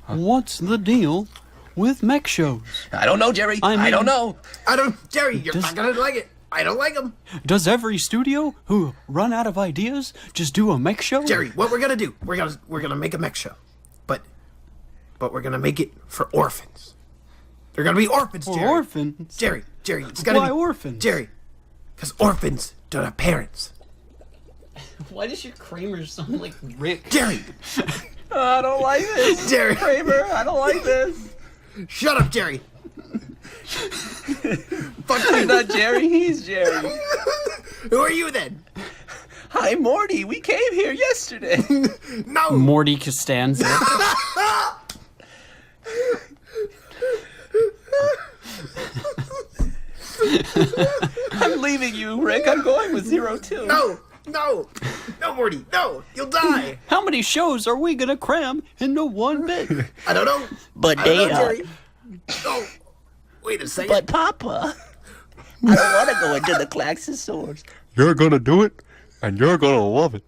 What's the deal with mech shows? I don't know, Jerry. I don't know. Jerry, you're not gonna like it. I don't like them. Does every studio who run out of ideas just do a mech show? Jerry, what we're gonna do? We're gonna make a mech show, but we're gonna make it for orphans. They're gonna be orphans, Jerry. Orphans? Jerry, it's gotta Why be orphans? Jerry, because orphans don't have parents. Why does your Kramer sound like Rick? Jerry, I don't like this. Jerry, Kramer, I don't like this. shut up, Jerry. Fuck you. I'm not Jerry, he's Jerry. Who are you then? Hi, Morty. We came here yesterday. No. Morty Costanza. I'm leaving you, Rick. I'm going with 02. No, Morty, no, you'll die. How many shows are we gonna cram into one bit? I don't know. But I don't know, Jerry. Oh, wait a second. But Papa, I don't want to go into the Claxosaurs. You're gonna do it, and you're gonna love it.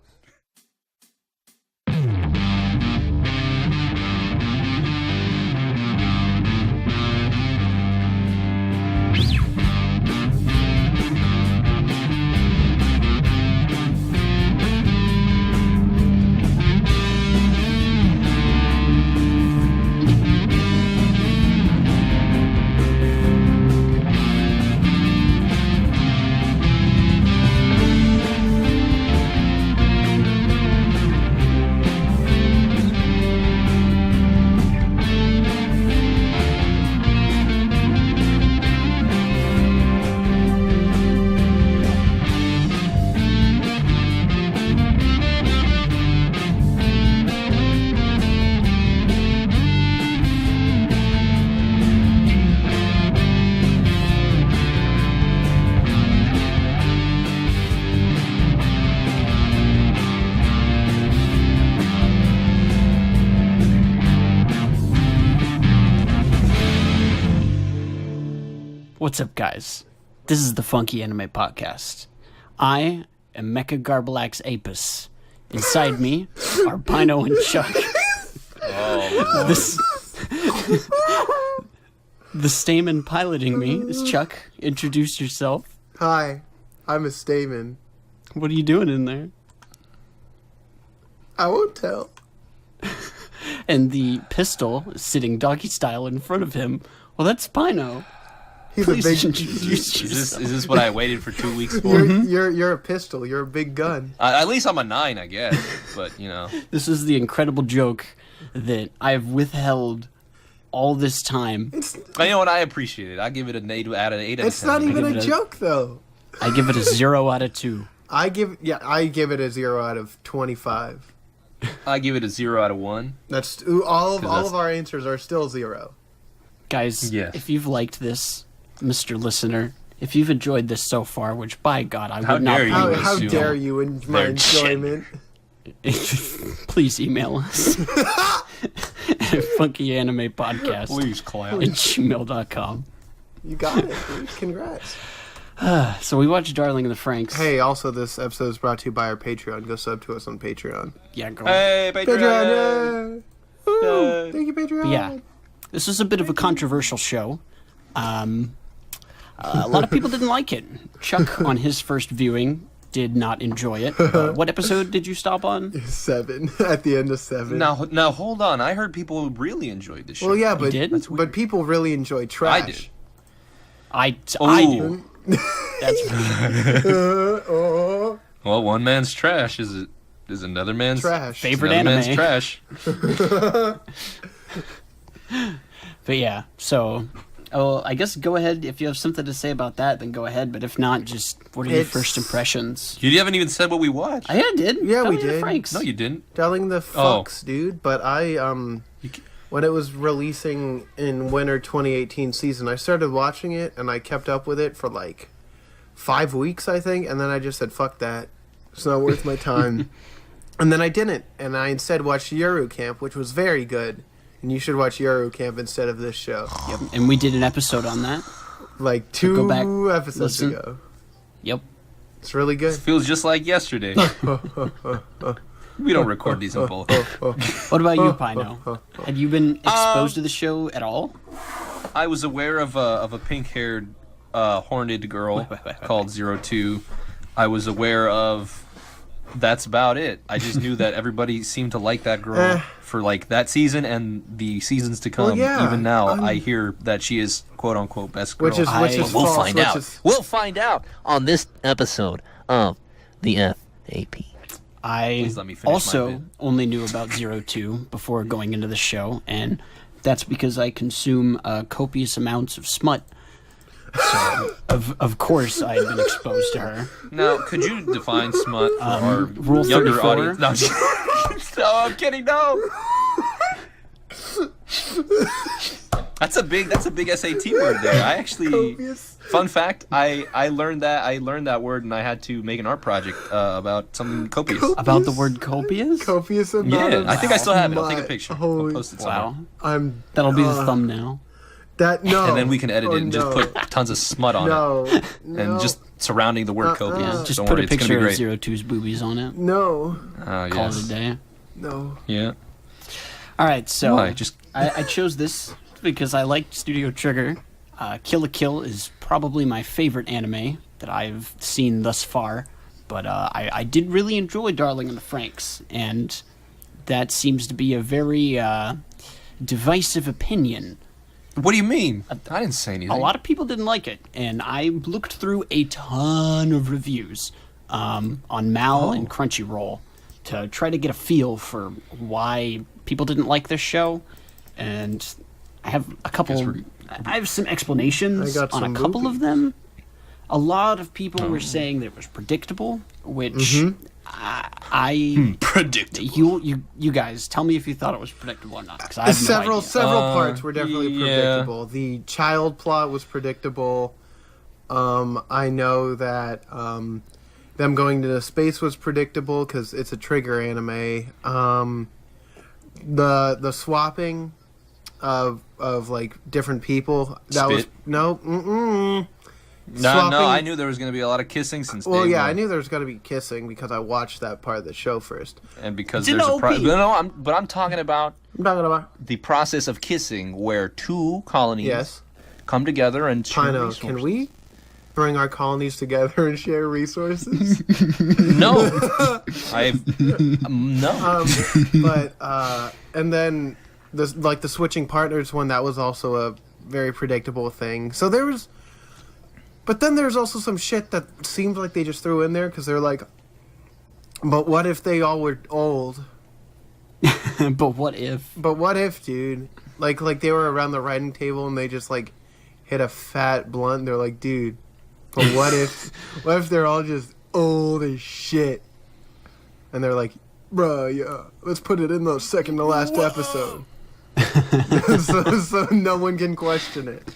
What's up, guys? This is the Funky Anime Podcast. I am Mecha Garbalax Apis. Inside me are Pino and Chuck. The stamen piloting me is Chuck. Introduce yourself. Hi, I'm a Stamen. What are you doing in there? I won't tell. And the pistol is sitting doggy style in front of him. Well, that's Pino. He's Please a big. introduce yourself. Is this what I waited for 2 weeks for? You're a pistol. You're a big gun. At least I'm a 9, I guess. But, you know. This is the incredible joke that I've withheld all this time. You know what? I appreciate it. I give it an 8 out of 8 out of 10. It's not even give a it a- joke, though. I give it a 0 out of 2. I give it a 0 out of 25. I give it a 0 out of 1. That's all of our answers are still 0. Guys, Yes. if you've liked this, Mr. Listener, if you've enjoyed this so far, which by God, I How would not dare you. blame How assume dare you in my they're enjoyment? please email us at funkyanimePodcast Please, clown. at gmail.com. You got it, dude. Congrats. So we watched Darling in the Franxx. Hey, also this episode is brought to you by our Patreon. Go sub to us on Patreon. Yeah, go. Hey, Patreon. Patreon, yeah. Woo! Thank you, Patreon. Yeah. This was a bit of a controversial show. A lot of people didn't like it. Chuck, on his first viewing, did not enjoy it. What episode did you stop on? 7 at the end of 7. Now, hold on. I heard people really enjoyed the show. Well, yeah, but did? but people really enjoy trash. I did. I Ooh. do. That's Well, one man's trash is another man's Trash. favorite another anime. man's trash. But yeah, so I guess go ahead if you have something to say about that. Then go ahead. But if not, just what are your It's- first impressions? You haven't even said what we watched. I did. Yeah, we Darling in the did. Franxx. No, you didn't. Telling the fucks, dude. But I when it was releasing in winter 2018 season, I started watching it and I kept up with it for like 5 weeks, I think, and then I just said, "Fuck that, it's not worth my time." And then I didn't, and I instead watched Yuru Camp, which was very good. And you should watch Yuru Camp instead of this show. Yep. And we did an episode on that. Like So go back, 2 episodes listen. ago. Yep. It's really good. Feels just like yesterday. We don't record these in bulk. What about you, Pino? Had you been exposed to the show at all? I was aware of a pink-haired, horned girl called 02. I was aware of. That's about it. I just knew that everybody seemed to like that girl for like that season and the seasons to come. Well, yeah, Even now, I hear that she is "quote unquote" best girl. Which is We'll false, find which out. is- We'll find out on this episode of the FAP. I Please let me finish my also bit. only knew about 02 before going into the show, and that's because I consume copious amounts of smut. So, of course, I had been exposed to her. Now, could you define smut for our Rule younger 34? audience? No, I'm just- no, I'm kidding. No. That's a big SAT word there. I actually. Fun fact: I learned that word, and I had to make an art project about something copious. About the word copious? Copious amount Yeah, of I think I still have it. I'll take a smut. picture. I'll Holy- post it somewhere. Wow. I'm. That'll be the thumbnail. That no. And then we can edit Oh, it and just no. put tons of smut on No. it, No. and just surrounding the word copious. Just Don't put worry, a it's gonna picture be of great. 02's boobies on it. No. Oh Call it a yes. day. No. Yeah. All right, so Why? Just I chose this because I liked Studio Trigger. Kill la Kill is probably my favorite anime that I've seen thus far, but I did really enjoy Darling in the Franxx, and that seems to be a very divisive opinion. What do you mean? I didn't say anything. A lot of people didn't like it, and I looked through a ton of reviews on Mal and Crunchyroll to try to get a feel for why people didn't like this show, and I have a couple. I have some explanations I got on a some couple movie. of them. A lot of people were saying that it was predictable, which I predictable. you guys tell me if you thought it was predictable or not. 'Cause I have no Several idea. parts were definitely yeah. predictable. The child plot was predictable. I know that them going to space was predictable because it's a Trigger anime. The swapping of like different people that was Spit. no. Mm-mm. No, Swapping- I knew there was going to be a lot of kissing since. Well, day yeah, one. I knew there was going to be kissing because I watched that part of the show first. and because It's an there's a OP. but I'm talking about I'm talking about the process of kissing, where two colonies yes. come together and share Pino, resources. can we bring our colonies together and share resources? No, I've no. But and then the switching partners one, that was also a very predictable thing. So there was, but then there's also some shit that seems like they just threw in there because they're like, but what if they all were old? But what if? But what if, dude? Like they were around the writing table and they just like hit a fat blunt. And they're like, dude, but what if? What if they're all just old as shit? And they're like, bruh, yeah, let's put it in the second to last episode. so no one can question it.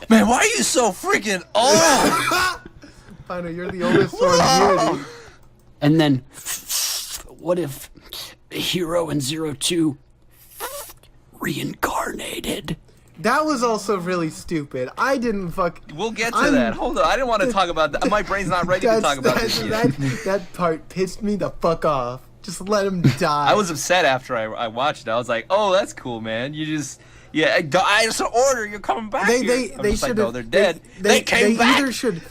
Man, why are you so freaking old? I know you're the oldest one here, dude. And then, what if Hero and 02 reincarnated? That was also really stupid. I didn't fuck. We'll get to I'm- that. Hold on, I didn't want to talk about that. My brain's not ready to talk about this yet. That part pissed me the fuck off. Just let him die. I was upset after I watched it. I was like, "Oh, that's cool, man. You just I just order. You're coming back." They here." I'm they just like, should no, have. they're dead. They came back Either should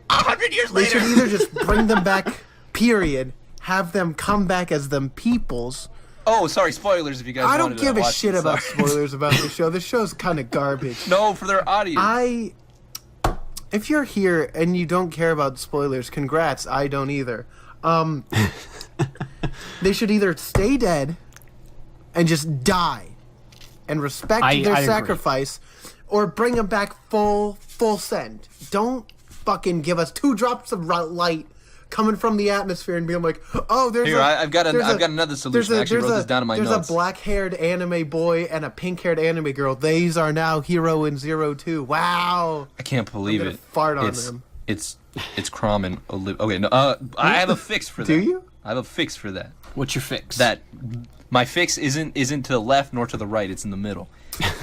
100 years they later. should either just bring them back. Period. Have them come back as them peoples. Oh, sorry, spoilers if you guys. I don't wanted to give a watch shit it, about sorry. spoilers about the show. The show's kind of garbage. No, for their audience. If you're here and you don't care about spoilers, congrats. I don't either. They should either stay dead and just die and respect I their agree. sacrifice, or bring them back full send. Don't fucking give us 2 drops of light coming from the atmosphere and being like, oh, there's Here, I've got there's another solution. I actually wrote this down in my there's notes. a black-haired anime boy and a pink-haired anime girl. These are now Hero and 02. Wow. I can't believe I'm gonna it. fart on it's, them. It's Crom and Olivia. Okay, no. I have a fix for that. Do you? I have a fix for that. What's your fix? That My fix isn't to the left nor to the right. It's in the middle.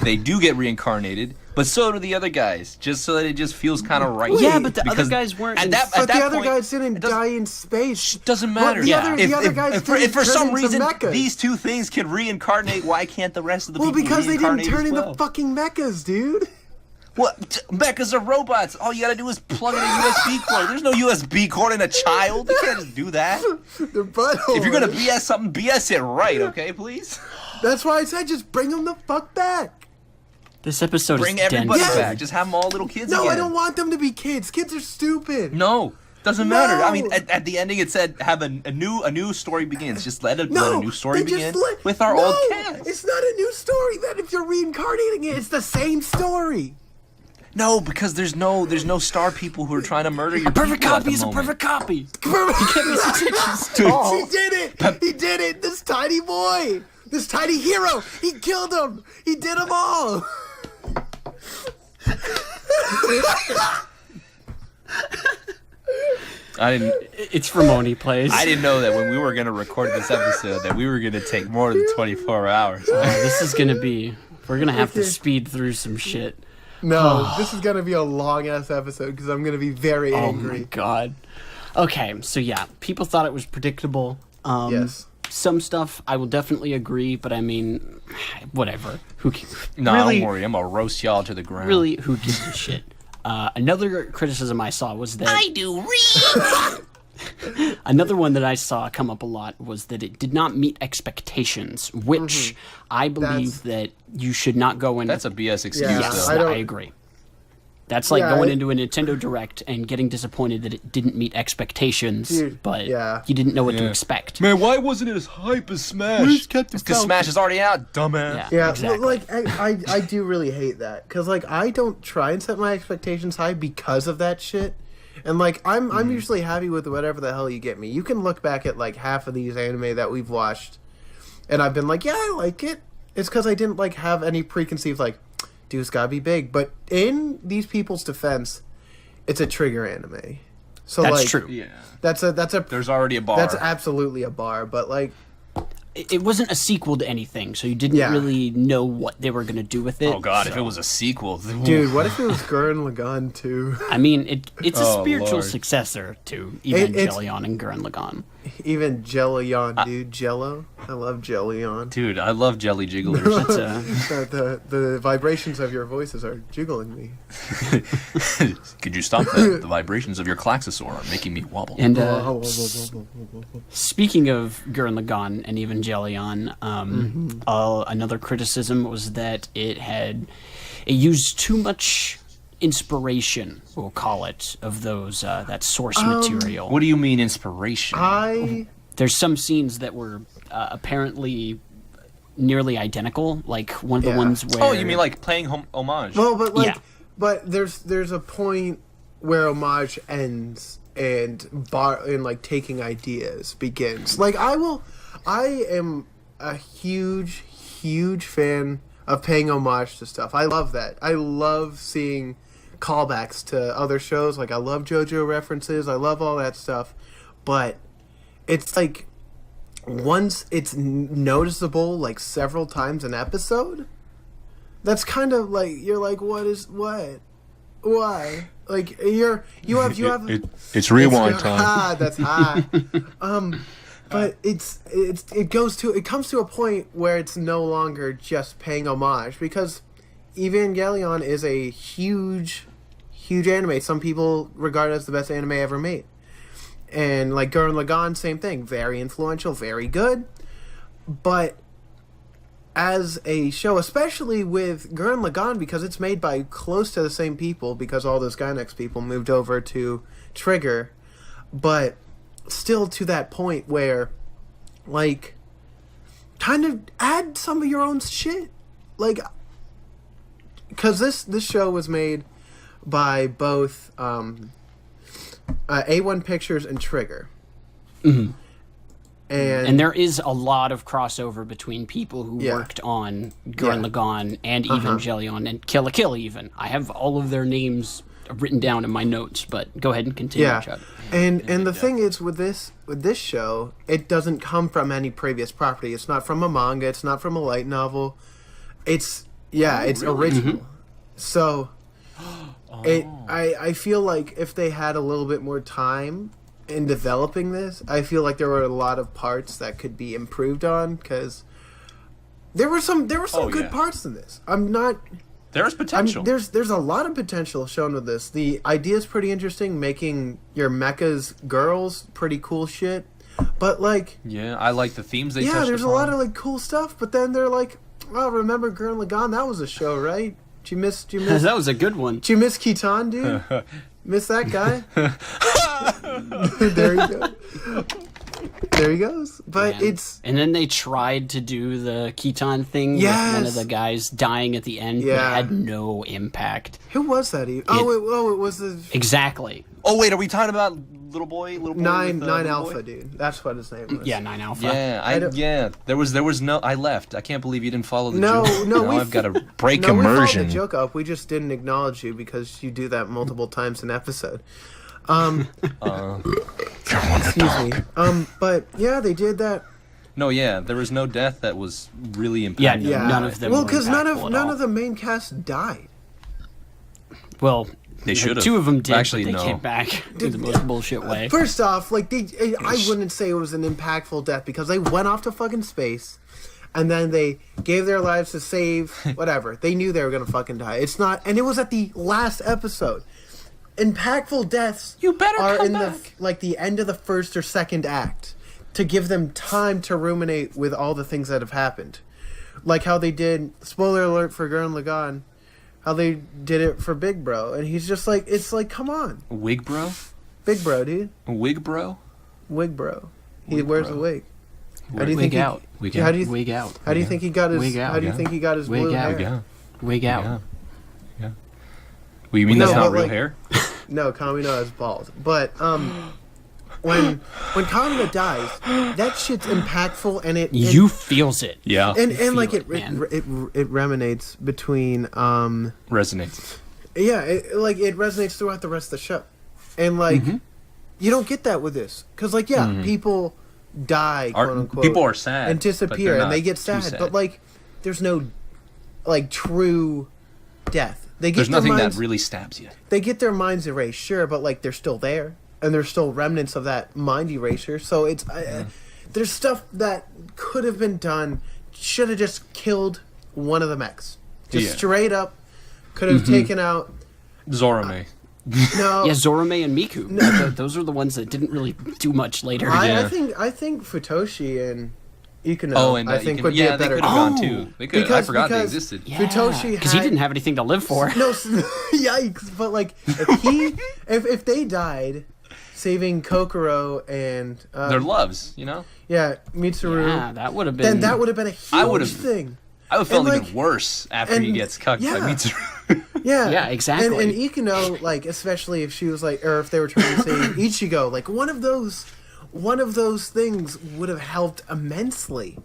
They do get reincarnated, but so do the other guys, just so that it just feels kind of right. Yeah, but the other Because guys weren't. At in- that, But at that the other point, guys didn't it doesn't- die in space. Doesn't matter. Well, the other guys if didn't for turn some into reason mechas. these two things can reincarnate, why can't the rest of the Well, people because they didn't reincarnate turn as into well? fucking mechas, dude. What? Mechas are robots. All you gotta do is plug in a USB cord. There's no USB cord in a child. You can't just do that. Their butthole. If you're gonna BS something, BS it right, okay, please? That's why I said just bring them the fuck back. This episode Bring is dense. everybody Yeah. back. Just have them all little kids No, again. I don't want them to be kids. Kids are stupid. No, doesn't matter. I mean, No. at the ending it said have a new story begins. Just let a new story they just begin let- with our no, old cast. It's not a new story. Then if you're reincarnating it, it's the same story. No, because there's no star people who are trying to murder your A perfect people at copy the is a moment. perfect copy. He did it. He did it. This tiny boy. This tiny hero. He killed him. He did them all. I didn't. It's for Moni plays. I didn't know that when we were gonna record this episode that we were gonna take more than 24 hours. This is gonna be. We're gonna have to speed through some shit. No, this is gonna be a long ass episode because I'm gonna be very Oh my angry. god. Okay, so yeah, people thought it was predictable. Yes. Some stuff I will definitely agree, but I mean, whatever. Who No, really, don't worry. I'm gonna roast y'all to the ground. really, who gives a shit? Another criticism I saw was that I do read. another one that I saw come up a lot was that it did not meet expectations, which I believe that you should not go in. That's a BS excuse. Yeah, yes, though. I don't- I agree. That's like Yeah, going I- into a Nintendo Direct and getting disappointed that it didn't meet expectations, Dude, but yeah. you didn't know what to Yeah. expect. Man, why wasn't it as hype as Smash? Because Smash is already out, dumbass. Yeah, Yeah, exactly. like I do really hate that because like I don't try and set my expectations high because of that shit, and like I'm usually happy with whatever the hell you get me. You can look back at like half of these anime that we've watched, and I've been like, yeah, I like it. It's because I didn't like have any preconceived like, dude, it's gotta be big. But in these people's defense, it's a trigger anime, so That's like true. Yeah. that's a There's already a bar. that's absolutely a bar. But like It wasn't a sequel to anything, so you didn't Yeah. really know what they were going to do with it. Oh god, if it was a sequel, dude, what if it was Gurren Lagann too? I mean, it's a Oh, spiritual Lord. successor to it's- Evangelion and Gurren Lagann. Even Jellion, dude, Jello. I love Jellion. dude, I love jelly jigglers. That's The vibrations of your voices are jiggling me. Could you stop that? The vibrations of your klaxosaur are making me wobble. and Oh, speaking of Gurren Lagann and Evangelion, another criticism was that it used too much inspiration, we'll call it, of those that source material. What do you mean inspiration? There's some scenes that were apparently nearly identical, like one of the Yeah. ones where. Oh, you mean like playing homage? Well, but like, Yeah. but there's a point where homage ends and like taking ideas begins. Like I am a huge fan of paying homage to stuff. I love that. I love seeing callbacks to other shows. Like I love JoJo references. I love all that stuff. But it's like once it's noticeable like several times an episode, that's kind of like you're like why like you have It's rewind it's, time. ah, that's hot. But it comes to a point where it's no longer just paying homage because Evangelion is a huge anime. Some people regard it as the best anime ever made. And like Gurren Lagann, same thing. Very influential, very good. But as a show, especially with Gurren Lagann, because it's made by close to the same people, because all those Gainax people moved over to Trigger, but still to that point where, like, kind of add some of your own shit. Like, because this show was made by both A1 Pictures and Trigger. Mm-hmm. And there is a lot of crossover between people who Yeah. worked on Gurren Yeah. Lagann and Evangelion and Kill la Kill even. I have all of their names written down in my notes, but go ahead and continue, Yeah, Chuck. and the thing is with this show, it doesn't come from any previous property. It's not from a manga. It's not from a light novel. It's original. Mm-hmm. So, I feel like if they had a little bit more time in developing this, I feel like there were a lot of parts that could be improved on because there were some good parts in this. There's potential. There's a lot of potential shown with this. The idea is pretty interesting, making your mechas girls, pretty cool shit. But like, yeah, I like the themes they touched upon. there's a lot of like cool stuff. But then they're like, oh, remember Gurren Lagann? That was a show, right? Did you miss? That was a good one. Did you miss Kitan, dude? Miss that guy? There you go. There he goes. But Man. it's And then they tried to do the Keaton thing with one of the guys dying at the end, but it Yeah. had no impact. who was that? It was the Exactly. Oh wait, are we talking about little boy nine with, little alpha, boy? dude. That's what his name was. Yeah, 9 Alpha. Yeah, there was no. I left. I can't believe you didn't follow the No, joke. no, Now we I've got to break No, we followed immersion. the joke up. We just didn't acknowledge you because you do that multiple times an episode. Excuse me. But yeah, they did that. No, yeah, there was no death that was really impactful. Yeah, Yeah, none of them. Well, were because none impactful at of all. the main cast died. Well, They should've. 2 of them did. Actually, but they no. came back in the most bullshit way. First off, like I wouldn't say it was an impactful death because they went off to fucking space, and then they gave their lives to save whatever. They knew they were gonna fucking die. It's not, and it was at the last episode. Impactful deaths You better are come in back. the end of the first or second act to give them time to ruminate with all the things that have happened, like how they did. Spoiler alert for Gurren Lagann. How they did it for Big Bro, and he's just like, it's like, come on, Wig bro, Big Bro, dude, wig bro. Wig Bro. He Wig wears bro. a wig. How do you Wig think out. Wig How out. do you Wig out. How do you think he got his? Wig out. How do you think he got his Wig blue out. hair? Wig out. Yeah. Well, you mean No, that's not but, real like- hair? No, Kamino is bald. But when Kamino dies, that shit's impactful, and it You feels it. Yeah. and like feel it man. it resonates between Resonates. yeah, it resonates throughout the rest of the show, and like you don't get that with this because like people die, quote unquote, People are sad and but disappear, they're and they not get too sad, but like there's no like true death. They get There's their nothing minds, that really stabs you. they get their minds erased, sure, but like they're still there, and there's still remnants of that mind erasure. So it's there's stuff that could have been done. Should have just killed one of the mechs, just Yeah. straight up. Could have taken out Zorome. no. Yeah, Zorome and Miku. Those are the ones that didn't really do much later. I think Futoshi and Ikuno. Oh, and I think Ikuno- would be yeah, a they better. could have gone too. They could. I Because- forgot they because- existed. Yeah, Futoshi because he had- didn't have anything to live for. No, yikes! But like, if they died, saving Kokoro and Their loves, you know. yeah, Mitsuru, Yeah, that would have been. then that would have been a I would've- huge thing. I would have felt And, even like- worse after he and- gets cucked yeah. by Mitsuru. Yeah, Yeah, exactly. And Ikuno, like, especially if she was like, or if they were trying to save Ichigo, like one of those things would have helped immensely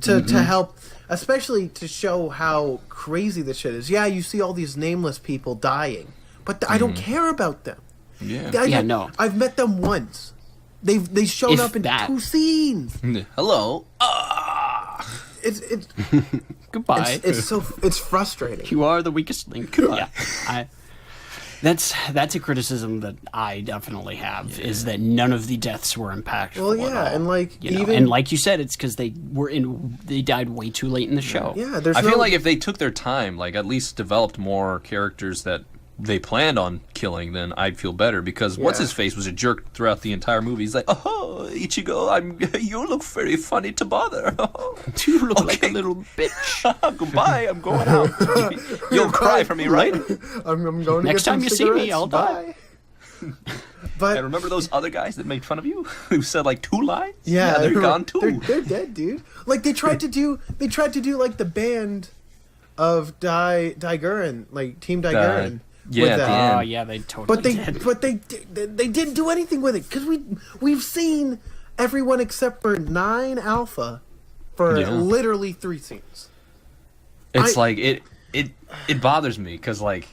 to help, especially to show how crazy this shit is. Yeah, you see all these nameless people dying, but I don't care about them. Yeah. Yeah, no. I've met them once. They showed If up in that. 2 scenes. Hello. It's Goodbye. it's frustrating. You are the weakest link. Yeah, that's a criticism that I definitely have is that none of the deaths were impactful. Well, at yeah, all, and like you know? even and like you said, it's because they died way too late in the show. yeah, there's I no, feel like if they took their time, like at least developed more characters that they planned on killing, then I'd feel better. Because what's his face was a jerk throughout the entire movie. He's like, "Oh, Ichigo, you look very funny to bother. You look like a Okay. little bitch. Goodbye, I'm going out. You'll cry for me, right? I'm going to Next get some time you see me, cigarettes. I'll die. Bye. But And remember those other guys that made fun of you, who said like 2 lines? yeah, they're gone too. They're dead, dude. Like they tried to do like the band of Daiguren, like Team Daiguren. yeah, with at the that. end. Oh yeah, they totally But did. they didn't do anything with it because we've seen everyone except for 9 Alpha for Yeah. literally 3 scenes. It's I- like it bothers me because like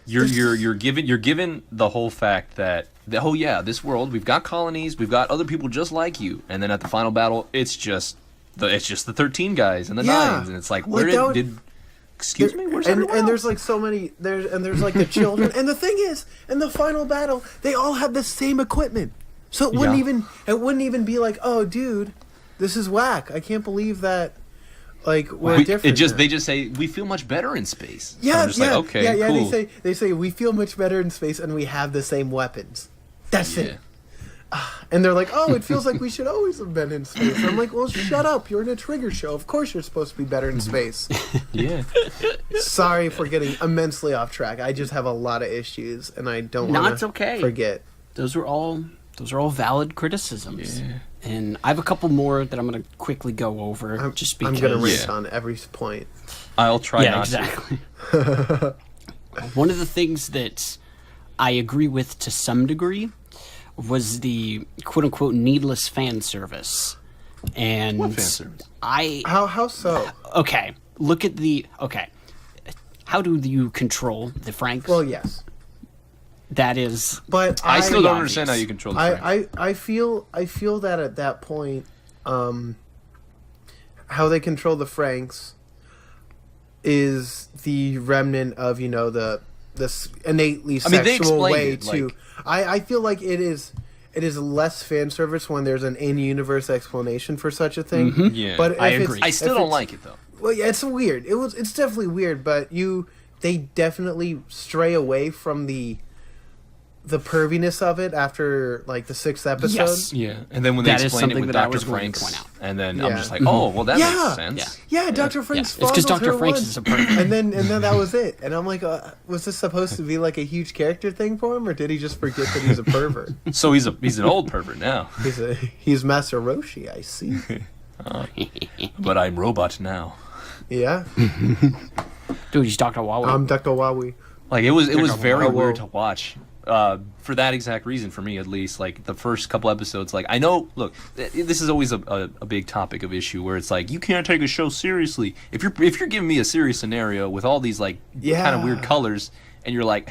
You're given the whole fact that oh yeah, this world, we've got colonies, we've got other people just like you, and then at the final battle, it's just the 13 guys and the nines, and it's like where did excuse me, where's everyone and else? there's like so many there's like the children, and the thing is, in the final battle, they all have the same equipment, so it wouldn't even be like, oh dude, this is whack. I can't believe that. Like we're different. They just say we feel much better in space. Yeah, I'm just like, okay, yeah. cool. They say we feel much better in space and we have the same weapons. That's it. And they're like, oh, it feels like we should always have been in space. I'm like, well, shut up. You're in a trigger show. Of course you're supposed to be better in space. Yeah. Sorry for getting immensely off track. I just have a lot of issues, and I don't want to forget. Those are all valid criticisms. Yeah. And I have a couple more that I'm going to quickly go over, just because. I'm going to rate on every point. I'll try not exactly. One of the things that I agree with to some degree was the quote-unquote needless fan service. And what fan service? How so? Okay, look at how do you control the FranXX? Well, yes. That is, but I still don't obvious. understand how you control the FranXX. I feel that at that point, how they control the FranXX is the remnant of this innately sexual way to. I feel like it is less fan service when there's an in-universe explanation for such a thing. Mm-hmm. Yeah, but I agree. I still don't like it though. Well, yeah, it's weird. It's definitely weird, but they definitely stray away from the perviness of it after like the 6th episode. Yes. Yeah, and then when they That is explain it something with that I Dr. was going to FranXX, point out. and then I'm just like, oh, well, that makes sense. Yeah, Dr. FranXX. It's because fondled Dr. her FranXX once. is a pervert. and then that was it. And I'm like, was this supposed to be like a huge character thing for him, or did he just forget that he's a pervert? So he's an old pervert now. He's Master Roshi, I see. But I'm robot now. Yeah, Dude, he's Dr. Wawa. I'm Dr. Wawi. Like it was very Whoa. weird to watch. For that exact reason, for me at least, like the first couple episodes, like I know, look, this is always a big topic of issue where it's like you can't take a show seriously if you're giving me a serious scenario with all these like kind of weird colors, and you're like,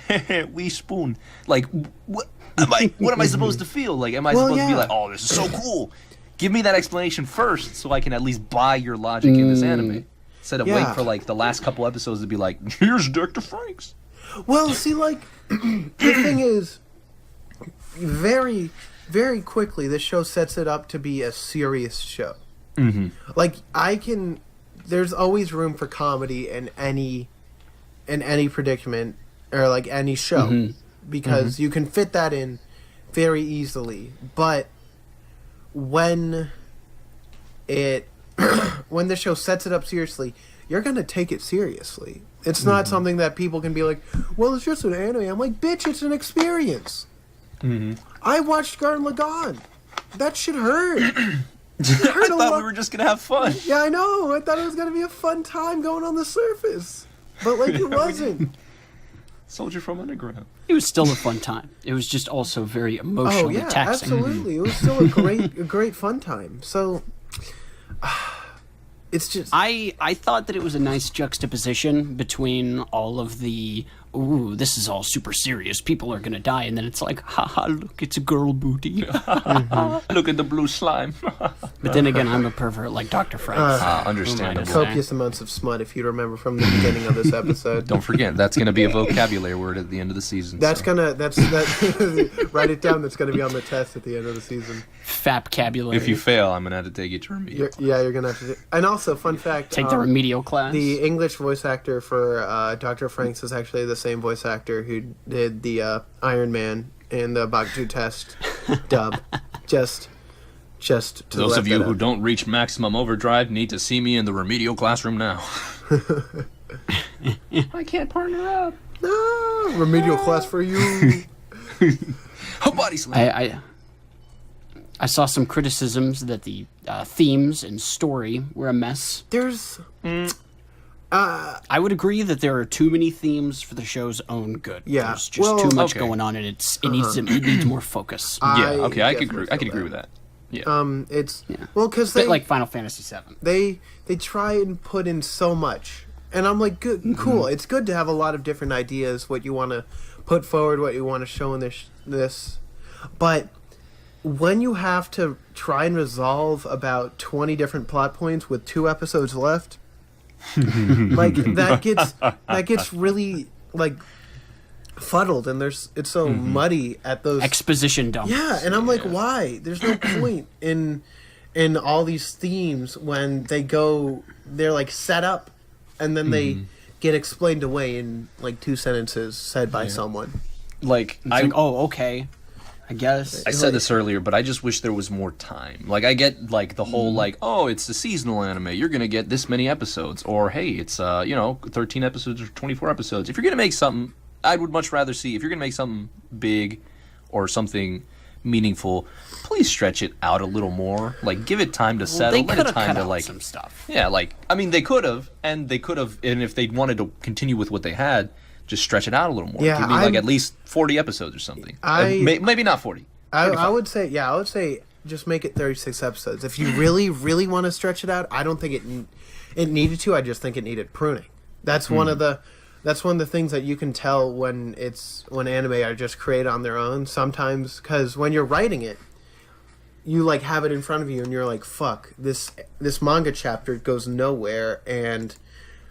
we spoon, like what am I supposed to feel? Like am I supposed to be like, oh, this is so cool? Give me that explanation first, so I can at least buy your logic in this anime, instead of wait for like the last couple episodes to be like, here's Dr. FranXX. Well, see, like, the thing is, very, very quickly, this show sets it up to be a serious show. Mm-hmm. Like, there's always room for comedy in any predicament, or, like, any show, because you can fit that in very easily, but when when the show sets it up seriously, you're going to take it seriously. It's not something that people can be like, well, it's just an anime. I'm like, bitch, it's an experience. I watched Gurren Lagann. That shit hurt. I thought we were just gonna have fun. Yeah, I know. I thought it was going to be a fun time going on the surface. But, like, it wasn't. Soldier from Underground. It was still a fun time. It was just also very Oh, emotionally yeah, taxing. absolutely. It was still a great fun time. So, it's just... I thought that it was a nice juxtaposition between all of the, ooh, this is all super serious, people are gonna die, and then it's like, haha, look, it's a girl booty. Look at the blue slime. But then again, I'm a pervert like Dr. FranXX. Understandable. Copious amounts of smut, if you remember from the beginning of this episode. Don't forget, that's going to be a vocabulary word at the end of the season. That's write it down. That's gonna be on the test at the end of the season. Fapcabulary. If you fail, I'm going to have to take you to remedial. You're gonna have to. And also, fun fact: Take the remedial class. the English voice actor for Dr. FranXX is actually the same voice actor who did the Iron Man and the Bakuju test dub. Just to Those let of you that who out. don't reach maximum overdrive need to see me in the remedial classroom now. I can't partner up. No, remedial class for you. Body slam. I saw some criticisms that the themes and story were a mess. There's I would agree that there are too many themes for the show's own good. Yeah, There's just well, too much okay. going on, and it needs more focus. Yeah, okay, I could definitely agree feel with that. Yeah. It's well because Bit they like Final Fantasy VII. they try and put in so much and I'm like, good, cool. It's good to have a lot of different ideas, what you want to put forward, what you want to show in this. But when you have to try and resolve about 20 different plot points with 2 episodes left, like that gets really like fuddled, and it's so muddy at those Exposition dump. Yeah, and I'm like, why? There's no point in all these themes when they're like set up, and then they get explained away in like 2 sentences said by someone. Like, oh, okay. I guess. I said this earlier, but I just wish there was more time. Like, I get, like, the whole, like, oh, it's a seasonal anime. You're going to get this many episodes. Or, hey, it's, 13 episodes or 24 episodes. If you're going to make something, I would much rather see, if you're going to make something big or something meaningful, please stretch it out a little more. Like, give it time to settle. They Let could it have time cut to, out like, some stuff. yeah, like, I mean, they could have, and if they wanted to continue with what they had, just stretch it out a little more. Yeah, Give me, like, at least 40 episodes or something. Maybe not 40. I would say just make it 36 episodes. If you really, really want to stretch it out, I don't think it needed to. I just think it needed pruning. That's one of the things that you can tell when anime are just created on their own. Sometimes, because when you're writing it, you like have it in front of you and you're like, fuck, this manga chapter goes nowhere, and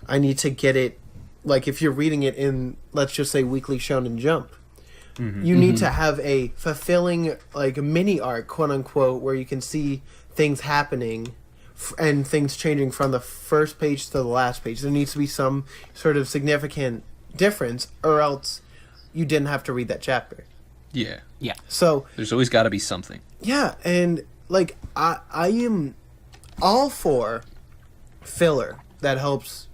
I need to get it. Like, if you're reading it in, let's just say, Weekly Shonen Jump, you need to have a fulfilling, like, mini arc, quote unquote, where you can see things happening and things changing from the first page to the last page. There needs to be some sort of significant difference, or else you didn't have to read that chapter. Yeah. Yeah. So There's always got to be something. yeah, and like I am all for filler that helps,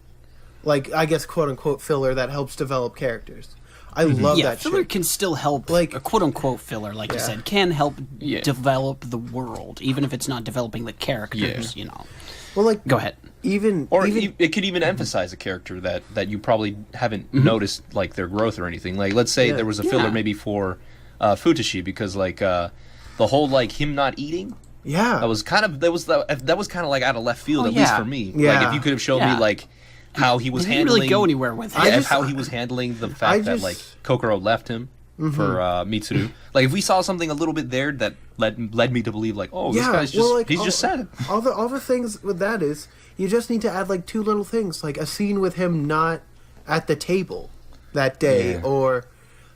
like, I guess, quote unquote filler that helps develop characters. I love Yeah, that filler shit. can still help, Like- a quote-unquote filler, like you Yeah. said, can help Yeah. develop the world, even if it's not developing the characters, you know. Well, like, Go ahead. It could even emphasize a character that you probably haven't noticed, like, their growth or anything. Like, let's say Yeah. there was a filler Yeah. maybe for Futoshi, because, like, the whole, like, him not eating, yeah, that was kind of like out of left field, Oh, at least yeah. for me. Yeah. Like, if you could have shown Yeah. me, like, how he was They didn't handling, really go anywhere with it. yeah, how he was handling the fact that, like, Kokoro left him for Mitsuru. Like, if we saw something a little bit there that led me to believe, like, oh, this guy's just he's just sad. All the things with that is you just need to add like 2 little things, like a scene with him not at the table that day, Yeah. or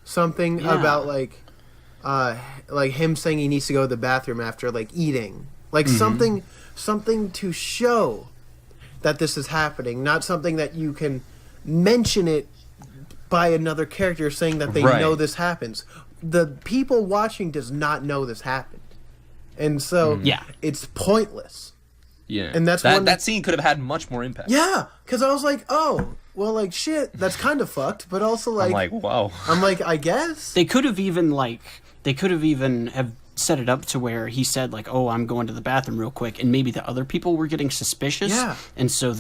something Yeah. about like him saying he needs to go to the bathroom after like eating, like something to show that this is happening, not something that you can mention it by another character saying that they Right. know this happens. The people watching does not know this happened, and so Yeah. it's pointless. Yeah, And that's that one- that scene could have had much more impact. Yeah, because I was like, oh, well, like, shit, that's kind of fucked, but also I'm like, like, wow. I guess. They could have even have set it up to where he said, like, oh, I'm going to the bathroom real quick, and maybe the other people were getting suspicious. Yeah. And so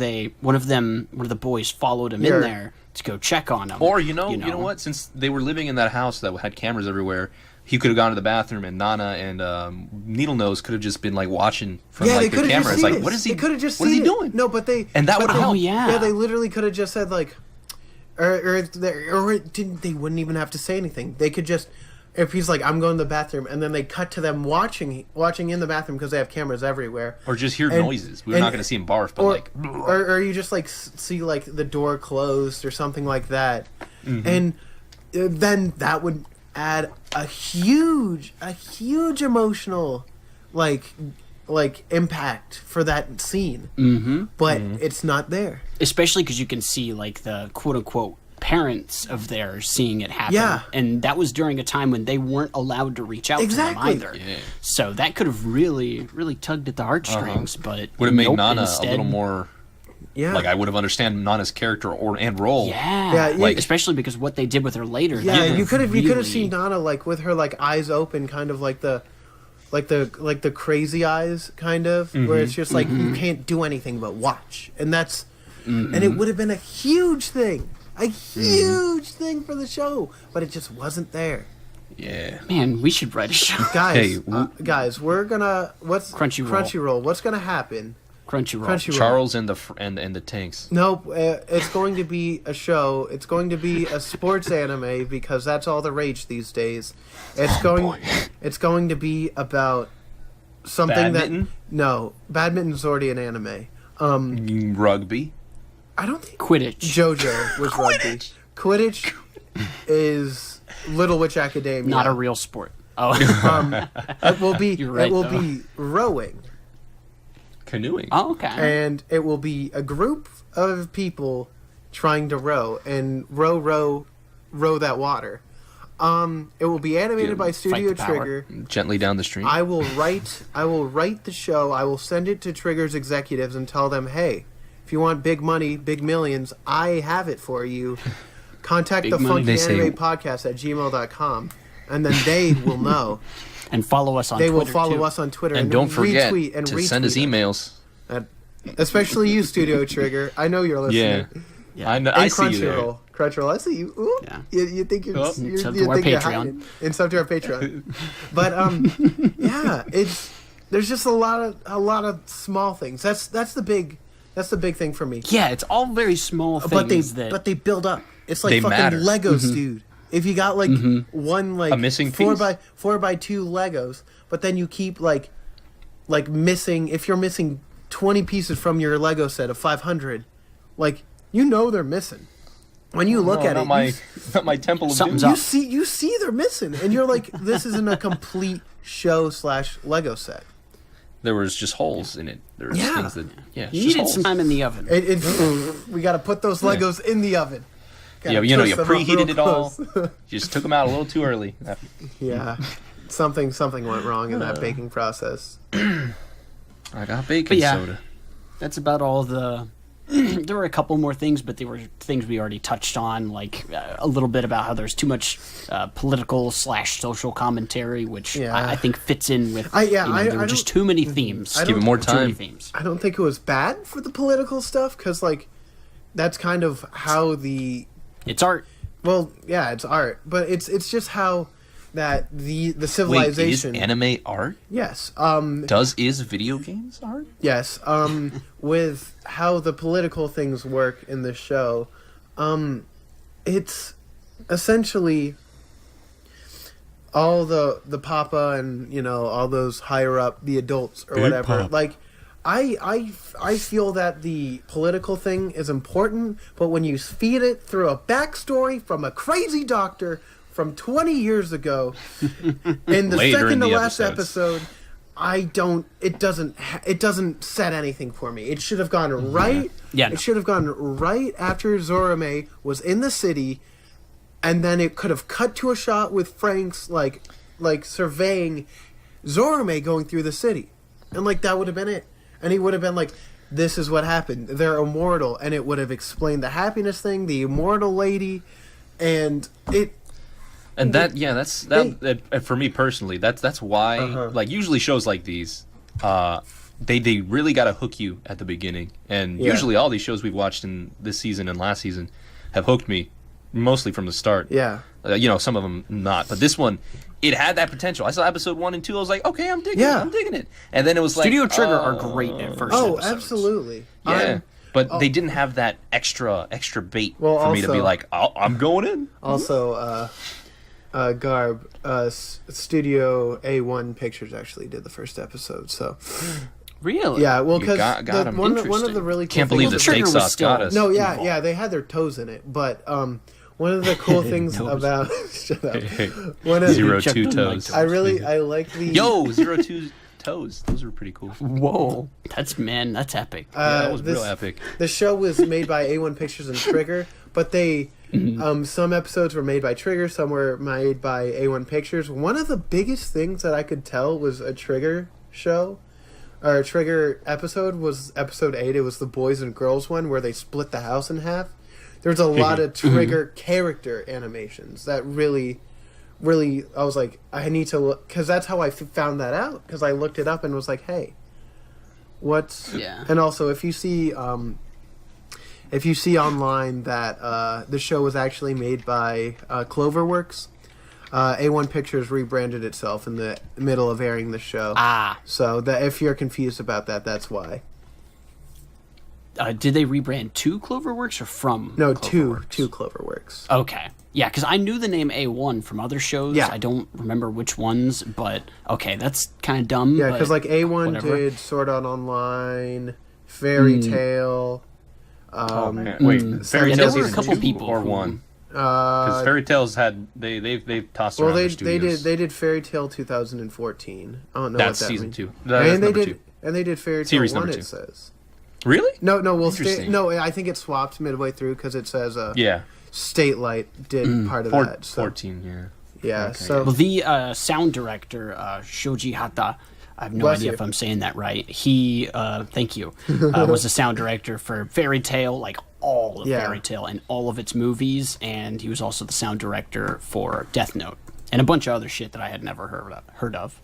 one of the boys followed him Yeah. in there to go check on him. Or you know what? Since they were living in that house that had cameras everywhere, he could have gone to the bathroom, and Nana and Needle Nose could have just been like watching from Yeah, they like could the have just cameras. seen Like, it. what is he? They could have just what is seen he it. doing? No, but they And that but would they- help. Oh, yeah. Yeah, they literally could have just said like, or it didn't. They wouldn't even have to say anything. They could just, if he's like, I'm going to the bathroom, and then they cut to them watching in the bathroom because they have cameras everywhere. Or just hear And- noises. We're and- not going to see him barf, but or, like, or you just like see like the door closed or something like that, and then that would add a huge emotional like impact for that scene. But it's not there. Especially because you can see, like, the quote-unquote parents of theirs seeing it happen. Yeah. And that was during a time when they weren't allowed to reach out Exactly. to them either. Yeah. So that could have really, really tugged at the heartstrings, but would have made nope, Nana instead, a little more. Yeah, Like, I would have understand Nana's character and role. Yeah, Yeah, like, you- especially because what they did with her later. yeah. that You could have really- seen Nana like with her like eyes open, kind of like the crazy eyes, kind of, where it's just like you can't do anything but watch, and that's and it would have been a huge thing. A huge thing for the show, but it just wasn't there. Yeah. Man, we should write a show. Guys, Hey, guys, we're gonna Crunchyroll. What's gonna happen Crunchyroll. Charles and the tanks. Nope, it's going to be a show. It's going to be a sports anime because that's all the rage these days. It's going to be about something Badminton? Badminton's already an anime. Rugby. I don't think Quidditch. JoJo was rugby. Quidditch is Little Witch Academia. Not a real sport. Oh. It will be. You're right, it will though. be rowing. Canoeing. Oh, okay. And it will be a group of people trying to row and row that water. It will be animated by Studio the power. Trigger. Gently down the stream. I will write the show. I will send it to Trigger's executives and tell them, hey, if you want big money, big millions, I have it for you. Contact Big the money. Funky They say- Anime Podcast at gmail.com, and then they will know. And follow us on They Twitter, will follow too. us on Twitter and don't forget retweet and to send us retweet emails. Especially you, Studio Trigger. I know you're Yeah. listening. I know. And I see you there. Crunchyroll, I see you. Ooh, Yeah. you think you're, Oh. you're Sub you to our think you're Patreon. hiding. And sub to our Patreon. But yeah, there's just a lot of small things. That's the big thing for me. Yeah, it's all very small things But they build up. It's like They fucking matter. Legos, dude. If you got like one like A missing four piece? by 4x2 Legos, but then you keep like missing, if you're missing 20 pieces from your Lego set of 500, like they're missing. When you look at it, not my Temple of Something's Doom. up. you see they're missing, and you're like, this isn't a complete show/Lego set. There was just holes in it. There was Yeah. things that You just needed holes. some time in the oven. We got to put those Legos in the oven. Yeah, Gotta you toast them up preheated real it all. close. Just took them out a little too early. Yeah, something went wrong in that baking process. I got baking But yeah. soda. That's about all the... There were a couple more things, but they were things we already touched on, like a little bit about how there's too much political/social commentary, which Yeah. I think fits in with. I There were just don't- too many themes. I Give it don't- more Too many time. themes. I don't think it was bad for the political stuff because like that's kind of how the It's art. well yeah it's art, but it's just how that the Wait, is civilization anime art? yes Is video games art? yes with how the political things work in the show, it's essentially all the papa and all those higher up, the adults or Big whatever. Pop. Like I feel that the political thing is important, but when you feed it through a backstory from a crazy doctor from 20 years ago in the Later second in to the last episodes. episode, it doesn't set anything for me. It should have gone right. Yeah, no. It should have gone right after Zorome was in the city, and then it could have cut to a shot with Frank's like surveying Zorome going through the city, and like that would have been it. And he would have been like, "This is what happened. They're immortal," and it would have explained the happiness thing, the immortal lady, and it. And that for me personally, that's why like usually shows like these, they really got to hook you at the beginning, and Yeah. usually all these shows we've watched in this season and last season have hooked me mostly from the start. Yeah. Some of them not, but this one, it had that potential. I saw episode 1 and 2. I was like, okay, I'm digging it. And then it was Studio like, Trigger are great at first Oh, episodes. absolutely. yeah. But they didn't have that extra bait Well, for me to be also- like, I'm going in. Also, Garb, Studio A1 Pictures actually did the first episode, so Really? yeah. Well, You because got 'em. one of the Interesting. really cool Can't believe the things- Trigger steak was sauce still- got us. No, yeah, involved. yeah, they had their toes in it, but one of the cool things Toes. about shut up. Hey, One of, Zero Check two them like toes. toes. I like the Yo, 02 toes. Those were pretty cool. Whoa. That's epic. Yeah, that was this- real epic. The show was made by A1 Pictures and Trigger, but they some episodes were made by Trigger, some were made by A1 Pictures. One of the biggest things that I could tell was a Trigger show or a Trigger episode was episode 8. It was the boys and girls one where they split the house in half. There's a lot of Trigger character animations that really I was like, I need to look, because that's how I found that out, because I looked it up and was like, hey, what's Yeah. And also if you see online that the show was actually made by Cloverworks, A1 Pictures rebranded itself in the middle of airing the show. Ah. So that if you're confused about that, that's why. did they rebrand to Cloverworks or from? No, Cloverworks? two Cloverworks. Okay. Yeah, because I knew the name A1 from other shows. Yeah. I don't remember which ones, but okay, that's kind of dumb. Yeah, but because like A1 whatever. did Sword Art Online, Fairy Tale. Oh man, wait, Yeah, Fairy there Tale were a season couple 2 people or who- 1? Because Fairy Tale's had they've tossed Well, around they their studios. did Fairy Tale 2014. I don't know That's what that season means. 2. That's and they number did 2. and they did Fairy Tale Series 1. number 2. It says. Really? No, we'll Interesting. no. I think it swapped midway through because it says Yeah. State Light did part of that. So, 14. Yeah. yeah. Okay. So Well, the sound director, Shoji Hata, I have no Bless idea you. if I'm saying that right. He, thank you, was the sound director for Fairy Tale, like all of Yeah. Fairy Tale and all of its movies, and he was also the sound director for Death Note and a bunch of other shit that I had never heard of.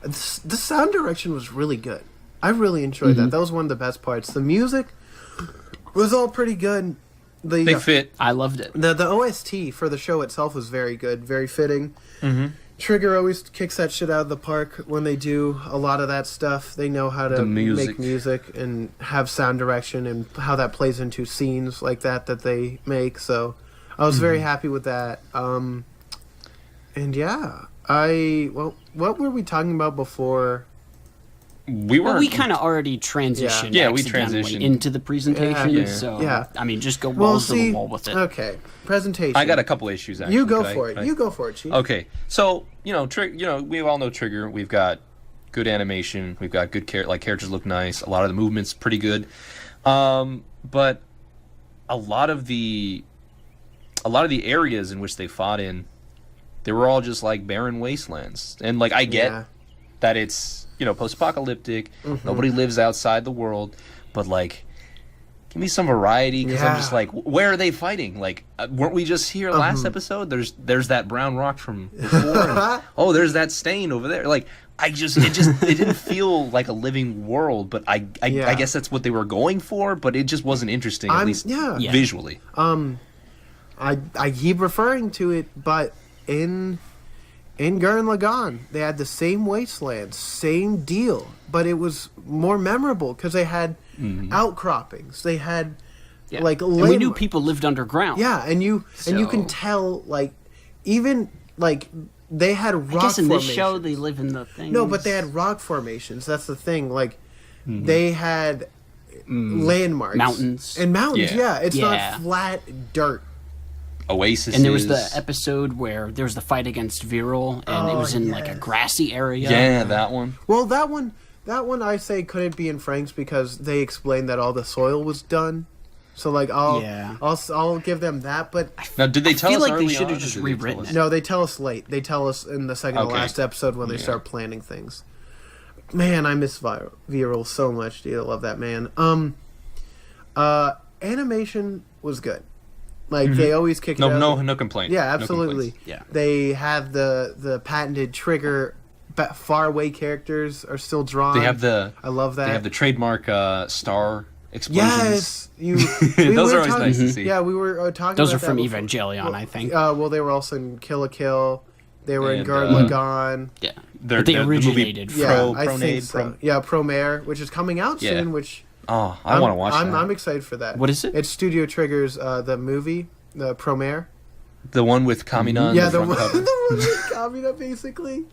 the sound direction was really good. I really enjoyed that. That was one of the best parts. The music was all pretty good. They fit. I loved it. The OST for the show itself was very good, very fitting. Mm-hmm. Trigger always kicks that shit out of the park when they do a lot of that stuff. They know how to The music. make music and have sound direction and how that plays into scenes like that they make. So I was very happy with that. And yeah, what were we talking about before? We were. Well, we kind of already transitioned Yeah, we accidentally transitioned. into the presentation, Yeah. so, Yeah. I mean, just go Well, balls to see, the wall with it. okay, presentation. I got a couple issues. Actually. You go Could I- for it. could I- You go for it, Chief. Okay, so we all know Trigger. We've got good animation. We've got good characters look nice. A lot of the movements pretty good, but a lot of the areas in which they fought in, they were all just like barren wastelands. And like I get Yeah. that it's post-apocalyptic. Nobody lives outside the world, but like. Give me some variety, because I'm just Yeah. like, where are they fighting? Like, weren't we just here last episode? There's that brown rock from before. And, oh, there's that stain over there. Like, it didn't feel like a living world. But I Yeah. guess that's what they were going for. But it just wasn't interesting, at least Yeah. visually. I keep referring to it, but in Gurren Lagann, they had the same wasteland, same deal, but it was more memorable because they had outcroppings. They had Yeah. like and we knew landmark- people lived underground. Yeah, and you can So- tell like even like they had rock I guess in this formations. show they live in the thing. No, but they had rock formations. That's the thing. Like they had landmarks, Mountains. and mountains. Yeah. Yeah, it's Yeah. not flat dirt. Oasis. And there was the episode where there was the fight against Viral, and it was in like a yes. grassy area. Yeah, that one. Well, that one I say couldn't be in Frank's because they explained that all the soil was done. So like I'll give them that, but Now, did they tell feel us like they early should on, have or just did they tell rewritten us? it. no, they tell us late. They tell us in the second to Okay. last episode when they Yeah. start planning things. Man, I miss Viral so much, dude. I love that man. Animation was good. Like they always kick it out. No complaint. Yeah, No absolutely. complaints. Yeah. They have the patented Trigger faraway characters are still drawn. They have the. I love that. They have the trademark star explosions. Yes, we Those were are always talking- nice to see. Yeah, we were talking. Those are about from that before. Evangelion, I think. Well, they were also in Kill la Kill. They were in And, Gurren Lagann. Yeah, They're- but they they're the movie originated from. Yeah, I Pronade, think so. Yeah, Promare, which is coming out Yeah. soon. Which Oh, I want to watch that. I'm excited for that. What is it? It's Studio Trigger's the movie, the Promare. The one with Kamina on Yeah, the the front one, cover. the one with Kamina, basically.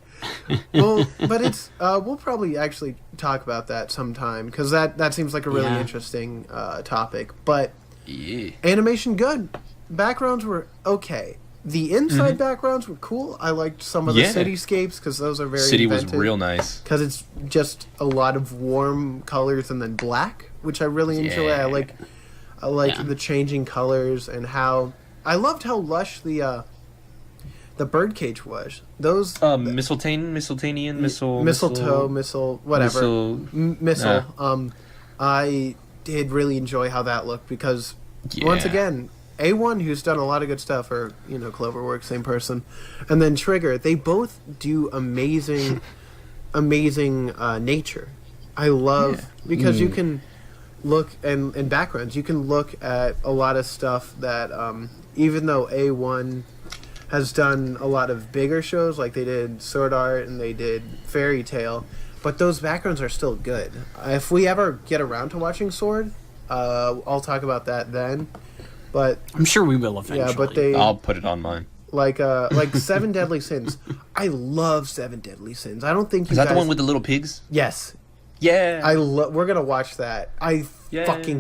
Well, but it's we'll probably actually talk about that sometime because that seems like a really Yeah. interesting topic. But Yeah. animation good, backgrounds were okay. The inside backgrounds were cool. I liked some of the Yeah. cityscapes because those are very City was inventive. real nice. Because it's just a lot of warm colors and then black, which I really enjoy. I Yeah. like Yeah. the changing colors and how I loved how lush the birdcage was. Those Mistletoe, whatever missile. Yeah. I did really enjoy how that looked because once Yeah. again, A1, who's done a lot of good stuff, or Cloverworks, same person, and then Trigger, they both do amazing nature. I love because you can look in backgrounds. You can look at a lot of stuff that even though A1 has done a lot of bigger shows, like they did Sword Art and they did Fairy Tale, but those backgrounds are still good. If we ever get around to watching Sword, I'll talk about that then. But I'm sure we will eventually. yeah, but they I'll put it on mine. like Seven Deadly Sins. I love Seven Deadly Sins. I don't think you Is that guys... the one with the little pigs? Yes, Yeah. we're gonna watch that. I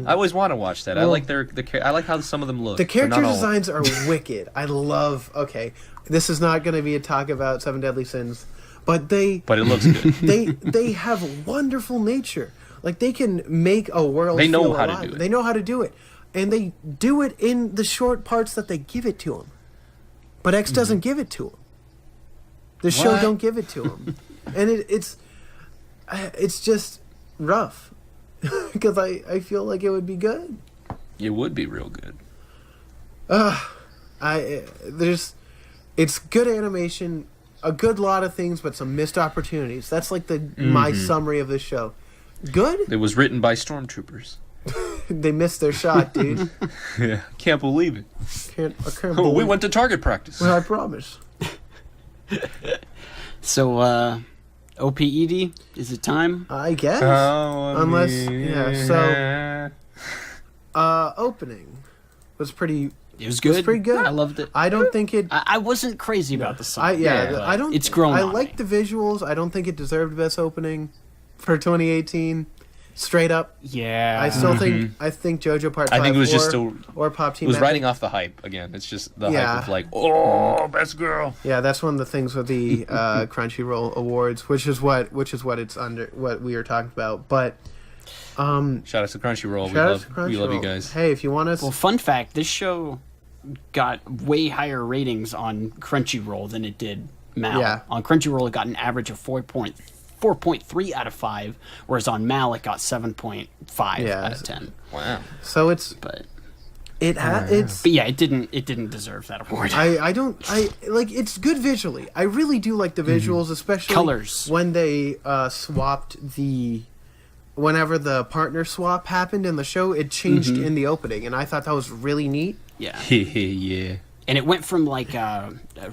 always want to watch that. I Well- like I like how some of them look. The They're character not all- designs are wicked. I love. Okay, this is not going to be a talk about Seven Deadly Sins, but But it looks good. they have wonderful nature. Like they can make a world. They know feel how to alive. do it. They know how to do it, and they do it in the short parts that they give it to them. But X doesn't give it to him. The show What? don't give it to him, and it's just rough because I feel like it would be good. It would be real good. It's good animation, a good lot of things, but some missed opportunities. That's like my summary of the show. Good. It was written by stormtroopers. They missed their shot, dude. Yeah. Can't believe it. I can't Oh, we believe- went to target practice. Well, I promise. So, OPED, is it time? I guess. Oh, Unless, yeah. So, opening was pretty. It was good. pretty good. I loved it. I don't think it. I wasn't crazy about the song. I don't. It's grown I on like me. the visuals. I don't think it deserved best opening for 2018. Straight up, Yeah. I still think. I think JoJo Part 5 I think it was just or, still- or Pop Team. It was Epic. riding off the hype again. It's just the Yeah. hype of like, oh, best girl. Yeah, that's one of the things with the Crunchyroll Awards, which is what it's under, what we are talking about. But Shout out to Crunchyroll. shout out to We love you Crunchyroll. guys. Hey, if you want us, Well, fun fact, this show got way higher ratings on Crunchyroll than it did Mal. Yeah. On Crunchyroll, it got an average of 4.3 out of 5, whereas on Mal, it got 7.5 Yeah. out of 10. Wow. so it's But it's. yeah, it didn't deserve that award. I like it's good visually. I really do like the visuals, especially Colors. when they swapped whenever the partner swap happened in the show, it changed in the opening, and I thought that was really neat. Yeah. Yeah. And it went from like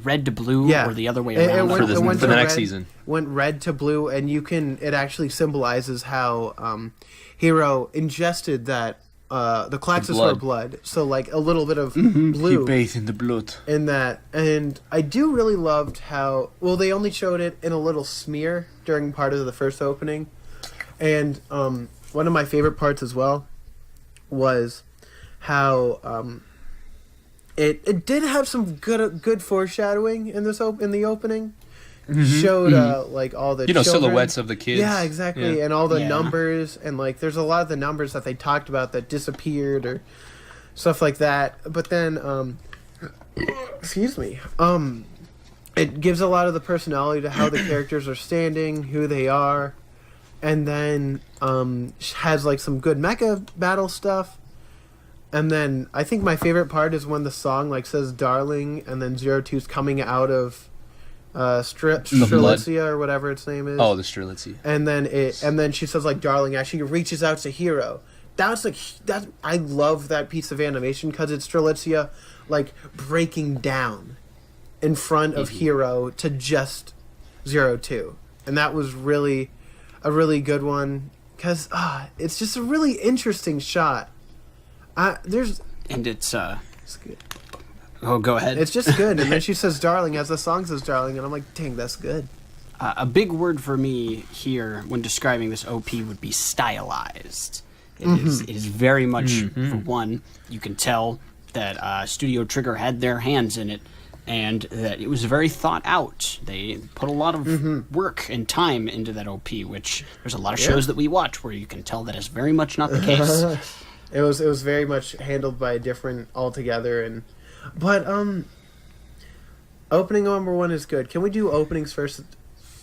red to blue Yeah, or the other way It around. went- For it went the to next red- season. Went red to blue, and it actually symbolizes how Hero ingested that the Klaxus blood. were blood, so like a little bit of blue bathed in the blood. in that. And I do really loved how they only showed it in a little smear during part of the first opening, and one of my favorite parts as well was how it did have some good foreshadowing in the opening. Showed like all the children. Silhouettes of the kids. Yeah, exactly, Yeah. and all the Yeah. numbers, and like there's a lot of the numbers that they talked about that disappeared or stuff like that. But then, excuse me, it gives a lot of the personality to how the characters are standing, who they are, and then has like some good mecha battle stuff. And then I think my favorite part is when the song like says "darling" and then 02's coming out of blood. Strelitzia or whatever its name is. Oh, the Strelitzia. And then she says like "darling" as she reaches out to Hero. That's like that. I love that piece of animation because it's Strelitzia like breaking down in front of Hero to just 02, and that was really a really good one because it's just a really interesting shot. And it's It's good. oh, go ahead. It's just good, and then she says "darling" as the song says "darling," and I'm like, dang, that's good. A big word for me here when describing this OP would be stylized. It is very much, for one, you can tell that Studio Trigger had their hands in it and that it was very thought out. They put a lot of work and time into that OP, which there's a lot of shows that we watch where you can tell that is very much not the case. It was very much handled by a different altogether, but opening number one is good. Can we do openings first,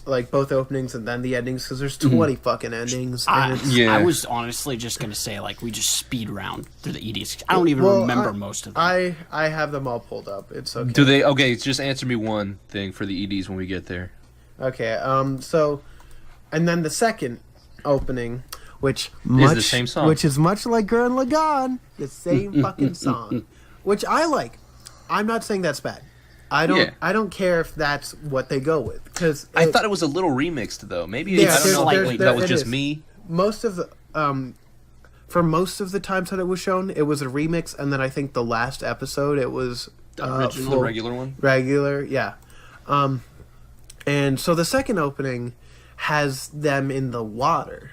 like both openings and then the endings? Because there's 20 fucking endings. And it's, Yeah. I was honestly just going to say, like, we just speed round through the EDs. I don't even remember most of them. I have them all pulled up. It's okay. Do they? Okay, just answer me one thing for the EDs when we get there. Okay. So, and then the second opening, which the same song. which is much like Gurren Lagann, the same fucking song, which I like. I'm not saying that's bad. I don't care if that's what they go with because I thought it was a little remixed though. Maybe Yeah, I don't know. slightly, If that was it just is. me. most of the for most of the times that it was shown, it was a remix, and then I think the last episode it was The regular one? regular, yeah. And so the second opening has them in the water,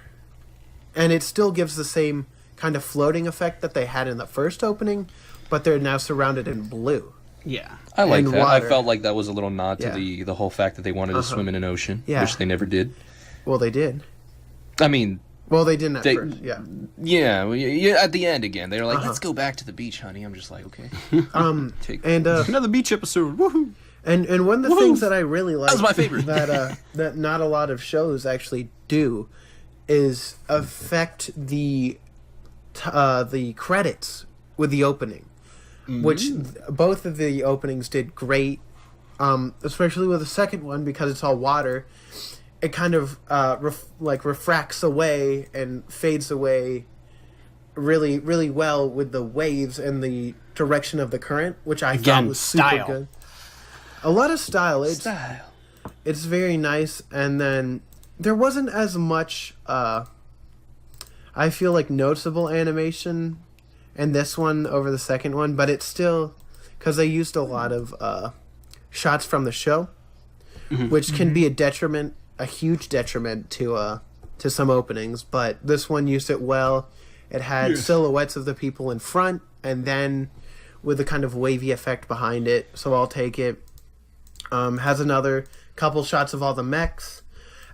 and it still gives the same kind of floating effect that they had in the first opening, but they're now surrounded in blue. Yeah. I like And that. water. I felt like that was a little nod to Yeah. the whole fact that they wanted to swim in an ocean, Yeah. which they never did. Well, they did. I mean, Well, they didn't at They- first. Yeah. yeah, at the end again, they were like, "Let's go back to the beach, honey." I'm just like, okay. Take- And Another beach episode. Woohoo! and one of the things that I really like was my favorite. that not a lot of shows actually do is affect the credits with the opening, which both of the openings did great. Especially with the second one because it's all water. It kind of refracts away and fades away really, really well with the waves and the direction of the current, which I Again, thought was super style. good. A lot of style. It's very nice, and then there wasn't as much. I feel like noticeable animation in this one over the second one, but it's still because they used a lot of shots from the show, which can be a huge detriment to some openings. But this one used it well. It had silhouettes of the people in front, and then with a kind of wavy effect behind it. So I'll take it. Has another couple shots of all the mechs,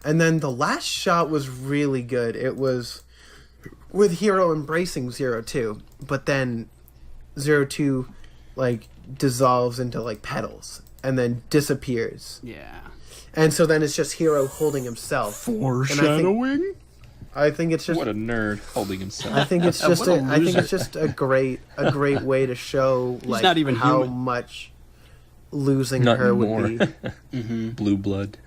and then the last shot was really good. It was with Hero embracing 02, but then 02 like dissolves into like petals and then disappears. Yeah. And so then it's just Hero holding himself. Foreshadowing? I think it's just. What a nerd holding himself. I think it's just. What a I think loser. it's just a great way to show like not even how human. much losing Not her anymore. would be. Blue blood.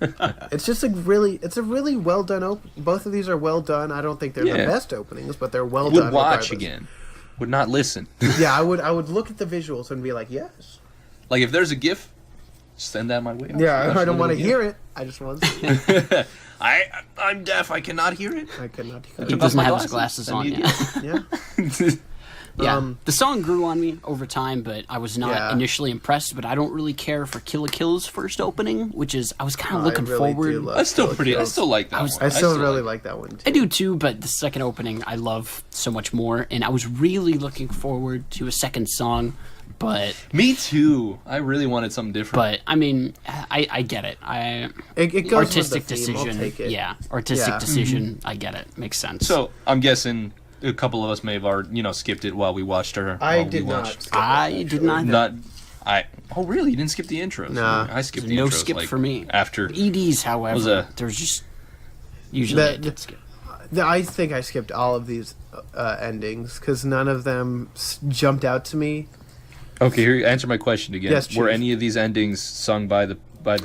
It's just a really well done. Both of these are well done. I don't think they're the Yeah. best openings, but they're well Would done. watch regardless. again. Would not listen. Yeah, I would look at the visuals and be like, yes. Like if there's a GIF, send that my way. Yeah, I don't want to hear it. I just want to see it. I'm deaf. I cannot hear it. I cannot hear He it. doesn't my have his glasses. glasses Send on me a yet. Yeah. Yeah, the song grew on me over time, but I was not Yeah. initially impressed. But I don't really care for Kill la Kill's first opening, which is I was kind of looking I really do forward. love That's still Kill pretty. I Kills. still like that one. I still still really like like that one too. I do too, but the second opening I love so much more, and I was really looking forward to a second song. But Me too. I really wanted something different. I mean, I get it. It goes Artistic with the theme. decision, I'll take it. yeah. Artistic Yeah. decision, I get it. Makes sense. So I'm guessing a couple of us may have already, skipped it while we watched her. I while we did not. watched- skip it, I actually. did not. Not. Oh really? You didn't skip the intros? Nah. I skipped the No intros. skip like, for me. After. EDs, however, Was a- there's just usually I That- did skip. I think I skipped all of these endings because none of them jumped out to me. Okay, here. Answer my question again. Yes, Were Chief. any of these endings sung by the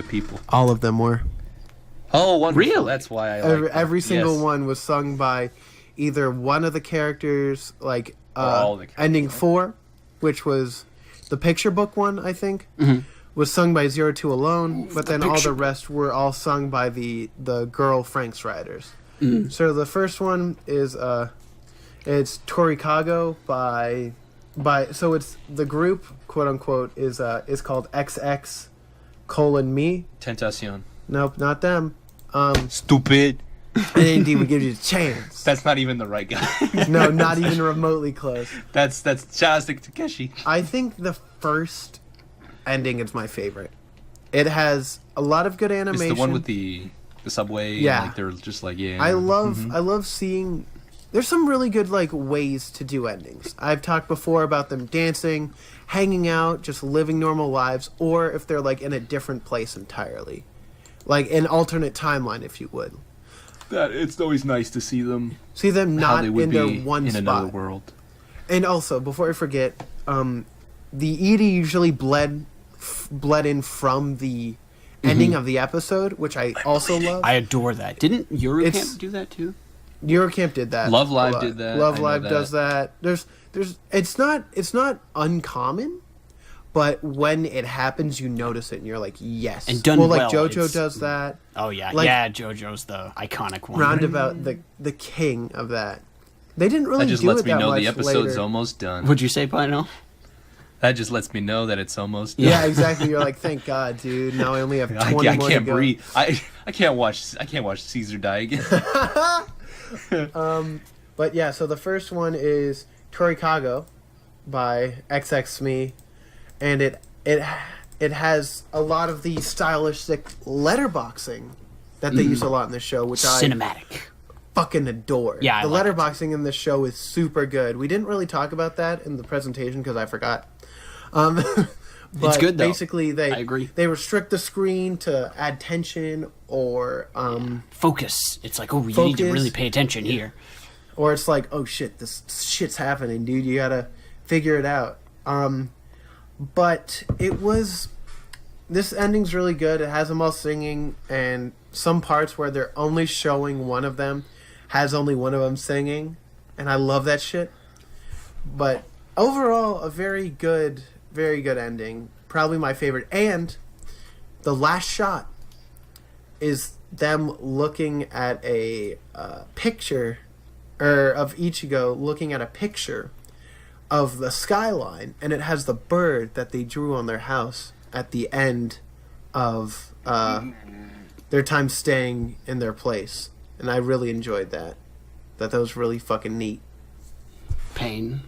people? All of them were. Oh, wonderful. Really? That's why I like Every single yes. one was sung by either one of the characters, like all the characters, ending right? 4, which was the picture book one, I think, Mm-hmm. was sung by 02 alone, but then all picture the rest were all sung by the girl FranXX riders. Mm-hmm. So the first one is it's Torikago by so it's the group, quote unquote, is called XX me. Tentacion. Nope, not them. Stupid. I didn't even give you a chance. That's not even the right guy. No, not even remotely close. that's Chazdik Takeshi. I think the first ending is my favorite. It has a lot of good It's animation. the one with the subway. Yeah. And, like they're just like yeah. I love seeing. There's some really good like ways to do endings. I've talked before about them dancing, hanging out, just living normal lives, or if they're like in a different place entirely, like an alternate timeline, if you would. That it's always nice to see them See them how not they would in be their one in another spot. world. And also, before I forget, the Edie usually bled in from the ending of the episode, which I also love. I adore that. Didn't Eurocamp It's- do that too? Eurocamp did that. Love Live a lot. did that. Love I know Live that. does that. There's it's not uncommon, but when it happens, you notice it and you're like, yes. And done well, like well, JoJo it's- does that. Oh yeah, Like- yeah. JoJo's the iconic one. Roundabout the king of that. They didn't really That just do lets it me that know much the episode's later. almost done. Would you say, Pino? That just lets me know that it's almost done. Yeah, exactly. You're like, thank God, dude. Now I only have 20 I more to can't go. breathe. I can't watch Caesar die again. But yeah, so the first one is Torikago by XXMe, and it has a lot of the stylistic letterboxing that they use a lot in this show, which I Cinematic. fucking adore. Yeah, I the like it. letterboxing in this show is super good. We didn't really talk about that in the presentation because I forgot. But It's good, though. basically, I agree. They restrict the screen to add tension, or Focus. It's like, oh, you need to Focus. really pay attention here. or it's like, oh shit, this shit's happening, dude. You gotta figure it out. But this ending's really good. It has them all singing, and some parts where they're only showing one of them has only one of them singing, and I love that shit. But overall, a very good ending. Probably my favorite. And the last shot is them looking at a picture, or of Ichigo looking at a picture of the skyline, and it has the bird that they drew on their house at the end of their time staying in their place. And I really enjoyed that. That was really fucking neat. Pain.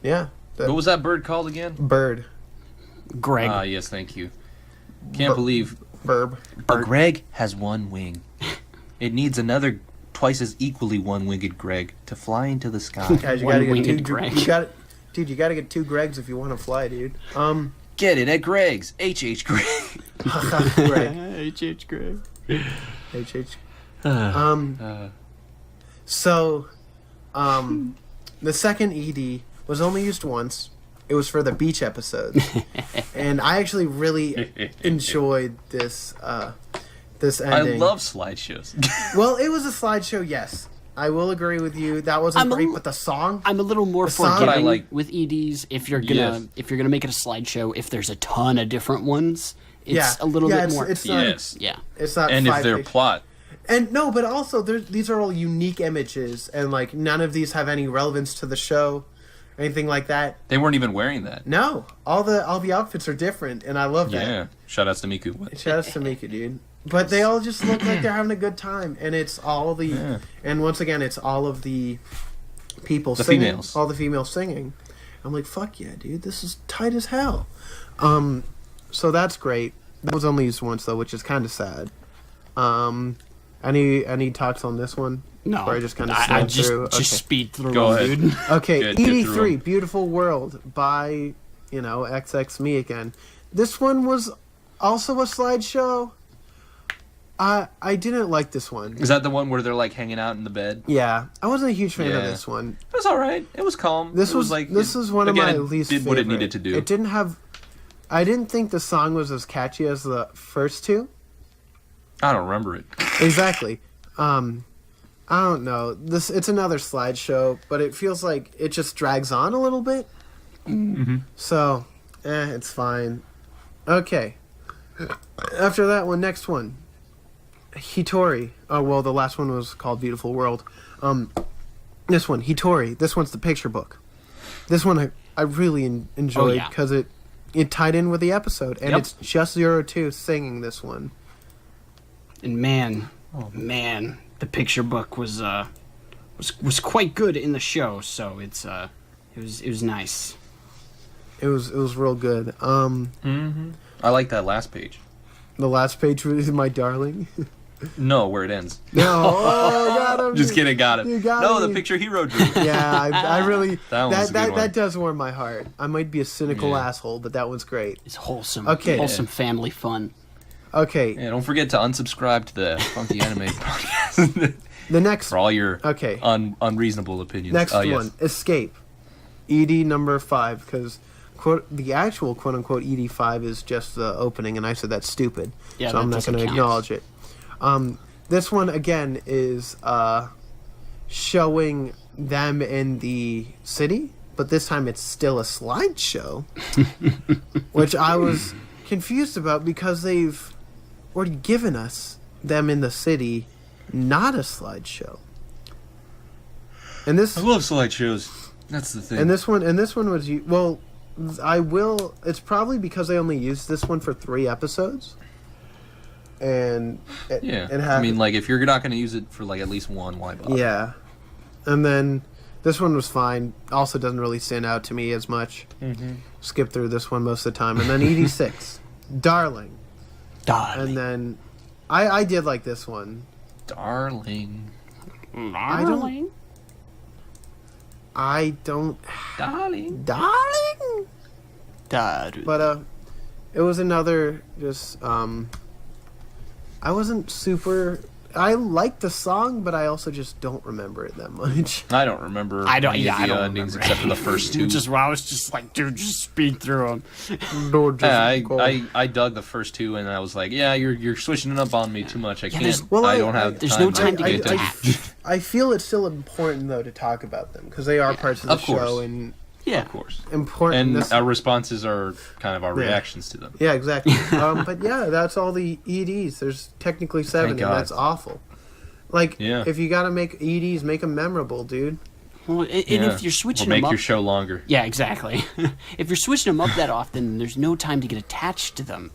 Yeah. The What was that bird called again? bird. Greg. Ah, yes, thank you. Can't believe Burb. a Greg has one wing. It needs another twice as equally one-winged Greg to fly into the sky. Guys, you gotta get One-winged two. Greg. You gotta get two Gregs if you want to fly, dude. Get it at Greg's. HH Greg. Greg. H.H. Greg. HH. So, the second ED was only used once. It was for the beach episode, and I actually really enjoyed this. This I ending. love slideshows. Well, it was a slideshow. Yes, I will agree with you. That wasn't I'm a great, l- but the song. I'm a little more The song- forgiving But I like- with EDs if you're gonna make it a slideshow. If there's a ton of different ones, it's Yeah. a little Yeah, bit more. it's not- Yes. Yeah. It's not. And if five their page- plot. And no, but also these are all unique images, and like none of these have any relevance to the show, or anything like that. They weren't even wearing that. No, all the outfits are different, and I love that. Yeah. Shout outs to Miku. What? Shout outs to Mika, dude. But they all just look like they're having a good time, and it's all the, Yeah. and once again, it's all of the people The singing, females. all the females singing. I'm like, fuck yeah, dude, this is tight as hell. So that's great. That was only used once though, which is kind of sad. Any talks on this one? No, Or I just kind of I just through. just Okay. speed through Go them, ahead. dude. Okay, Get through 83, 'em. Beautiful World by, XX Me again. This one was also a slideshow. I didn't like this one. Is that the one where they're like hanging out in the bed? Yeah, I wasn't a huge fan of Yeah. this one. It was all right. It was calm. This It was like this it- is one of again, my it least did favorite. what it needed to do. It didn't have. I didn't think the song was as catchy as the first two. I don't remember it. Exactly. I don't know. It's another slideshow, but it feels like it just drags on a little bit. Mm-hmm. So, it's fine. Okay. After that one, next one. Hitori. Oh, well, the last one was called Beautiful World. This one, Hitori. This one's the picture book. This one I really enjoyed yeah. because it tied in with the episode, and Yep. it's just 02 singing this one. And man, Oh. the picture book was quite good in the show. So it was nice. It was real good. I like that last page. The last page was my darling. No, where it ends. No, oh, got him. Just kidding, got it. You got No, me. the picture hero drew. Yeah, I really That one was a good one. that does warm my heart. I might be a cynical Yeah. asshole, but that one's great. It's wholesome. Okay. Wholesome family fun. Okay, Yeah, don't forget to unsubscribe to the Funky Anime podcast the next for all your Okay. unreasonable opinions. next Yes. one, Escape, ED number 5, because the actual quote unquote ED5 is just the opening, and I said that's stupid, Yeah, so that I'm not doesn't going to count. acknowledge it. This one again is showing them in the city, but this time it's still a slideshow, which I was confused about because they've already given us them in the city, not a slideshow. And this I love slideshows. That's the thing. and this one was well. I will. It's probably because I only used this one for 3 episodes. And yeah, it I mean, like if you're not going to use it for like at least one, why bother? yeah, and then this one was fine. Also, doesn't really stand out to me as much. Skip through this one most of the time, and then ED6, Darling, and then I did like this one. Darling. I don't. Darling. Darling. But it was another just I wasn't super. I liked the song, but I also just don't remember it that much. I don't remember. I don't. any Yeah, of I the don't endings remember. except for the first 2. I was just like, dude, just speed through them. Yeah, I dug the first 2, and I was like, yeah, you're switching it up on me too much. I can't. there's- I don't have. there's no time to pay get attention. I feel it's still important though to talk about them because they are parts of the Of course. show and Yeah, Of course. important. And our responses are kind of our Yeah. reactions to them. Yeah, exactly. But yeah, that's all the EDs. There's technically 7, and God. that's awful. Like, Yeah. if you gotta make EDs, make them memorable, dude. well, and Yeah. if you're switching Or make them up, your show longer. yeah, exactly. If you're switching them up that often, there's no time to get attached to them.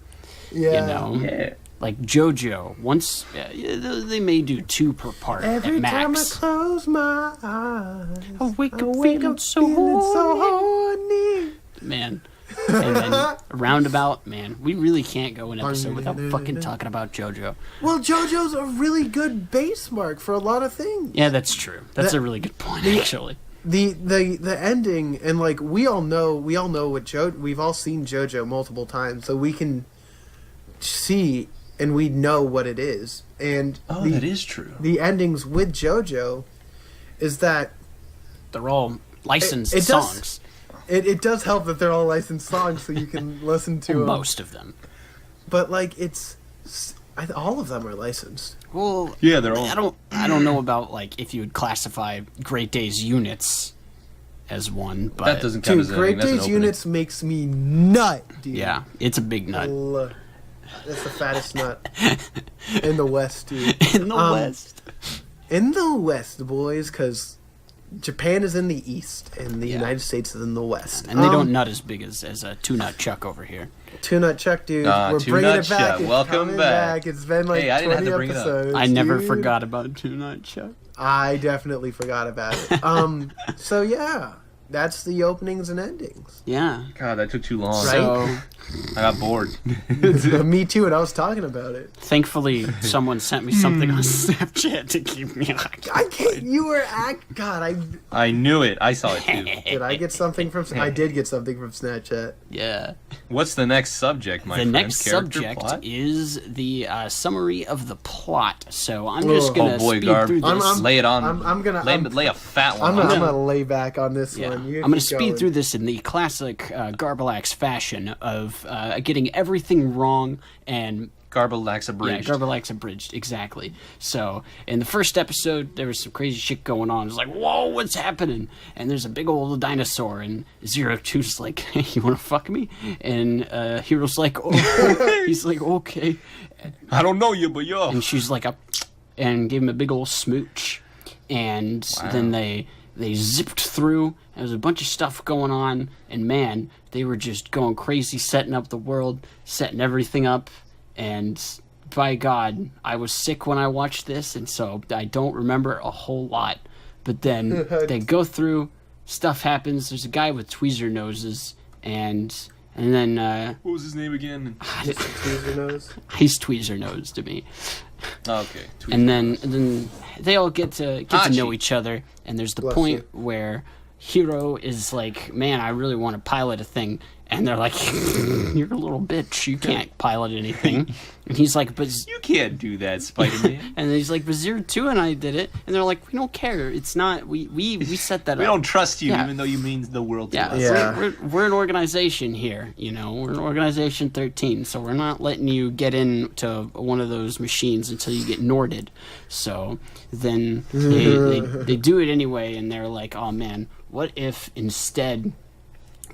Yeah. You know, Yeah. like JoJo. Once they may do 2 per part Every at time I max. close my eyes, I wake up I wake feeling up so feeling so horny. horny. Man. And then roundabout, man, we really can't go an episode without fucking talking about JoJo. Well, JoJo's a really good base mark for a lot of things. Yeah, that's true. That's That- a really good point, actually. The ending, and like we all know what we've all seen JoJo multiple times, so we can see and we know what it is. And That is true. the endings with JoJo is that They're all licensed It does- songs. it does help that they're all licensed songs, so you can listen to them. Most of them. But like all of them are licensed. Well, Yeah, they're all. I don't know about like if you would classify Great Days units as one, but That doesn't count Dude, as Great anything. That's an Days opening. Units makes me nut, dude. yeah, it's a big nut That's the fattest nut in the West, dude. in the West. In the West, boys, because Japan is in the East and the Yeah. United States is in the West. And they don't nut as big as a 2-nut Chuck over here. Two Nut Chuck, dude. We're Two bringing Nut it back. Chuck. It's Welcome coming back. It's been like Hey, I didn't have 20 to bring it up. episodes. I never dude. forgot about 2-nut Chuck. I definitely forgot about it. So yeah, that's the openings and endings. Yeah. God, that took too long. Right? So I got bored. Me too, and I was talking about it. thankfully, someone sent me something on Snapchat to keep me occupied. I can't. You were God. I knew it. I saw it too. Did I get something from? I did get something from Snapchat. Yeah. What's the next subject, my The friend? next Character subject plot? is the summary of the plot. So I'm just gonna Oh boy, speed Garb. through this. Lay it on. I'm gonna- lay a fat one. I'm on. gonna lay back on this Yeah. one. You I'm going to keep speed going. through this in the classic Garbalax fashion of getting everything wrong and Garbalax abridged. Yeah, Garbalax abridged, exactly. So, in the first episode, there was some crazy shit going on. It's like, whoa, what's happening? And there's a big old dinosaur, and Zero Two's like, hey, you want to fuck me? And Hero's like, oh, he's like, okay. I don't know you, but yo. And she's like, and gave him a big old smooch. And then they zipped through. There was a bunch of stuff going on, and man, they were just going crazy, setting up the world, setting everything up. And by God, I was sick when I watched this, and so I don't remember a whole lot. But then they go through, stuff happens. There's a guy with tweezer noses, and then What was his name again? Tweezer nose. he's tweezer nose to me. Okay. And then they all get to know Hachi. each other, and there's the Bless point where Hero is like, man, I really want to pilot a thing, and they're like, you're a little bitch, you can't pilot anything. And he's like, but You can't do that, Spider-Man. and he's like, but Zero Two and I did it, and they're like, we don't care, it's not, we set that we up. don't trust you, Yeah. even though you mean the world to Yeah, us. Yeah. We're an organization here, you know. We're an organization 13, so we're not letting you get into one of those machines until you get Norded. So then they do it anyway, and they're like, oh man, what if instead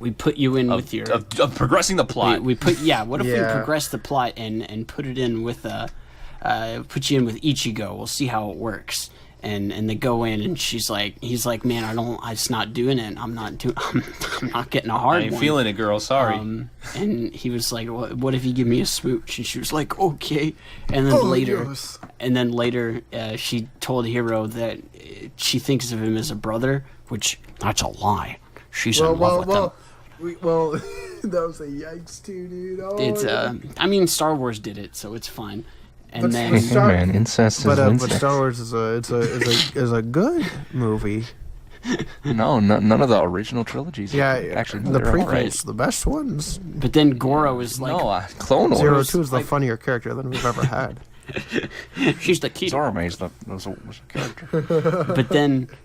we put you in with your... Of progressing the plot. We put what if we Yeah. progress the plot and put it in with put you in with Ichigo? We'll see how it works. and they go in, and he's like, man, I'm just not doing it. I'm not getting a hard I ain't one. feeling it, girl. Sorry. And he was like, what if you give me a smooch? And she was like, okay. And then later, she told Hero that she thinks of him as a brother, which that's a lie. She's in love with him. That was a yikes too, dude. Oh, It's I mean, Star Wars did it, so it's fine. And But then Hey, man, incest is but incest. Star Wars is a good movie. No, none of the original trilogies. Yeah, actually, the they're all prequels, right. the best ones. but then Goro was like, no, Clone Wars. 02 is the funnier character than we've ever had. she's the key. Zorome was a character.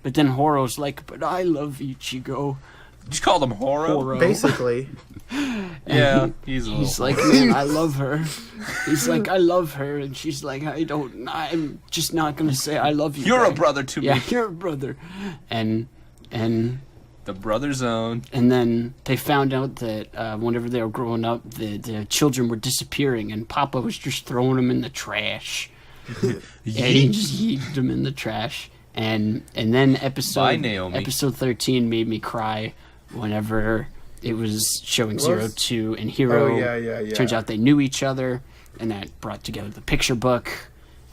But then Horo's like, but I love Ichigo. Did you call them Horo? Horo. Basically, Yeah, he's Like, man, I love her. He's like, I love her, and she's like, I'm just not gonna say I love you. You're a back. brother to Yeah, me. you're a brother. And The brother zone. And then they found out that whenever they were growing up, the children were disappearing, and Papa was just throwing them in the trash. And he just yeeted them in the trash. And then Bye, episode Naomi. 13 made me cry whenever it was showing 02 and Hero. Oh, yeah. Turns out they knew each other, and that brought together the picture book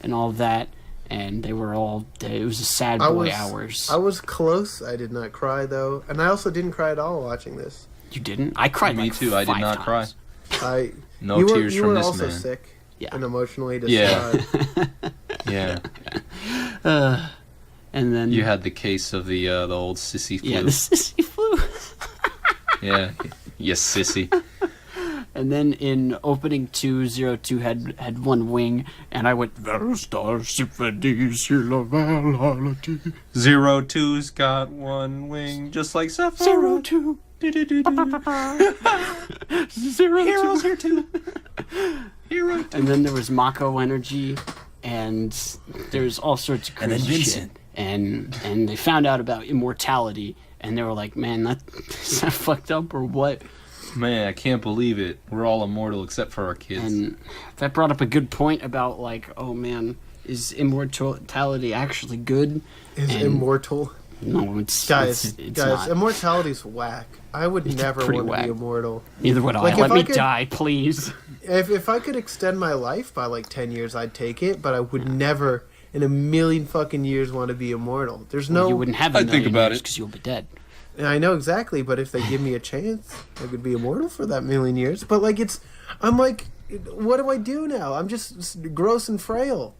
and all of that. And they were all, it was a sad boy hours. I was close. I did not cry though, and I also didn't cry at all watching this. You didn't? I cried Me like too. I did 5 not cry. times. No you tears you from were this also man. sick Yeah. and emotionally Yeah. distraught. Yeah. And then You had the case of the old sissy flu. yeah, the sissy flu. Yeah. Yes, sissy. And then in opening 202 had one wing, and I went Star Symphony 02's got one wing, just like Sephiroth. 02. Heroes here too. Hero. And then there was Mako Energy, and there's all sorts of crazy And then shit. Vincent. And they found out about immortality, and they were like, man, is that fucked up or what? Man, I can't believe it. We're all immortal except for our kids. And that brought up a good point about, like, oh man, is immortality actually good? Is And- immortal. No, it's Guys, not. immortality's whack. I would never pretty want to whack. be immortal. Neither would Like, I. if Let I me could- die, please. If I could extend my life by like 10 years, I'd take it, but I would never in a million fucking years want to be immortal. There's no. You wouldn't have a I think million about years it. because you'll be dead. I know exactly, but if they give me a chance, I could be immortal for that million years. But like I'm like, what do I do now? I'm just gross and frail.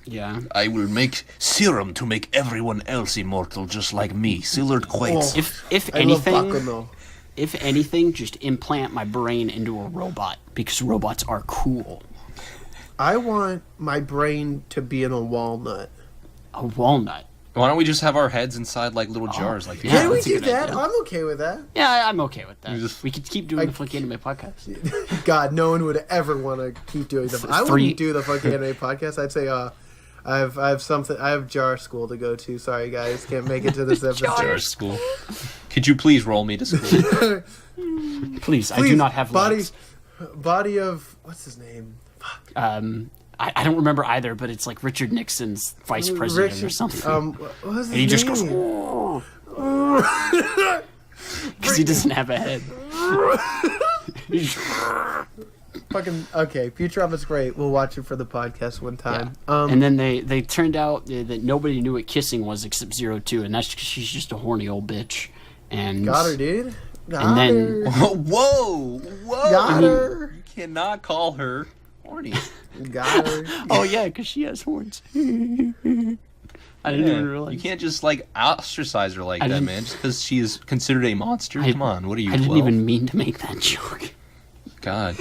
Yeah. I will make serum to make everyone else immortal, just like me, Sillard Quates. If I love anything, Bakuno. if anything, just implant my brain into a robot because robots are cool. I want my brain to be in a walnut. A walnut. Why don't we just have our heads inside like little jars? Like Yeah, Can we that's a do good that? idea. I'm okay with that. Yeah, I'm okay with that. just- We could keep doing the Flick Anime podcast. God, no one would ever want to keep doing the. I Three- wouldn't do the fucking anime podcast. I'd say, I have something. I have jar school to go to. Sorry, guys, can't make it to this episode. Jar school. Could you please roll me to school? Please, I do Please, not have legs. body of what's his name? I don't remember either, but it's like Richard Nixon's vice president or Richard- something. What was his and he just name? goes because he doesn't have a head. Fucking okay. Futurama's great. We'll watch it for the podcast one time. And then they turned out that nobody knew what kissing was except 02, and that's because she's just a horny old bitch. And Got her, dude. Got And then- her. Whoa! Got her. You cannot call her horny. Got her. oh yeah, because she has horns. I didn't even realize. You can't just like ostracize her like I that, didn't- man. Just because she is considered a monster. Come on, what are you? I didn't 12? even mean to make that joke. God,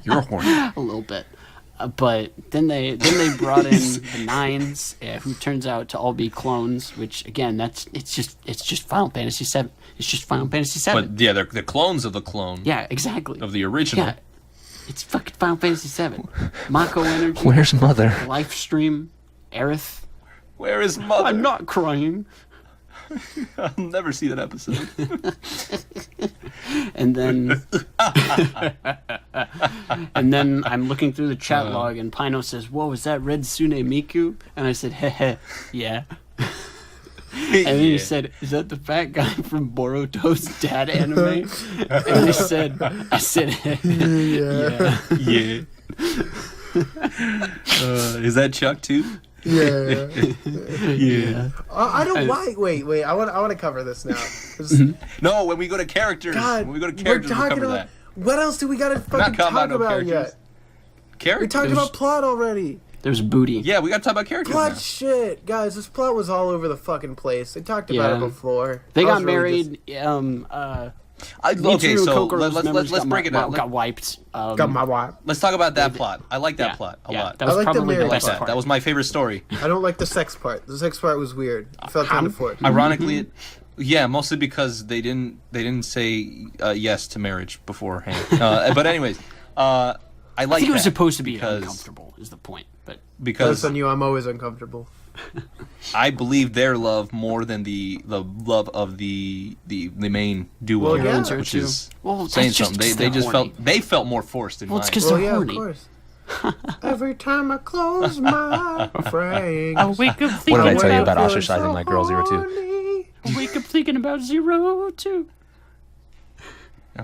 you're horny. A little bit. But then they brought in the Nines, who turns out to all be clones. Which again, it's just Final Fantasy VII. It's just Final Fantasy VII. But yeah, they're the clones of the clone. Yeah, exactly. Of the original. Yeah, it's fucking Final Fantasy VII. Mako Energy, Where's Mother? Life Stream, Aerith. Where is Mother? I'm not crying. I'll never see that episode. And then, and then I'm looking through the chat log, and Pino says, "Whoa, is that Red Sune Miku?" And I said, "Heh, yeah." And then he said, "Is that the fat guy from Boruto's dad anime?" And I said, "Yeah." Yeah. Is that Chuck too? Yeah. Yeah. I don't. Wait. I want to cover this now. No, when we go to characters. God, when we go to we're characters, we'll talking cover about. that. What else do we gotta fucking talking talk about no about characters. yet? Characters. We talked about plot already. There's booty. Yeah, we gotta talk about characters Plot now. shit, guys. This plot was all over the fucking place. They talked about it Yeah. before. They I got was really married. Okay, Mitsuru so Kokoro's let's memories break it down. Got wiped. Got my wife. Let's talk about that plot. I like that plot a lot. That was I like the probably the marriage best part. part. That was my favorite story. I don't like the sex part. The sex part was weird. It felt kind of forced. Ironically, yeah, mostly because they didn't say yes to marriage beforehand. But anyways, I like. I think it was that supposed to be because- uncomfortable. Is the point, but because on you, I'm always uncomfortable. I believe their love more than the love of the main duo, Well, yeah. which is Well, that's saying just something. 'cause They they're just horny. felt more forced in Well, it's mine. 'cause Well, they're yeah, horny. of course. Every time I close my FranXX, wake up What thinking did I tell you about about ostracizing my girl 02? horny. wake up thinking about 02.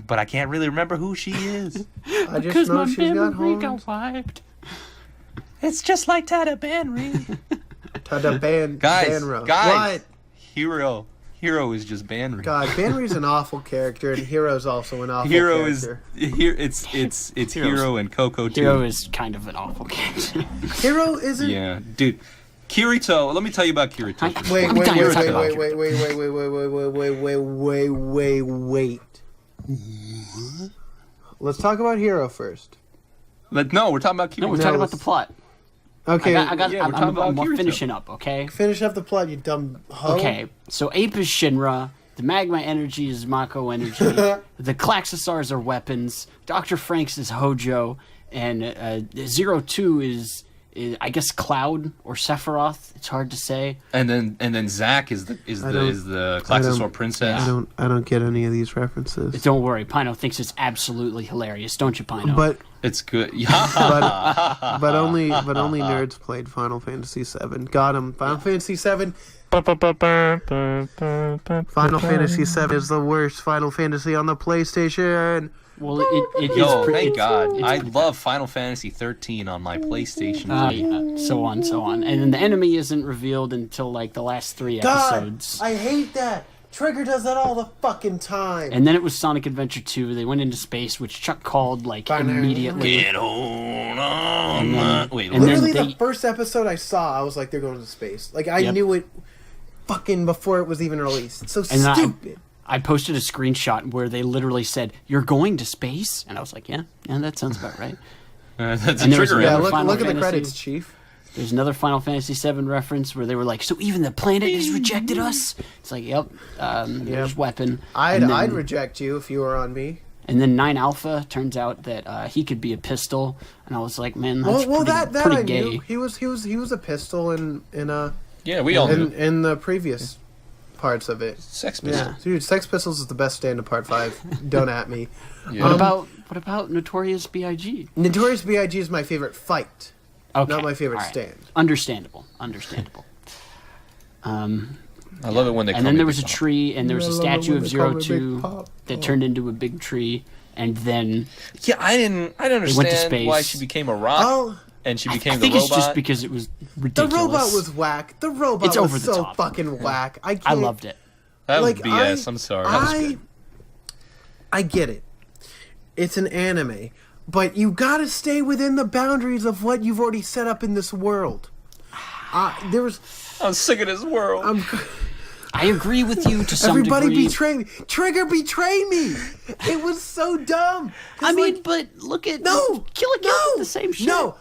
But I can't really remember who she is. I just Because know my she's got memory horns. got wiped. It's just like Tada Banry. Tada Guys, Banro. guys. What? Hero is just Banry. God, Banry's an awful character, and Hero's also an awful Hero character. is it's Hero and Coco too. Hero is kind of an awful character. Hero isn't. Yeah, dude. Kirito. Let me tell you about Kirito. Wait, I'm wait, dying to wait, talk wait, about wait, wait, wait, wait, wait. Let's talk about Hero first. No, we're talking about Kirito. No, we're talking about the plot. Okay, Yeah, we're talking about I'm Kirito. finishing up, okay? finish up the plot, you dumb hoe. Okay, so Ape is Shinra, the Magma Energy is Mako Energy, the Klaxosars are weapons, Dr. FranXX is Hojo, and 02 is I guess Cloud or Sephiroth. It's hard to say. And then Zack is the Klaxosaur princess. I don't get any of these references. Don't worry, Pino thinks it's absolutely hilarious, don't you, Pino? But It's good. but only nerds played Final Fantasy VII. Got him. Final Fantasy VII. Final Fantasy VII is the worst Final Fantasy on the PlayStation. well, it is No, pretty. thank God. I love Final Fantasy 13 on my PlayStation. Yeah, so on. And then the enemy isn't revealed until like the last 3 God, episodes. I hate that. Trigger does that all the fucking time. And then it was Sonic Adventure 2. They went into space, which Chuck called like immediately. Get on. Wait, and Literally, then the first episode I saw, I was like, they're going to space. Like, I Yep. knew it fucking before it was even released. It's so And then stupid. I posted a screenshot where they literally said, "You're going to space," and I was like, "Yeah, that sounds about right." that's a And there was trigger. another Yeah, Final look at the Fantasy. credits, Chief. There's another Final Fantasy VII reference where they were like, "So even the planet has rejected us." It's like, "Yep." There's weapon. I'd reject you if you were on me. And then 9 Alpha turns out that he could be a pistol, and I was like, "Man, that's Well, pretty, that pretty I gay." knew. He was a pistol in Yeah, we all knew. in the previous parts of it. Sex Yeah, Pistols. dude, Sex Pistols is the best stand of Part 5. Don't at me. What about Notorious B.I.G.? Notorious B.I.G. is my favorite fight. Okay, Not my favorite all right. stand. Understandable. I love it when they. And call then me there was a Big Papa. tree, and there was a I love it statue when of they call me Big 02 Papa. that turned into a big tree, and then Yeah, I didn't went to understand space. why she became a rock Oh, and she I became think the it's robot. just because it was the ridiculous. robot was whack. The robot It's was over the so top. fucking whack. I I loved it. That was like, BS. I'm sorry. That was good. I get it. It's an anime, but you gotta stay within the boundaries of what you've already set up in this world. There was I'm sick of this world. I agree with you to some everybody degree. betrayed me. Trigger betrayed me. It was so dumb. 'Cause, I mean, like, but look at no, Kill la Kill no, did the same shit. No.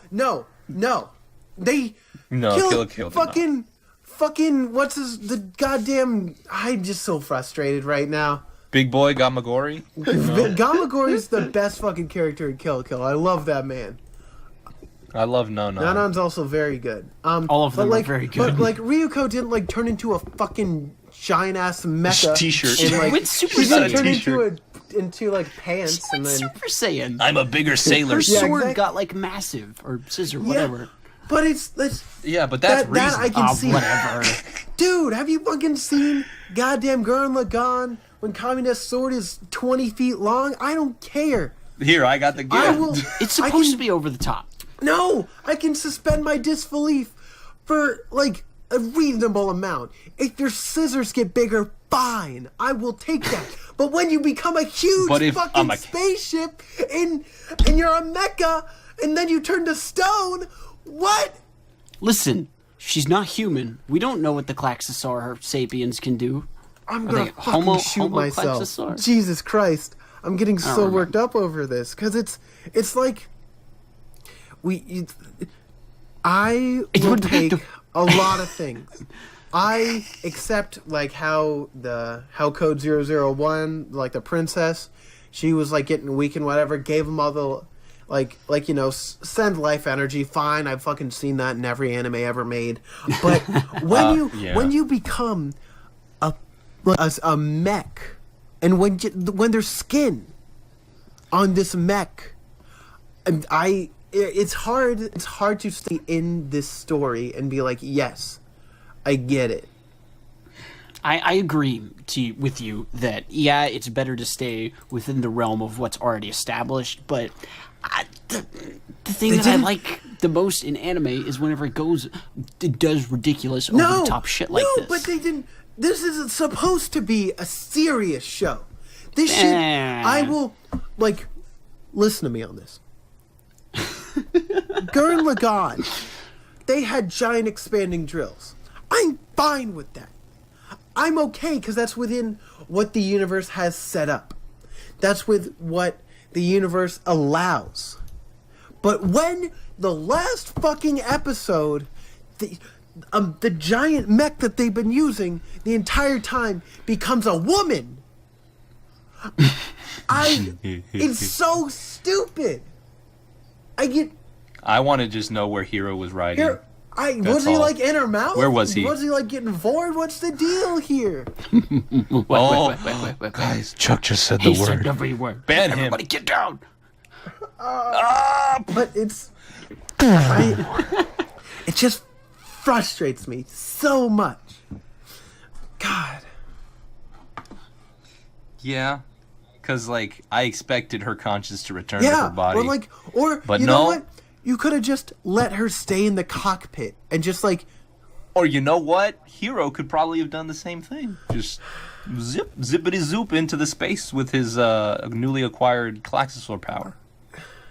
They No, Kill la Kill did not. fucking what's the goddamn? I'm just so frustrated right now. Big boy Gamagori. Gamagori's the best fucking character in Kill la Kill. I love that man. I love No. Nanon's also very good. All of them but are very good. But like Ryuko didn't like turn into a fucking giant ass mecha T-shirt. and, like, With Super she didn't Saiyan. turn into into like pants She and went then. Super Saiyan. I'm a bigger sailor. Her Yeah, sword exactly. got like massive or scissor, Yeah, whatever. but that's Yeah, but that's that I can see. Whatever. Dude, have you fucking seen goddamn Gurren Lagann when Communist sword is 20 feet long? I don't care. Here, I got the gift. I will. It's I supposed can- to be over the top. No, I can suspend my disbelief for like a reasonable amount. If your scissors get bigger, fine, I will take that. But when you become a huge But if fucking I'm a- spaceship and you're a mecha and then you turn to stone, what? Listen, she's not human. We don't know what the Klaxosaur sapiens can do. I'm Are gonna they fucking shoot myself. Klaxosaur? Jesus Christ. I'm getting so remember. worked up over this because it's like I will take a lot of things. I accept like how Code 001, like the princess, she was like getting weak and whatever, gave him all the like send life energy. Fine, I've fucking seen that in every anime ever made. But when you become a mech, and when there's skin on this mech, and it's hard to stay in this story and be like, yes, I get it. I agree with you that, yeah, it's better to stay within the realm of what's already established, but the thing that I like the most in anime is whenever it does ridiculous over-the-top shit like this. No, but they didn't. This isn't supposed to be a serious show. This shit, I will, like, listen to me on this. Gurren Lagann, they had giant expanding drills. I'm fine with that. I'm okay because that's within what the universe has set up. That's with what the universe allows. But when the last fucking episode, the giant mech that they've been using the entire time becomes a woman, it's so stupid. I want to just know where Hero was riding. Was he all. like in her mouth? Where was he? Was he like getting bored? What's the deal here? Wait. Guys, Chuck just said He the said word. every word. Ban him. Everybody get down. But it just frustrates me so much. God. Yeah, because like I expected her conscience to return to her Yeah. body. But you no. know what? You could have just let her stay in the cockpit and just like. Or you know what? Hero could probably have done the same thing. Just zippity zoop into the space with his newly acquired Klaxosaur power,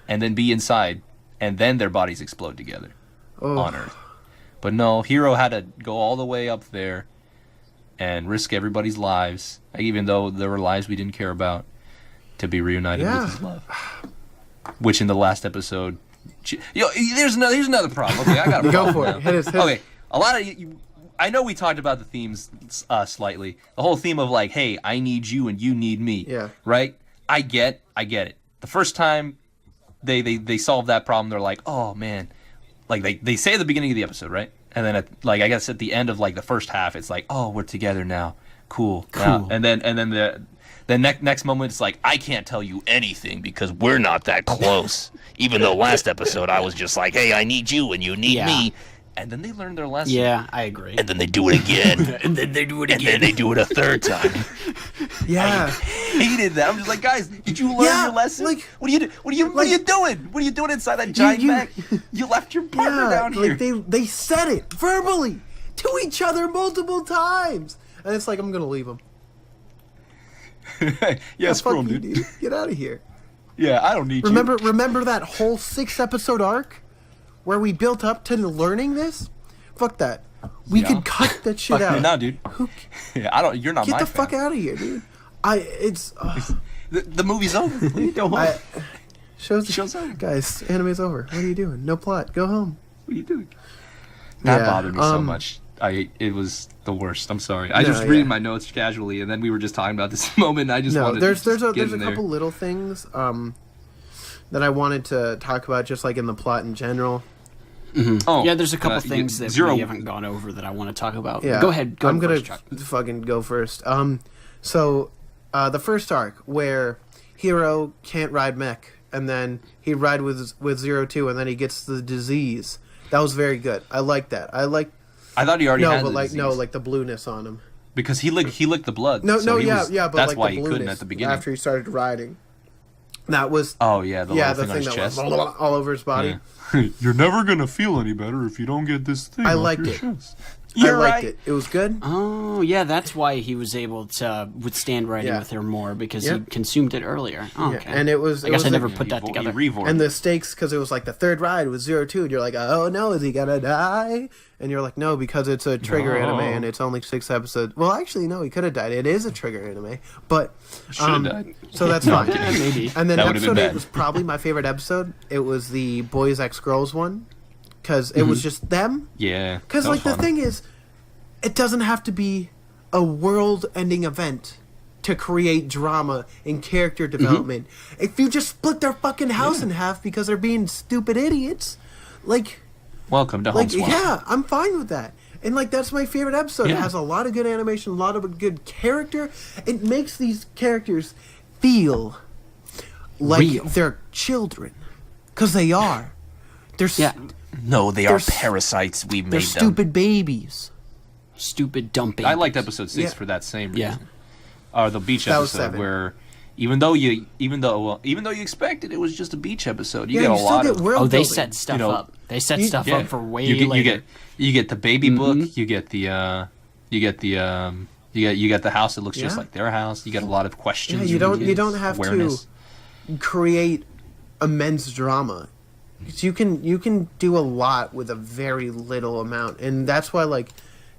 and then be inside, and then their bodies explode together on Earth. But no, Hero had to go all the way up there and risk everybody's lives, even though there were lives we didn't care about, to be reunited with his love. Which in the last episode, here's another problem. Okay, I got a Go problem for now. it. Hit us. Okay, a lot of I know we talked about the themes slightly. The whole theme of like, hey, I need you and you need me. Yeah. Right? I get it. The first time they solve that problem, they're like, oh man, like they say at the beginning of the episode, right? And then I guess at the end of like the first half, it's like, oh, we're together now. Cool. And then the next moment, it's like, I can't tell you anything because We're not that close. Even though last episode I was just like, hey, I need you and you need me. and then they learn their lesson. Yeah, I agree. And then they do it again. And then they do it And again. then they do it a third time. Yeah. Hated that. I'm just like, guys, did you learn Yeah, your lesson? like- what are you doing? What are you doing inside that giant mech? You left your partner down here. Like they said it verbally to each other multiple times, and it's like, I'm gonna leave him. Yeah, screw Fuck him, you, dude. dude. Get out of here. Yeah, I don't need you. Remember that whole 6-episode arc where we built up to learning this? Fuck that. We could cut that shit out. No, dude. Yeah, I don't. You're not Get my the fan. fuck out of here, dude. The movie's over. Go home. Show's over. Guys, anime's over. What are you doing? No plot. Go home. What are you doing? That Yeah, bothered me so much. It was the worst. I'm sorry. I No, just reading yeah. my notes casually, and then we were just talking about this moment. And I just No, wanted there's to a get in there. couple little things that I wanted to talk about, just like in the plot in general. Oh, Yeah, there's a couple things that Zero. we haven't gone over that I want to talk about. Yeah, Go ahead. I'm gonna first, Chuck. fucking go first. So the first arc where Hero can't ride mech, and then he'd ride with 02, and then he gets the disease. That was very good. I like that. I thought he already had but the like disease. no, like the blueness on him. Because he licked the blood. No, so he was, but that's like why the he blueness couldn't at the beginning. after he started riding. That was Oh yeah, the little thing on his that chest. went all over his body. Yeah. You're never gonna feel any better if you don't get this thing. I off liked your it. chest. I liked it. It was good. Oh, yeah, that's why he was able to withstand riding Yeah. with her more, because Yep. he consumed it earlier. Oh, Yeah, okay. and it was. I guess I never like, put that together. and the stakes, because it was like the third ride with 02, and you're like, oh no, is he gonna die? And you're like, no, because it's a Trigger anime and it's only 6 episodes. Well, actually, no, he could have died. It is a Trigger anime, but Should have died. so that's fine. Maybe. And then That would've been episode 8 bad. was probably my favorite episode. It was the Boys X Girls one, because it was just them. Yeah. Because that was like the fun. thing is, it doesn't have to be a world-ending event to create drama and character development. If you just split their fucking house in half because they're being stupid idiots, like Welcome to Home Swap. yeah, I'm fine with that. And like that's my favorite episode. It Yeah. has a lot of good animation, a lot of good character. It makes these characters feel like Real. they're children, because they are. They're Yeah. No, they They're are s- parasites. We they're made them. stupid babies. Stupid dumping. I liked episode 6 Yeah. for that same Yeah. reason. Or the beach That was episode 7. where even though you expected it was just a beach episode, you Yeah, get a you still lot get of world Oh, they building. set stuff know, up. They set you- stuff yeah. up for way you later. you get the baby book, you get the you get the house that looks just Yeah. like their house. You get a lot of questions. Yeah, you don't have awareness. to create immense drama. 'Cause you can do a lot with a very little amount, and that's why like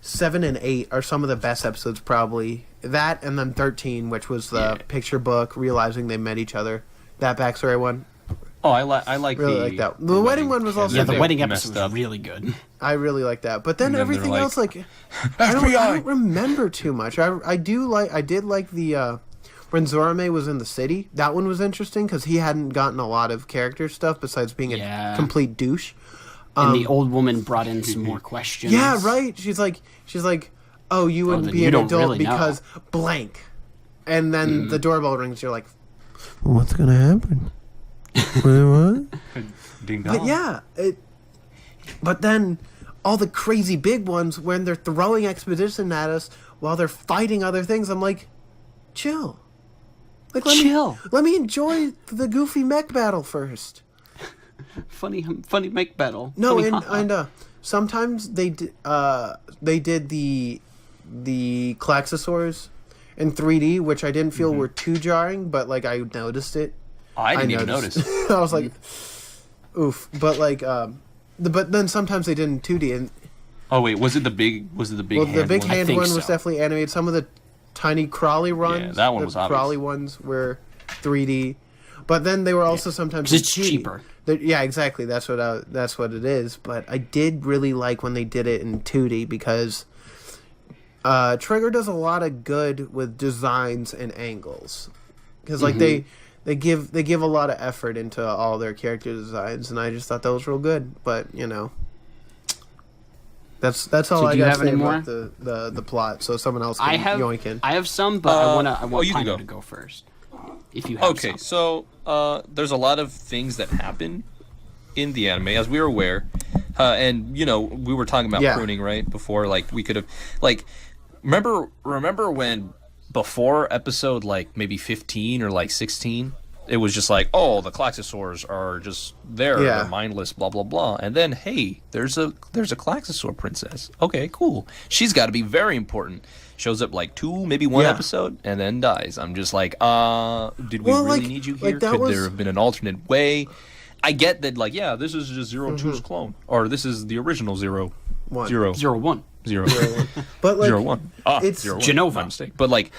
7 and 8 are some of the best episodes. Probably that, and then 13, which was the picture book, realizing they met each other. That backstory one, Oh, I like really the, like that. The wedding one was also Yeah, the good. wedding messed episode was up. really good. I really like that. But then And then everything they're else, like, like I don't remember too much. I did like the when Zorame was in the city. That one was interesting because he hadn't gotten a lot of character stuff besides being a Yeah. complete douche. And the old woman brought in some more questions. Yeah, right. She's like, oh, you wouldn't then be you an don't adult really know. because blank. And then the doorbell rings. You're like, what's gonna happen? What? Ding dong. But yeah, but then all the crazy big ones when they're throwing expedition at us while they're fighting other things, I'm like, chill. Like Chill. let me enjoy the goofy mech battle first. Funny make battle. No, Funny, and haha. and sometimes they did the Klaxosaurs in 3D, which I didn't feel were too jarring, but like I noticed it. I didn't even notice. I was like, oof. But like, but then sometimes they did in 2D, and Oh wait, was it the big? Was it the big? well, the hand big one? hand think one was so. definitely animated. Some of the tiny crawly runs, that one the was obvious. crawly ones were 3D, but then they were also sometimes 'Cause it's in 2D. cheaper. Yeah, exactly. That's what it is. But I did really like when they did it in 2D because Trigger does a lot of good with designs and angles. Because like they give a lot of effort into all their character designs, and I just thought that was real good. But you know, that's all So I do you got have to say any about the plot. So someone else can yoink in. I have some, but I want you can Pino go. to go first. If you have Okay, some. so there's a lot of things that happen in the anime, as we are aware, and you know we were talking about Yeah. pruning right before. Like we could have, like, remember when before episode like maybe 15 or like 16, it was just like, oh, the Klaxosaurs are just there, Yeah. they're mindless, blah blah blah, and then hey, there's a Klaxosaur princess. Okay, cool. She's got to be very important. Shows up like 2, maybe 1 Yeah. episode, and then dies. I'm just like, did we Well, really like- need you like here? that Could was- there have been an alternate way? I get that, like, yeah, this is just 02's clone, or this is the original One. 0. 0-1. 0. But like 01. Ah, it's- 01. Genova. My mistake. But like,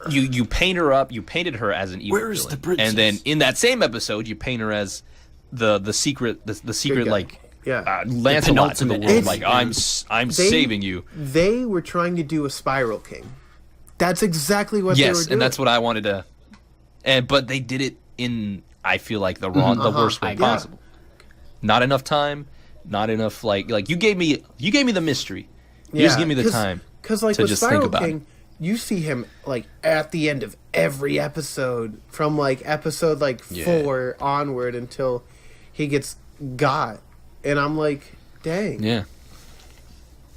you paint her up. You painted her as an evil Where's villain, the princess? and then in that same episode, you paint her as the secret guy. like Yeah. Lancelot to the penultimate world. It's- Like I'm They- saving you. They were trying to do a Spiral King. That's exactly what they were Yes, doing. and that's what I wanted to. But they did it in, I feel like, the worst way Yeah. possible. Not enough time. Not enough like you gave me the mystery. You just give me the time Because like to with just Spiral think about King, it. you see him like at the end of every episode, from like episode like 4 onward until he gets got, and I'm like, dang. Yeah.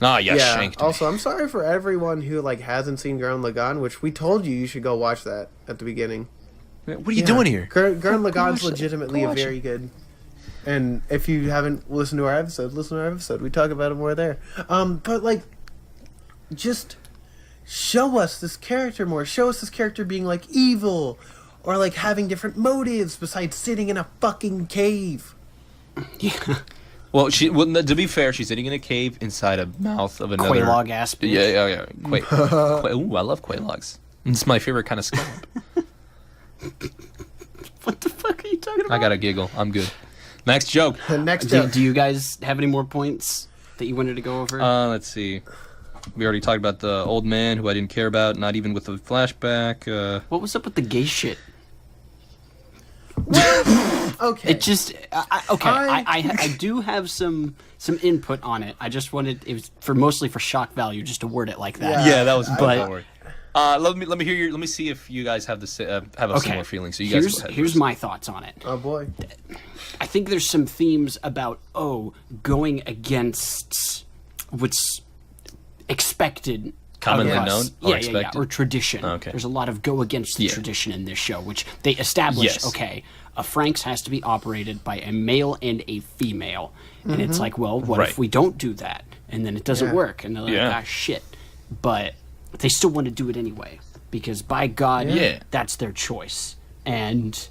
Ah, you shanked me. Also, I'm sorry for everyone who like hasn't seen Gurren Lagann, which we told you should go watch that at the beginning. What are you doing here? Gurren Lagann's legitimately a very good. And if you haven't listened to our episode, listen to our episode. We talk about it more there. But like, just show us this character more. Show us this character being like evil, or like having different motives besides sitting in a fucking cave. Yeah. Well, to be fair, she's sitting in a cave inside a mouth of another... Quaylog ass bitch. Yeah. Ooh, I love quaylogs. It's my favorite kind of scallop. What the fuck are you talking about? I got a giggle. I'm good. Next joke. Next joke. Do you guys have any more points that you wanted to go over? Let's see. We already talked about the old man who I didn't care about, not even with the flashback. What was up with the gay shit? Okay. It just I do have some input on it. I just wanted it was mostly for shock value, just to word it like that. Yeah, that was. But don't worry. Let me hear your. Let me see if you guys have a similar feeling. So you guys go ahead. Here's my thoughts on it. Oh boy. I think there's some themes about going against what's expected. Commonly of us. known or Yeah, expected? or tradition. Okay. There's a lot of go against the tradition in this show, which they establish. Yes. Okay, a FranXX has to be operated by a male and a female, and it's like, well, what if we don't do that, and then it doesn't work, and they're like, ah, shit. But they still want to do it anyway because, by God, that's their choice, and.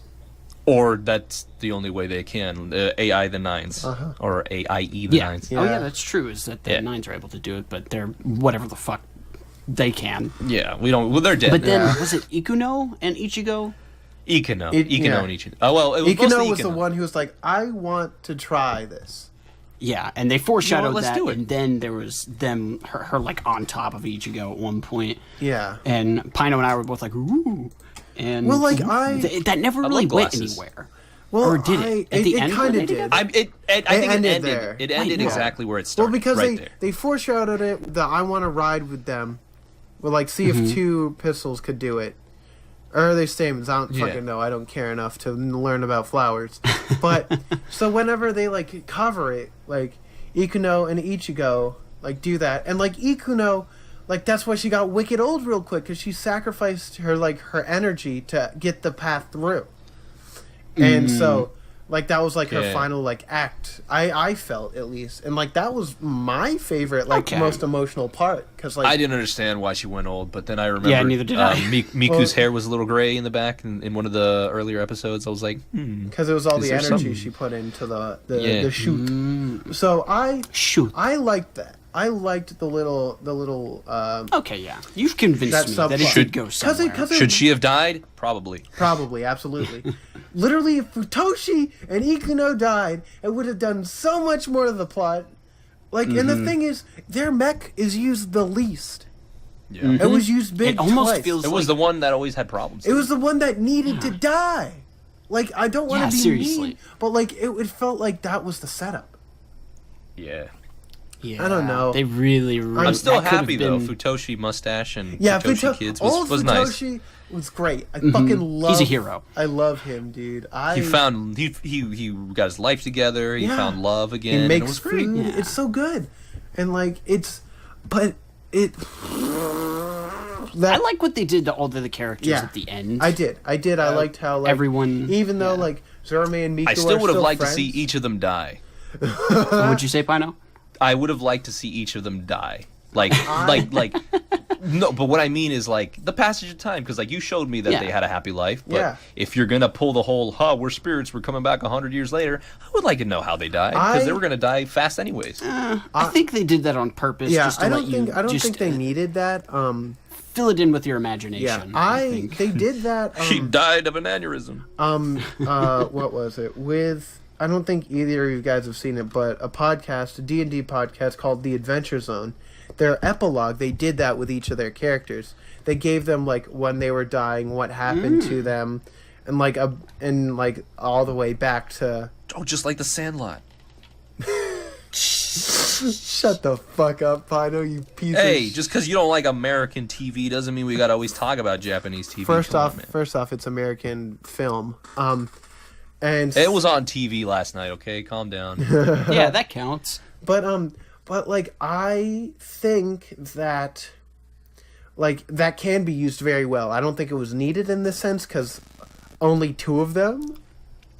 Or that's the only way they can. AI the Nines. Or AIE the Nines. Oh, yeah, that's true, is that the Nines are able to do it, but they're whatever the fuck they can. Yeah, we don't. Well, they're dead. But then, was it Ikuno and Ichigo? Ikuno and Ichigo. Oh, well, it was Ikuno was the one who was like, I want to try this. Yeah, and they foreshadowed let's that, do it. and then there was her like on top of Ichigo at one point. Yeah. And Pino and I were both like, ooh. And Well, like, that never really went glasses. anywhere. Well, or did it? At the end kind when of they did. I think it ended there. It ended Yeah. exactly where it started. Well, because right there. they foreshadowed it that I want to ride with them. Well, like, see if two pistols could do it. Or they stamens. I don't fucking know. I don't care enough to learn about flowers. But, so whenever they, like, cover it, like, Ikuno and Ichigo, like, do that. And, like, Ikuno, like, that's why she got wicked old real quick, because she sacrificed her, like, her energy to get the path through. And so, like, that was, like, her final, like, act. I felt, at least. And, like, that was my favorite, like, most emotional part. Cause, like, I didn't understand why she went old, but then I remember. Yeah, neither did I. Miku's hair was a little gray in the back in one of the earlier episodes. I was like, because it was all Is the there energy something? she put into the shoot. So I liked that. I liked the little Okay, yeah. You've convinced me that it subplot. should go somewhere. should she have died? Probably. Probably, absolutely. Literally, if Futoshi and Ikuno died, it would have done so much more to the plot. Like, and the thing is, their mech is used the least. Yeah. It was used big It almost twice. feels It was the one that always had problems. It was the one that needed to die. Like, I don't want to be seriously. mean, but like, it felt like that was the setup. Yeah. Yeah, I don't know. They really. I'm still that could have happy though. been- Futoshi mustache and Yeah, Futoshi kids old was nice. Futoshi was great. I fucking love. He's a hero. I love him, dude. He found he got his life together. He found love again. He and makes it was great. food. Yeah. It's so good, and like but it. I like what they did to all the characters at the end. I did. I liked how like everyone- even though like Zerme and Miku I still are would have liked friends. to see each of them die. What would you say, Pino? I would have liked to see each of them die. Like no, but what I mean is like the passage of time, because like you showed me that they had a happy life. But if you're gonna pull the whole, we're spirits, we're coming back 100 years later, I would like to know how they died, because they were gonna die fast anyways. I think they did that on purpose. Yeah, just to I let don't think you I don't just think they needed that. fill it in with your imagination. Yeah, I think. they did that. She died of an aneurysm. What was it with? I don't think either of you guys have seen it, but a podcast, a D&D podcast called The Adventure Zone. Their epilogue, they did that with each of their characters. They gave them like when they were dying, what happened to them, and like all the way back to. Oh, just like the Sandlot. Shut the fuck up, Pino, you piece Hey, of just because you don't like American TV doesn't mean we gotta always talk about Japanese TV. First Come on, man. off, it's American film. And It was on TV last night. Okay, calm down. Yeah, that counts. but like I think that like that can be used very well. I don't think it was needed in this sense because only 2 of them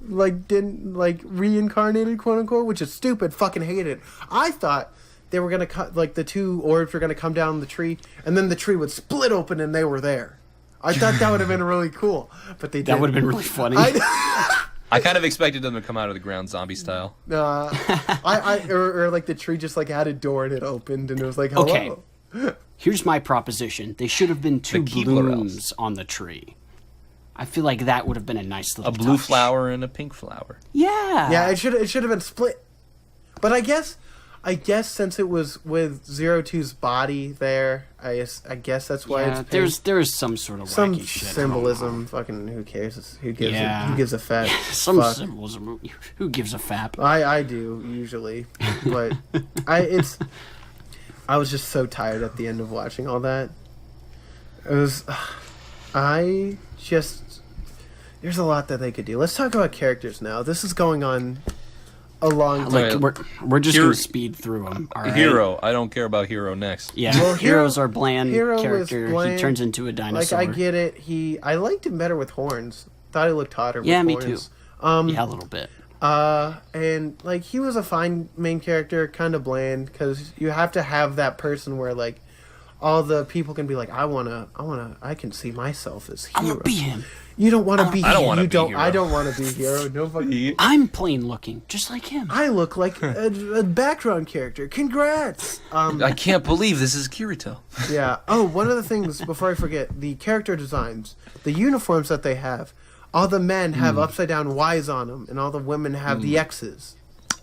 like didn't like reincarnated, quote unquote, which is stupid. Fucking hate it. I thought they were gonna cut like the 2 orbs were gonna come down the tree and then the tree would split open and they were there. I thought that would have been really cool, but they didn't. That would have been really funny. I kind of expected them to come out of the ground zombie style. Or like the tree just like had a door and it opened and it was like, hello. Okay. Here's my proposition. They should have been 2 Keebler blooms elves. on the tree. I feel like that would have been a nice little A blue touch. flower and a pink flower. Yeah. Yeah, it should have been split. But I guess since it was with 02's body there, I guess that's why Yeah, it's there is some sort of some wacky shit. symbolism. Fucking who cares? Who gives Yeah. who gives a fat Some fuck? symbolism. Who gives a fap? I do usually, but I was just so tired at the end of watching all that. It was there's a lot that they could do. Let's talk about characters now. This is going on a long time. Like we're just Hero- gonna speed through them. All right? Hero. I don't care about Hero next. Yeah. Well, Heroes are bland Hero is character. bland. He turns into a Like dinosaur. I get it. I liked him better with horns. Thought he looked hotter. Yeah, with me horns. too. Yeah, a little bit. And like he was a fine main character, kind of bland, because you have to have that person where like all the people can be like, I can see myself as I'm hero. gonna be him. You don't want to be. I don't hero. wanna You be don't. hero. I don't want to be hero. No fucking. I'm plain looking, just like him. I look like a background character. Congrats. I can't believe this is Kirito. Yeah. Oh, one of the things before I forget, the character designs, the uniforms that they have. All the men have upside down Y's on them, and all the women have the X's.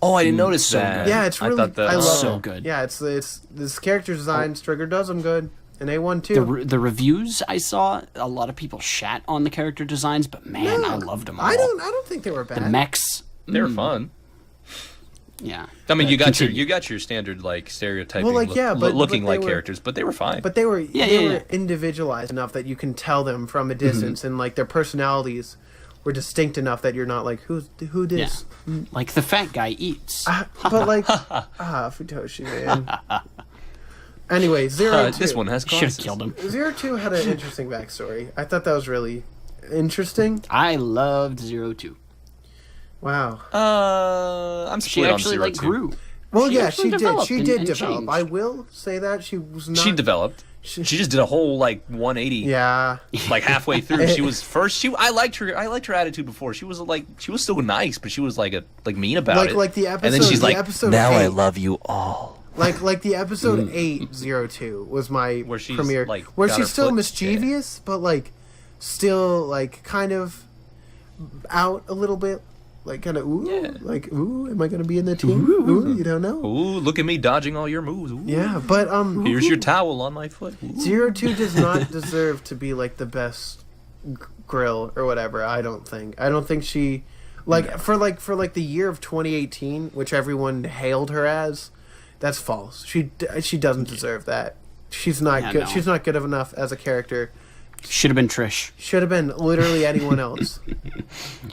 Oh, I didn't notice so that. Yeah, it's really. I thought that. I love so it. good. Yeah, it's this character design. Strigger does them good, and A1 too. The reviews I saw, a lot of people shat on the character designs, but man, I loved them all. I don't think they were bad. The mechs. They were fun. Yeah. I mean, you got Continue. your standard like stereotyping, Well, like, yeah, but looking they like were- characters, but they were fine. But they were yeah. were individualized enough that you can tell them from a distance, and like their personalities were distinct enough that you're not like who this. Like the fat guy eats. But like Futoshi, man. Anyway, 02. This one has Should have glasses. killed him. 02 had an interesting backstory. I thought that was really interesting. I loved 02. Wow. I'm She split actually on like 02. grew. Well, She yeah, actually she did. developed She and- did and develop. changed. I will say that she was not. She developed. She just did a whole like 180. Yeah. Like halfway through, she was first. I liked her. I liked her attitude before. She was still nice, but she was like mean about it. Like the episode. And then she's the like, episode Now 8, I love you all. Like the episode 802 was my Where she's, premiere. like, where got she's her still foot- mischievous, but like still like kind of out a little bit. Like kind of am I gonna be in the team? Ooh, you don't know. "Ooh, look at me dodging all your moves. Ooh. Yeah, but Here's your towel on my foot." Ooh. 02 does not deserve to be like the best grill or whatever. I don't think she for the year of 2018, which everyone hailed her as. That's false. She doesn't deserve that. She's not Yeah, good. no. She's not good enough as a character. Should have been Trish. Should have been literally anyone else.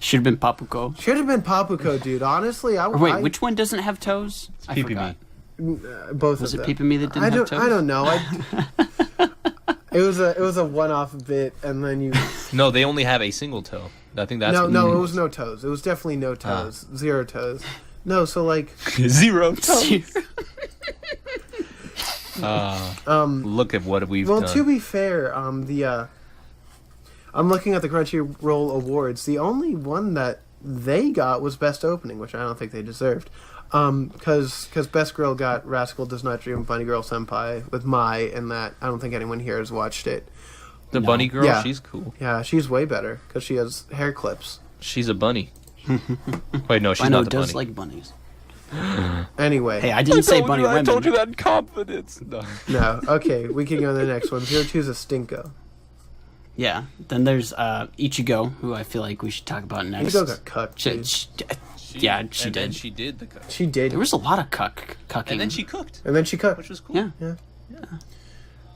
Should have been Papuko. Should have been Papuko, dude. Honestly, Or wait, which one doesn't have toes? I Peepee forgot. Me. both Was of it them. Peepee Me that didn't I have don't. toes? I don't know. It was a one-off bit, and then you. No, they only have a single toe. I think that's No, what it was no toes. It was definitely no toes. 0 toes. No, so like, 0 toes. Look at what we've well, done. to be fair, I'm looking at the Crunchyroll awards. The only one that they got was Best Opening, which I don't think they deserved. Because Best Girl got Rascal Does Not Dream Bunny Girl Senpai with Mai, and that I don't think anyone here has watched it. The bunny girl, Yeah. she's cool. Yeah, she's way better because she has hair clips. She's a bunny. Wait, no, she's I know not the does bunny. like bunnies. Anyway, Hey, I didn't say bunny women. that in confidence. No. no, okay, we can go to the next one. 02 is a stinko. Yeah. Then there's Ichigo, who I feel like we should talk about next. Ichigo got cucked, Sh- dude. sh- Yeah, she and then did. she did the cook. She did. There was a lot of cucking. And then she cooked, And then she cooked. which was cool. Yeah. Yeah.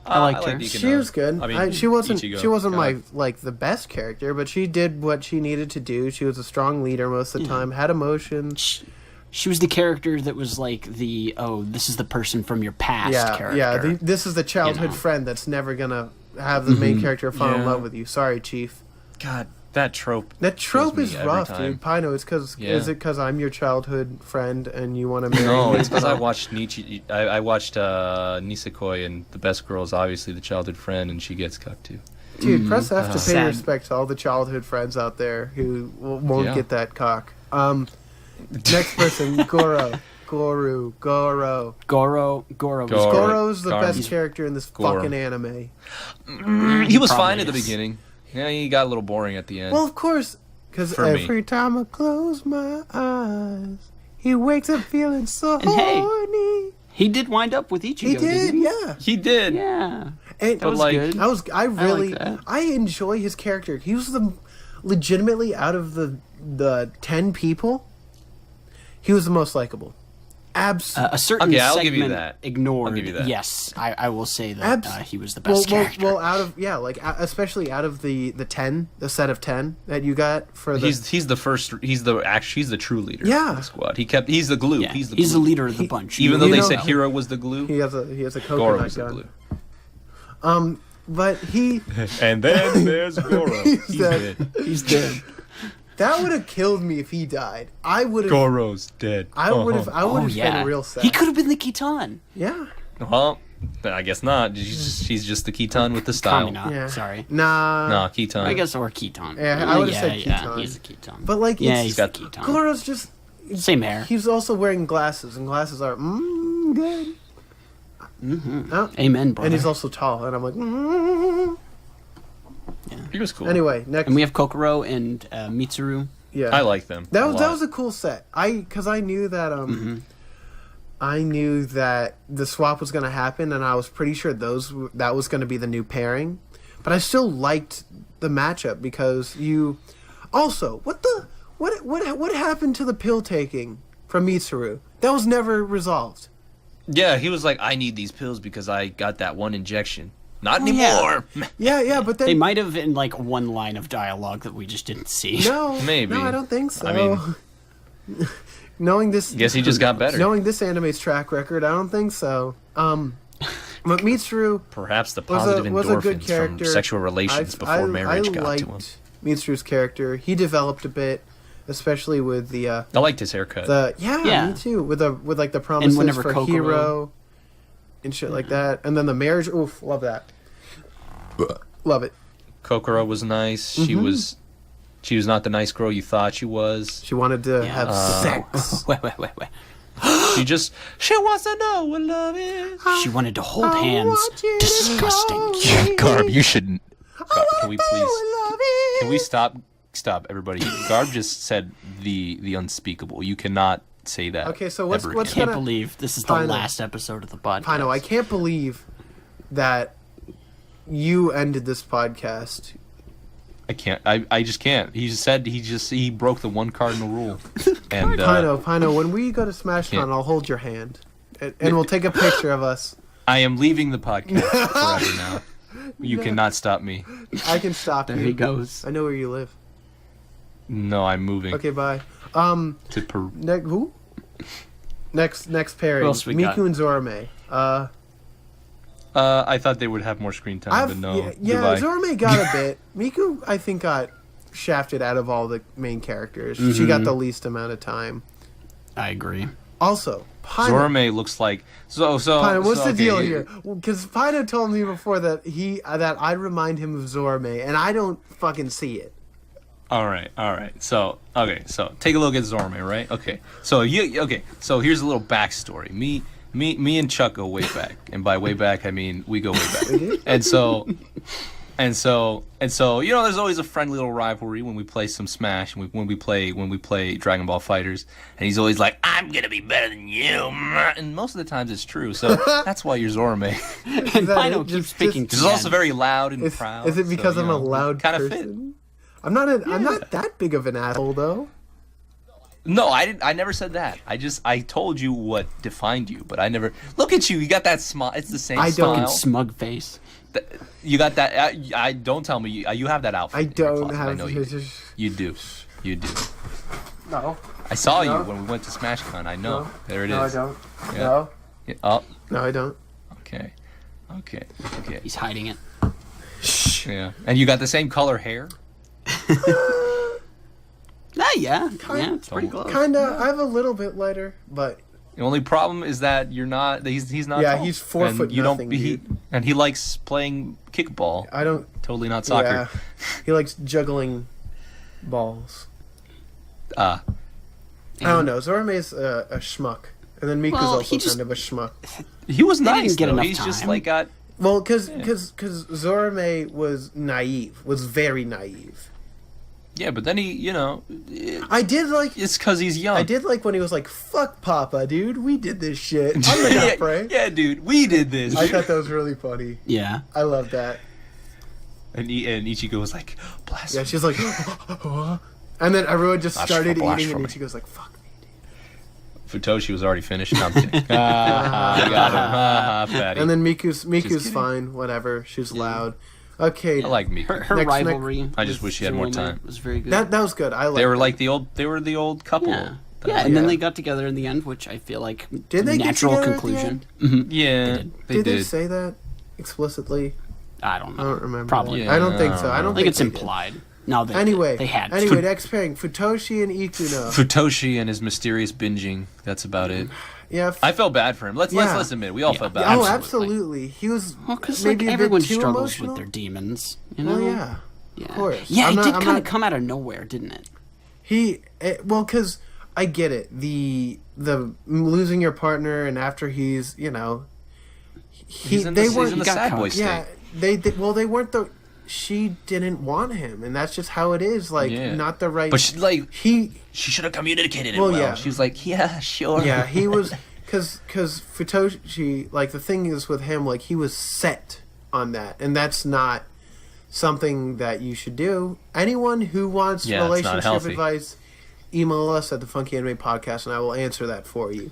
I liked her. Deacon She was good. I mean, she wasn't. Ichigo, She wasn't God. my the best character, but she did what she needed to do. She was a strong leader most of the time. Had emotions. She was the character that was like this is the person from your past character. Yeah. This is the childhood friend that's never gonna have the main character fall in love with you. Sorry, Chief. God, that trope. That trope kills me is every rough, time. dude. Pino, it's because Yeah. is it because I'm your childhood friend and you want to marry No, me? it's because I watched Nietzsche. I watched Nisekoi, and the best girl is obviously the childhood friend, and she gets cucked too. Dude, press F to pay Sad. respect to all the childhood friends out there who won't Yeah. get that cock. Next person, Goro. Goro. Goro Goro. Goro's the Garb. best character in this Goro. fucking anime. He was Probably fine at the is. beginning. Yeah, he got a little boring at the end. Well, of course, because For me. every time I close my eyes, he wakes up feeling so And hey, horny. he did wind up with Ichigo. He did, didn't he? yeah. he did. Yeah. And That was like, good. I really, that. I enjoy his character. He was legitimately out of the 10 people, he was the most likable. A certain Okay, I'll segment give you that. ignored. I'll give you that. Yes, I will say that Abs- he was the best character. Well, out of especially out of the 10, the set of 10 that you got for the He's the first. He's the true leader. Yeah. Of the squad. He's the glue. Yeah, He's the he's the glue. leader of the bunch. Even though You they know- said Hero was the glue, he has a Goro coconut was the gun. glue. But he And then there's Goro. he's dead. He's dead. That would have killed me if he died. I would have. Goro's dead. I would have. I would Oh have yeah. been real sad. He could have been the Kitan. Yeah. Well, but I guess not. She's just the Kitan with the style. Kamina. Yeah. Sorry. Nah. Nah, Kitan. I guess or Kitan. Yeah, I would've said Yeah, Kitan. he's a Kitan. But like, yeah, it's, he's got- the Kitan. Goro's just. Same hair. He's also wearing glasses, and glasses are good. Oh, Amen, brother. and he's also tall, and I'm like. Mm. He was cool. Anyway, next. And we have Kokoro and Mitsuru. Yeah. I like them. That a was lot. that was a cool set. Because I knew that I knew that the swap was going to happen, and I was pretty sure that was going to be the new pairing. But I still liked the matchup because you. Also, what happened to the pill taking from Mitsuru? That was never resolved. Yeah, he was like, I need these pills because I got that one injection. Not yeah. anymore. Yeah, but then They might have in like one line of dialogue that we just didn't see. no, Maybe. no, I don't think so. I mean- knowing this, Guess he just got better. knowing this anime's track record, I don't think so. But Mitsuru Perhaps the was positive a good endorphins character. from sexual relations before marriage got to him. Mitsuru's character. He developed a bit, especially with the I liked his haircut. Yeah. me too. With like the promises whenever for Kokoro- Hero and shit like that, and then the marriage. Oof, love that. Love it. Kokoro was nice. Mm-hmm. She was not the nice girl you thought she was. She wanted to have sex. Wait. She wants to know what love is. She wanted to hold hands. want you to Disgusting. Garb, you shouldn't. Can we please? Can we stop? Stop, everybody. Garb just said the unspeakable. You cannot say that. Okay, so what's ever what's again. Can't gonna believe this is the Pino. last episode of the podcast. Pino? I can't believe that you ended this podcast. I can't. I just can't. He just said he broke the one cardinal rule. And Pino, when we go to SmashCon, Can't. I'll hold your hand, and we'll take a picture of us. I am leaving the podcast forever now. You cannot stop me. I can stop There you. he goes. I know where you live. No, I'm moving Okay, bye. to Peru. Who? Next pairing. Who else we Miku got? and Zorome. I thought they would have more screen time, but no. Yeah, Goodbye. Zorome got a bit. Miku, I think, got shafted out of all the main characters. She got the least amount of time. I agree. Also, Pino. Zorome looks like so. Pino, what's so, the okay, deal here? Because Pino told me before that that I remind him of Zorome, and I don't fucking see it. All right. So take a look at Zorome, right? Okay. So So here's a little backstory. Me and Chuck go way back, and by way back I mean we go way back. and so, there's always a friendly little rivalry when we play some Smash, and when we play Dragon Ball Fighters, and he's always like, "I'm gonna be better than you," and most of the times it's true. So that's why you're Zorome. And that Pino it? keeps Just- speaking He's to also very loud and proud. Is it because I'm a loud kind of person? I'm not. I'm not that big of an asshole, though. No, I didn't. I never said that. I told you what defined you, but I never. Look at you. You got that smile. It's the same I don't- smile. Smug face. You got that. I don't tell me. You have that outfit. I in your don't closet. have. I know you do. You do. You do. No. I saw No. you when we went to SmashCon. I know. No. There it No, I is. don't. Yeah. No. Yeah. Oh. No, I don't. Okay. Okay. Okay. He's hiding it. Yeah. And you got the same color hair. Yeah, it's pretty close. Kinda. I have a little bit lighter, but The only problem is that you're not. He's not. Yeah, tall. he's 4 And foot you nothing, don't. dude. And he likes playing kickball. I don't. Totally not soccer. Yeah. He likes juggling balls. I don't know. Zorame's a schmuck, and then Miku's Well, also he just- kind of a schmuck. He was They nice. didn't get though. enough He's just time. like got. Well, because Zorame was naive, was very naive. Yeah, but then he, I did like. it's because he's young. I did like when he was like, "Fuck Papa, dude, we did this shit." I'm the yeah, Gafre. yeah, dude, we did this. I thought that was really funny. Yeah. I love that. and Ichigo was like, "Bless." Yeah, she's like, and then everyone just That's started blasphemy. eating, and Ichigo's like, "Fuck me." Futoshi was already finished. No, I'm kidding. I got him. Fatty. And then Miku's kidding. fine, whatever. She's loud. Okay, I like Miku. Her Next- rivalry. I just with wish she had more Zorome time. Was very good. that was good. I like. They were like the old couple. yeah. Yeah, and then Yeah. they got together in the end, which I feel like Did they get natural together at the conclusion. Yeah, they Did did. they say that explicitly? I don't know. I don't remember. Probably. that. I don't think so. I don't I think it's they did. implied. No, they Anyway, they had. Anyway, next pairing, Futoshi and Ikuno. Futoshi and his mysterious binging. That's about it. Yeah. I felt bad for him. Let's Yeah. admit, we all felt bad. Oh, for him. absolutely. He was Well, because like maybe a everyone bit too struggles emotional. with their demons, you know. Well, yeah. Yeah. Of course. Yeah, I'm it not- did I'm kind not- of come out of nowhere, didn't it? Well, because I get it. The losing your partner, and after he's He's in they the, weren't. he's in the got sad caught. boy state. Yeah, they weren't the. She didn't want him, and that's just how it is. Like, Yeah. not the right. But she he. she should have communicated it Well, well. yeah. She was like, yeah, sure. Yeah, he was because Futoshi. Like, the thing is with him, like, he was set on that, and that's not something that you should do. Anyone who wants Yeah, it's not relationship healthy. advice, email us at the Funky Anime Podcast, and I will answer that for you.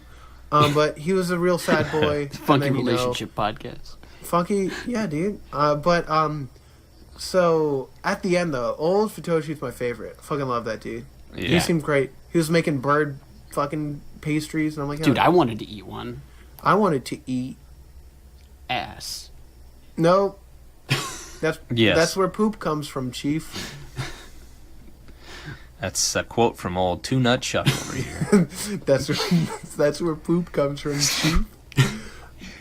But he was a real sad boy. and Funky then, relationship podcast. Funky, yeah, dude. So at the end though, old Futoshi's my favorite. I fucking love that dude. He Yeah. seemed great. He was making bird fucking pastries, and I'm like, Dude, oh, I wanted to eat one. I wanted to eat. Ass. No, Yes. that's where poop comes from, Chief. That's a quote from old Two Nut Chuck over here. That's where poop comes from, Chief.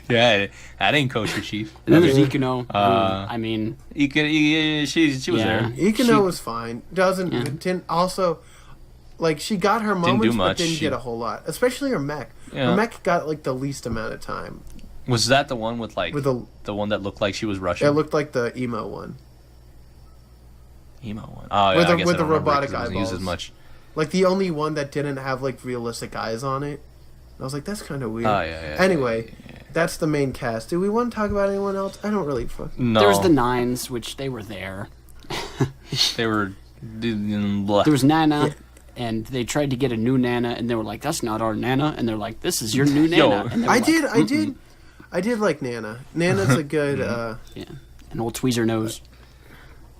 Yeah, that ain't kosher, Chief. And then there's Ikuno. who, Uh, I mean, She was Yeah. there. Ikuno was fine. Didn't also, like, she got her moments, do but much. didn't She- get a whole lot. Especially her mech. Yeah. Her mech got like the least amount of time. Was that the one with like With the the one that looked like she was Russian? it looked like the emo one. Emo one. Oh, yeah, With the- I guess with I the don't remember it 'cause robotic it wasn't used as eyeballs. much. Like the only one that didn't have like realistic eyes on it. I was like, that's kind of weird. Oh, yeah. Anyway, that's the main cast. Do we want to talk about anyone else? I don't really fuck. No, there was the Nines, which they were there. they were. Blah. There was Nana, and they tried to get a new Nana, and they were like, "That's not our Nana," and they're like, "This is your new Yo. Nana." And they were like, I did like Nana. Nana's a good, yeah, an old tweezer nose.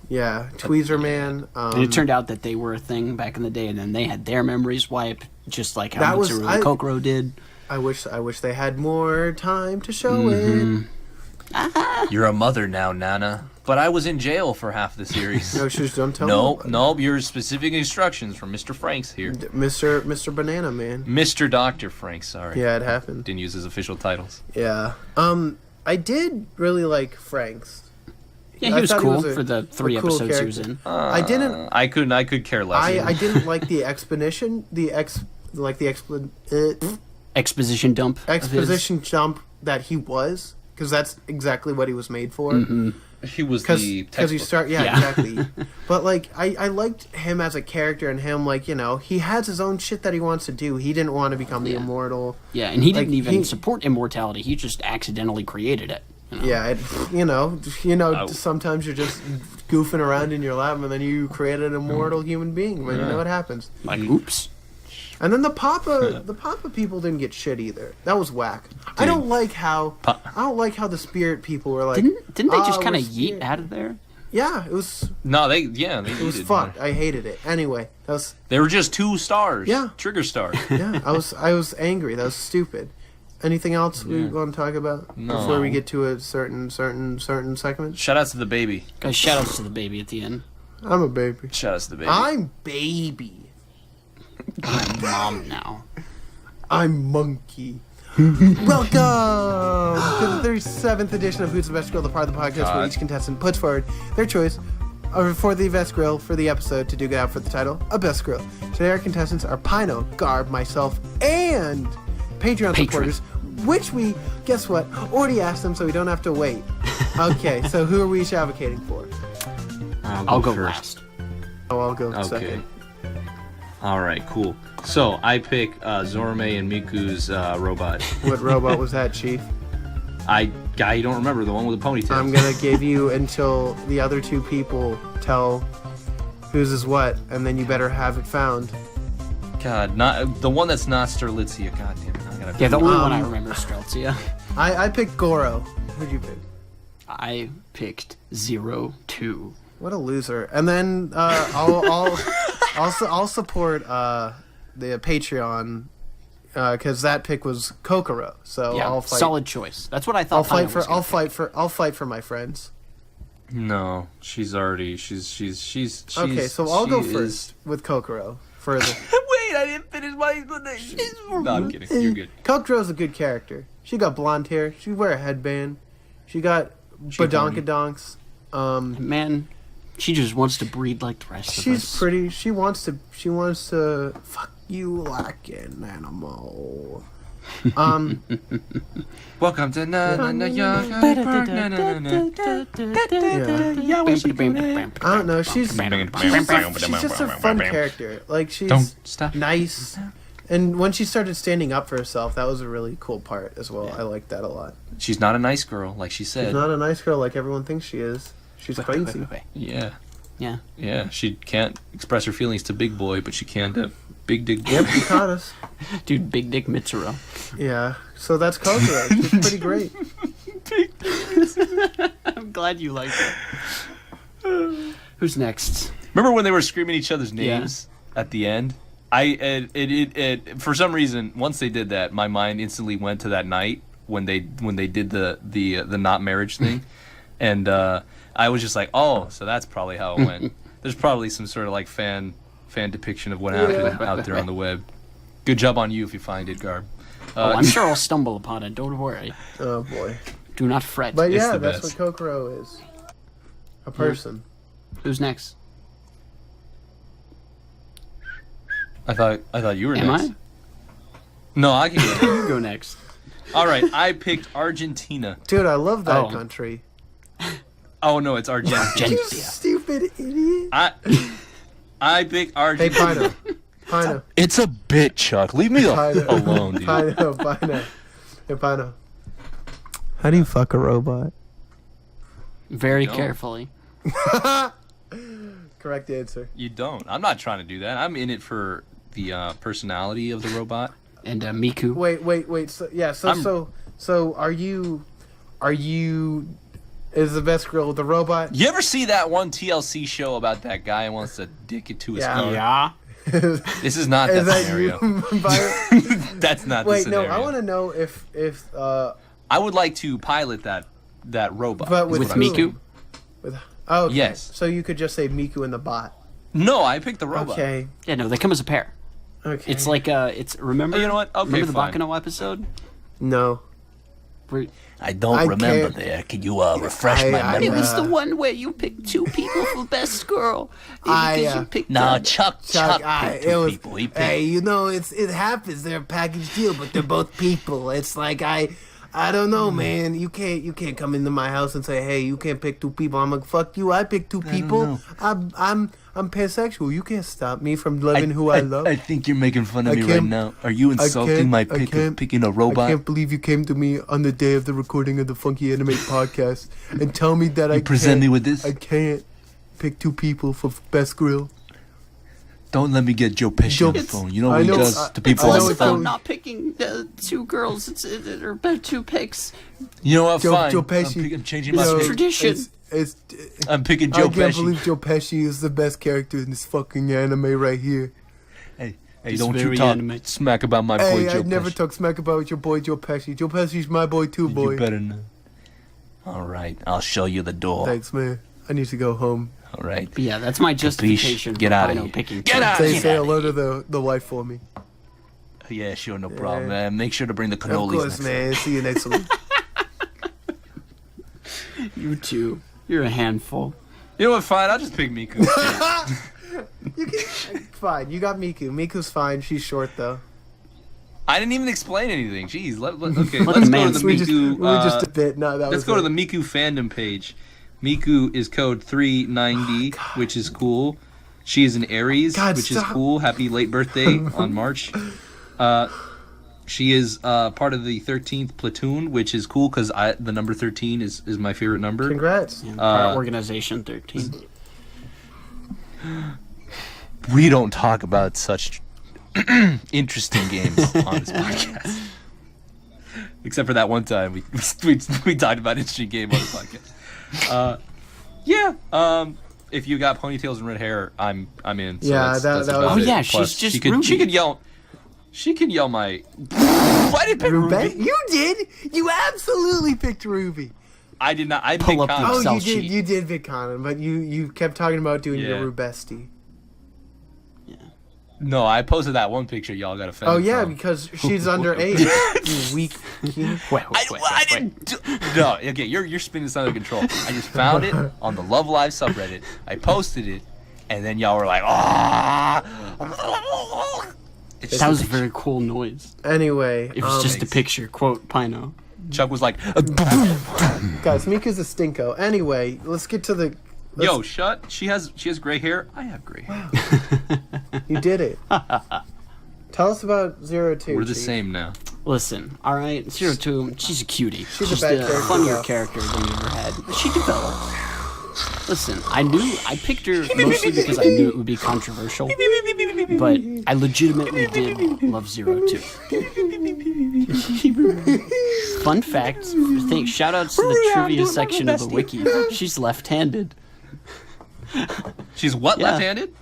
yeah, tweezer man. And it turned out that they were a thing back in the day, and then they had their memories wiped, just like how That was- Mitsuru and Kokoro did. I wish they had more time to show it. You're a mother now, Nana. But I was in jail for half the series. No, shoes, don't tell No, me. no, your specific instructions from Mr. Franks here. Mr. Banana Man. Mr. Dr. Franks, sorry. Yeah, it happened. Didn't use his official titles. Yeah. I did really like Frank's. Yeah, I he was thought he cool was a- for the 3 a cool episodes he was character. in. I didn't. I could care less. I didn't like the exposition. Exposition dump. of his. Exposition jump that he was, because that's exactly what he was made for. He was the Because you textbook. start, yeah, Yeah. exactly. But like, I liked him as a character, and him like, he has his own shit that he wants to do. He didn't want to become the Yeah. immortal. Yeah, and he Like, didn't even he- support immortality. He just accidentally created it. You know? Yeah, sometimes you're just goofing around in your lab, and then you create an immortal human being. Man, you know what happens. Like, oops. And then the Papa people didn't get shit either. That was whack. I don't like how the Spirit people were like. Didn't they just kind of we're yeet Spirit." out of there? Yeah, it was They it was did. fucked. I hated it. Anyway, that was They were just 2 stars. Yeah. Trigger stars. yeah. I was angry. That was stupid. Anything else we want to talk about before we get to a certain segment? Shout outs to the baby. Guys, shout outs to the baby at the end. I'm a baby. Shout outs to the baby. I'm baby. I'm mom now. I'm monkey. Welcome to the 37th edition of Who's the Best Grill, the part of the podcast where each contestant puts forward their choice for the best grill for the episode to duke it out for the title of Best Grill. Today our contestants are Pino, Garb, myself, and Patreon supporters, which we, guess what, already asked them so we don't have to wait. Okay, so who are we each advocating for? I'll go last. Oh, I'll go second. All right, cool. So I pick Zorome and Miku's robot. What robot was that, Chief? I don't remember the one with the ponytail. I'm gonna give you until the other two people tell whose is what, and then you better have it found. God, not the one that's not Sterlitzia. God damn it! I gotta. Yeah, the only one I remember is Streltzia. I picked Goro. Who'd you pick? I picked 02. What a loser. And then I'll support the Patreon because that pick was Kokoro. So Yeah, I'll fight. solid choice. That's what I thought. I'll fight for my friends. No, she's already. She's Okay, so I'll go first with Kokoro. Further. Wait, I didn't finish my. No, I'm kidding. You're good. Kokoro's a good character. She got blonde hair. She wear a headband. She got badonkadonks. Man, she just wants to breed like the rest of us. She's pretty. She wants to fuck you like an animal. Welcome to Yeah. I don't know. She's just a fun character. Like she's Don't stop. nice. And when she started standing up for herself, that was a really cool part as well. I liked that a lot. She's not a nice girl, like she said. She's not a nice girl like everyone thinks she is. She's crazy. Yeah. Yeah. Yeah, she can't express her feelings to Big Boy, but she can to Big Dick Boy. Yep, you caught us. Dude, Big Dick Mitsuru. Yeah. So that's Kokoro. She's pretty great. I'm glad you like it. Who's next? Remember when they were screaming each other's names at the end? For some reason, once they did that, my mind instantly went to that night when they did the not marriage thing, and I was just like, oh, so that's probably how it went. There's probably some sort of like fan depiction of what happened out there on the web. Good job on you if you find it, Garb. I'm sure I'll stumble upon it. Don't worry. Oh boy. Do not fret. But It's yeah, the that's best. what Kokoro is. A person. Who's next? I thought you were Am next. I? No, I can go. You go next. All right, I picked Argentina. Dude, I love that Oh. country. Oh no, it's Argentina. You Argentina. stupid idiot. I picked Hey, Argentina. Pino. It's a bit, Chuck. Leave me Pino. alone, dude. Pino. Hey, Pino. How do you fuck a robot? Very No. carefully. Correct answer. You don't. I'm not trying to do that. I'm in it for the personality of the robot. And Miku. Wait. So are you is the best girl with the robot? You ever see that one TLC show about that guy who wants to dick it to his Yeah. car? Yeah. This is not Is that that scenario. you? Byron? That's not the Wait, no. scenario. I want to know if I would like to pilot that robot. but is with what I'm Miku? saying. with oh okay. Yes. So you could just say Miku and the bot. No, I picked the robot. Okay. Yeah, no, they come as a pair. Okay. It's like remember You know what? Okay, remember the fine. Bakano episode? No. Where I don't I remember can't- there. Can you refresh I- my I- memory? it was the one where you picked two people for best girl. I, Because you uh, picked Nah, Chuck picked two people. He picked. Hey, you know, it happens. They're a package deal, but they're both people. It's like I don't know, man. You can't come into my house and say, hey, you can't pick two people. I'm like, fuck you. I pick two people. I'm pansexual. You can't stop me from loving who I love. I think you're making fun of I me right can't- now. Are you insulting my pick of picking a I robot? can't believe you came to me on the day of the recording of the Funky Anime podcast and tell me that I present can't- me with this? I can't pick two people for best grill. Don't let me get Joe Pesci on the phone. You know what I he know- does to It's people on less the about phone. not picking two girls. It's about two picks. You know what? Joe Fine. Pesci. I'm changing You my know, pick. Tradition. It's, I'm picking I Joe can't Pesci. believe Joe Pesci is the best character in this fucking anime right here. Hey, It's don't you very talk anime. smack about my boy Hey, Joe I'd never Pesci. talk smack about your boy Joe Pesci. Joe Pesci's my boy too, boy. You better not. All right, I'll show you the door. Thanks, man. I need to go home. All right. But yeah, that's my justification Get for outta Pino here. picking Get two. outta Say, here. say hello to the wife for me. Yeah, sure, no problem, man. Make sure to bring the Of cannolis course, next man. See you next week. You two. You're a handful. You know what? Fine, I'll just pick Miku. Fine, you got Miku. Miku's fine. She's short though. I didn't even explain anything. Jeez. Okay, Let let's the go to man the We speak. Miku. just a bit. No, that Let's was go to it. the Miku fandom page. Miku is code 390, which is cool. She is an Aries, God, which is stop. cool. Happy late birthday on March. She is part of the 13th platoon, which is cool because the number 13 is my favorite number. Congrats. Our organization 13. We don't talk about such interesting games on this podcast. Except for that one time we talked about interesting game on the podcast. If you got ponytails and red hair, I'm in. So Yeah, that's that was- about Oh, it. yeah, Plus, she's just she could Ruby. She can yell my. Why did pick Ruby? Ruby? You did. You absolutely picked Ruby. I did not. I Pull picked up the Kana. Oh, Excel you did. sheet. You did pick Conan, but you kept talking about doing Yeah. your Rubesti. No, I posted that one picture. Y'all got offended. Oh yeah, from. because she's underage. You weak. I didn't. No, okay, you're spinning this out of control. I just found it on the Love Live subreddit. I posted it, and then y'all were like, "Ah!" That was a very cool noise. Anyway, It was just a Thanks. picture. Quote Pino. Chuck was like, guys, Mika's a stinko. Anyway, let's get to the. "Yo, shut." She has gray hair. I have gray hair. You did it. Tell us about 02. We're the Chief. same now. Listen, all right, 02. She's a cutie. She's a bad character, funnier though. character than we ever had. But she developed. Listen, I picked her mostly because I knew it would be controversial. But I legitimately did love 02. Fun fact, shout outs to the trivia section of the wiki. She's left-handed. She's what? Yeah. Left-handed?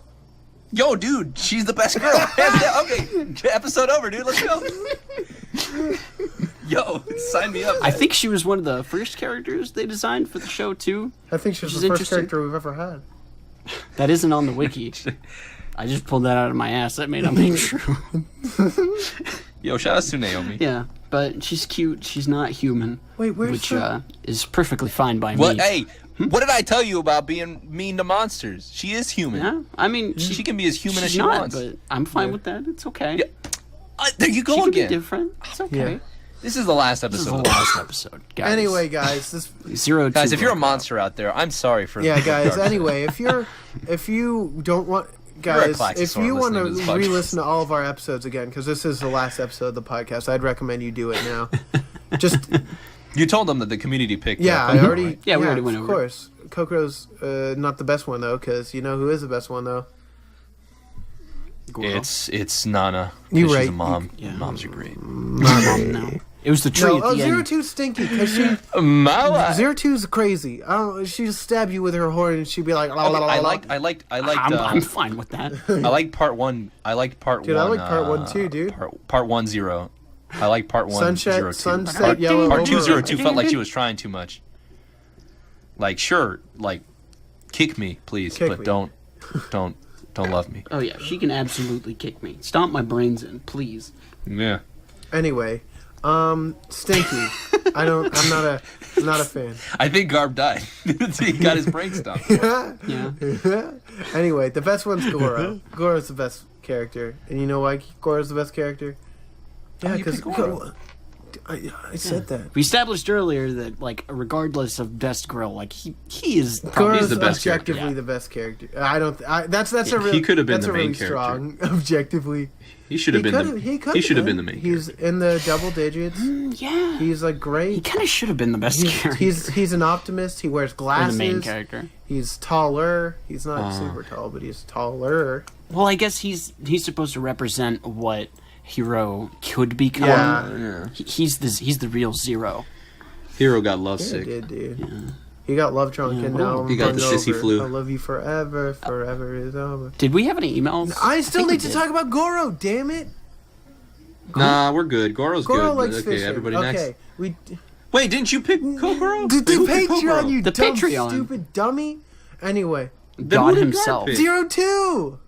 Yo, dude, she's the best girl. Hands down. Okay, episode over, dude. Let's go. Yo, sign me up. I think she was one of the first characters they designed for the show too. I think she's Which is the first interesting. character we've ever had. That isn't on the wiki. I just pulled that out of my ass. That may not be true. Yo, shout out to Naomi. Yeah, but she's cute. She's not human. Wait, where's which the- is perfectly fine by What? me. Hey, what did I tell you about being mean to monsters? She is human. Yeah, I mean, She can be as human as she's she not, wants. but I'm fine with that. It's okay. Yeah. There you She go can be again. different. It's okay. Yeah. This is the last This is the episode. last episode, guys. Anyway, guys, this. 02. Guys, if you're a broke monster out there, I'm sorry for Yeah, the guys. dark Anyway, if you don't want. You're a Guys, if Klaxosaur you want to listening to this podcast. re-listen to all of our episodes again, because this is the last episode of the podcast, I'd recommend you do it now. Just You told them that the community picked. yeah, Kokoro, I already. right? Yeah, we already went of over it. course, Kokoro's not the best one though, because you know who is the best one though? Goro. It's Nana. 'cause You she's right. a mom. Yeah. Moms are great. My mom now. It was the tree No, at oh, the end. 02's stinky because she Mama. 02's crazy. I don't. She'd just stab you with her horn and she'd be like, la, la, la, I la. liked. I'm fine with that. I liked part one. I liked part Dude, one. I like part one too, dude. Part 1-0. I like part 1-0-2. Sunset Yellow. Part over- 2-0-2 felt like she was trying too much. Like, sure, like, kick me, please, Kick but me. don't love me. Oh yeah, she can absolutely kick me. Stomp my brains in, please. Yeah. Anyway, stinky. I'm not a fan. I think Garb died. He got his brain stopped. Yeah. Anyway, the best one's Goro. Goro's the best character, and you know why Goro's the best character? Yeah, you because picked Goro. I said that. We established earlier that, like, regardless of best grill, like he is Goro's probably the best character. objectively the best character. I don't. That's a really. He could have been that's the a really main character. strong objectively. He should have been He should have been the main He's character. in the double digits. yeah. He's like great. He kind of should have been the best character. He's an optimist. He wears or glasses. the main character. He's taller. He's not super tall, but he's taller. Well, I guess he's supposed to represent what Hero could become. Yeah. He's the real Zero. Hero got Yeah, lovesick. he did, dude. Yeah. He got love drunk and now I'm He got the hungover. sissy flu. I love you forever. Forever is over. Did we have any emails? I still think we need to did. talk about Goro. Damn it. Nah, we're good. Goro's Goro good. likes Okay, fishing. everybody Okay, next. we Wait, didn't you pick Kokoro? the Patreon. You The dumb Patreon. stupid dummy. Anyway, Then God who did himself. Garb pick? 02.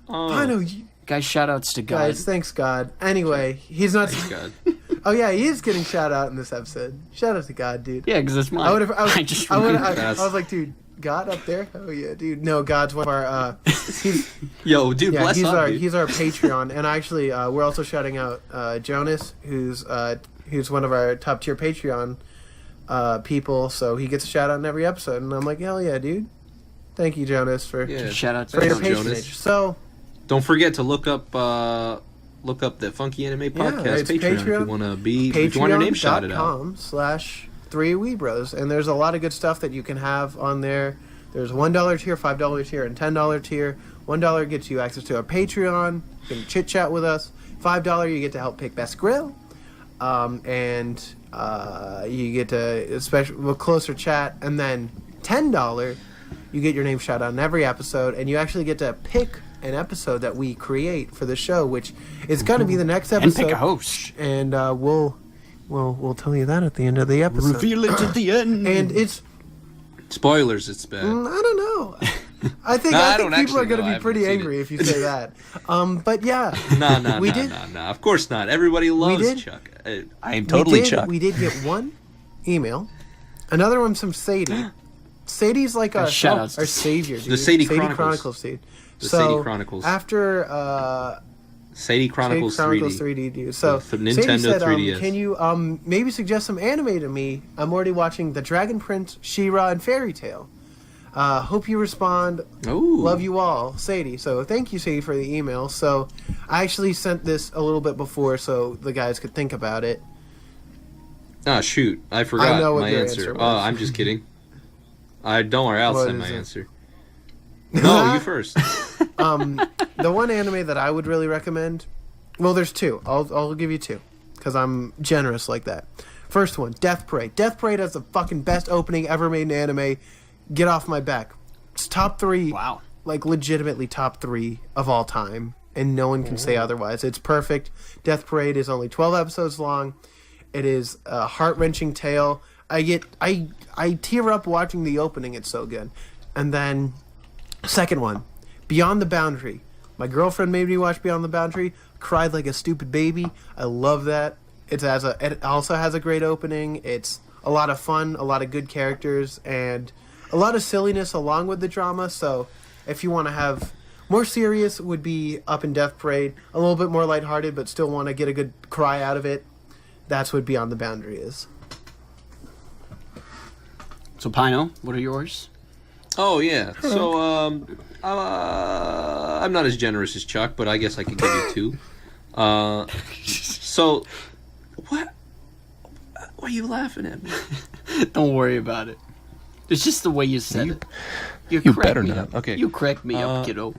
Oh, I know. Guys, shout outs to God. Guys, thanks God. Anyway, he's not. God. Oh yeah, he is getting shout out in this episode. Shout out to God, dude. Yeah, because it's mine. I would have. I just I remembered. was like, dude, God up there. Oh yeah, dude. No, God's one of our. He's Yo, dude, yeah, bless he's up, our dude. he's our Patreon, and actually, we're also shouting out Jonas, who's one of our top tier Patreon people. So he gets a shout out in every episode, and I'm like, hell yeah, dude. Thank you, Jonas, for Yeah. Shout out to for your Thanks, Jonas. patronage. So. Don't forget to look up the Funky Anime Podcast it's Patreon if you want to be if you want your name shouted out. Patreon.com/3Weebros, and there's a lot of good stuff that you can have on there. There's $1 tier, $5 tier, and $10 tier. $1 gets you access to our Patreon. You can chit chat with us. $5 you get to help pick best grill, and you get to a closer chat. And then $10 you get your name shout out in every episode, and you actually get to pick an episode that we create for the show, which is going to be the next and episode. pick a host. And we'll tell you that at the end of the episode. Reveal it at the end. And it's Spoilers, it's bad. I don't know. I think No, I I don't think people are actually going know. to I be haven't pretty seen angry it. if you say that. But yeah, No, we did. no. Of course not. Everybody loves did. Chuck. I am totally Chuck. We did get one email, another one from Sadie. Sadie's like our shout-outs to our savior, dude. The Sadie Chronicles. dude. The So, Sadie Chronicles. After Sadie Chronicles, Sadie Chronicles 3D. 3D, dude. So The Sadie Nintendo said, 3DS. can you maybe suggest some anime to me? I'm already watching The Dragon Prince, She-Ra, and Fairy Tail. Hope you respond. Ooh. Love you all, Sadie. So thank you, Sadie, for the email. So I actually sent this a little bit before so the guys could think about it. Ah, shoot. I forgot know what my your answer. answer was. Oh, I'm just kidding. Don't worry, I'll What send is my it? answer. No, you first. The one anime that I would really recommend, well, there's two. I'll give you two because I'm generous like that. First one, Death Parade. Death Parade has the fucking best opening ever made in anime. Get off my back. It's top 3. Wow. Like legitimately top 3 of all time, and no one can say otherwise. It's perfect. Death Parade is only 12 episodes long. It is a heart-wrenching tale. I tear up watching the opening. It's so good. And then second one, Beyond the Boundary. My girlfriend made me watch Beyond the Boundary. Cried like a stupid baby. I love that. It also has a great opening. It's a lot of fun, a lot of good characters, and a lot of silliness along with the drama. So if you want to have more serious, would be Up in Death Parade. A little bit more lighthearted, but still want to get a good cry out of it. That's what Beyond the Boundary is. So, Pino, what are yours? Oh, yeah. So, I'm not as generous as Chuck, but I guess I could give you 2. So, what? Why are you laughing at me? Don't worry about it. It's just the way you said it. You you crack better me not. up. Okay. You crack me up, kiddo.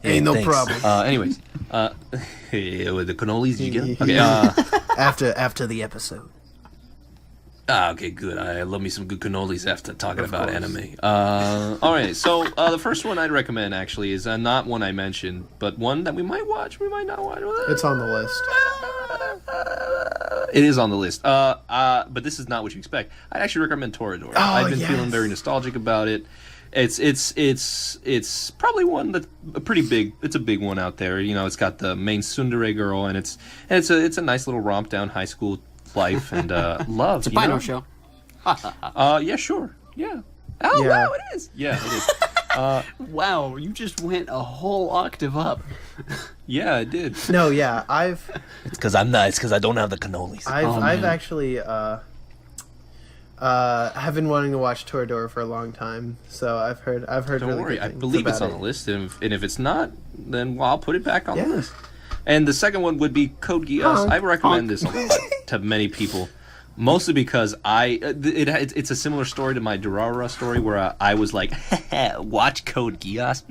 Ain't no thanks. problem. Anyways, with the cannolis, did you get them? Okay, After the episode. okay, good. I love me some good cannolis after talking about anime. All right, so the first one I'd recommend actually is not one I mentioned, but one that we might watch, we might not watch. It's on the list. It is on the list. But this is not what you expect. I'd actually recommend Toradora. I've been feeling very nostalgic about it. It's probably one that's a pretty big. It's a big one out there. You know, it's got the main tsundere girl, and it's a nice little romp down high school life and love. It's a Pino show. Yeah, sure. Yeah. Oh Yeah. wow, it is. Yeah, it is. Wow, you just went a whole octave up. Yeah, I did. No, yeah, It's because I'm not. It's because I don't have the cannolis. I've actually have been wanting to watch Toradora for a long time, so I've heard Don't really worry, good I things believe it's about on the it. list, and if it's not, then I'll put it back on Yeah. the list. And the second one would be Code Geass. I recommend this a lot to many people, mostly because it's a similar story to my Durara story where I was like, watch Code Geass.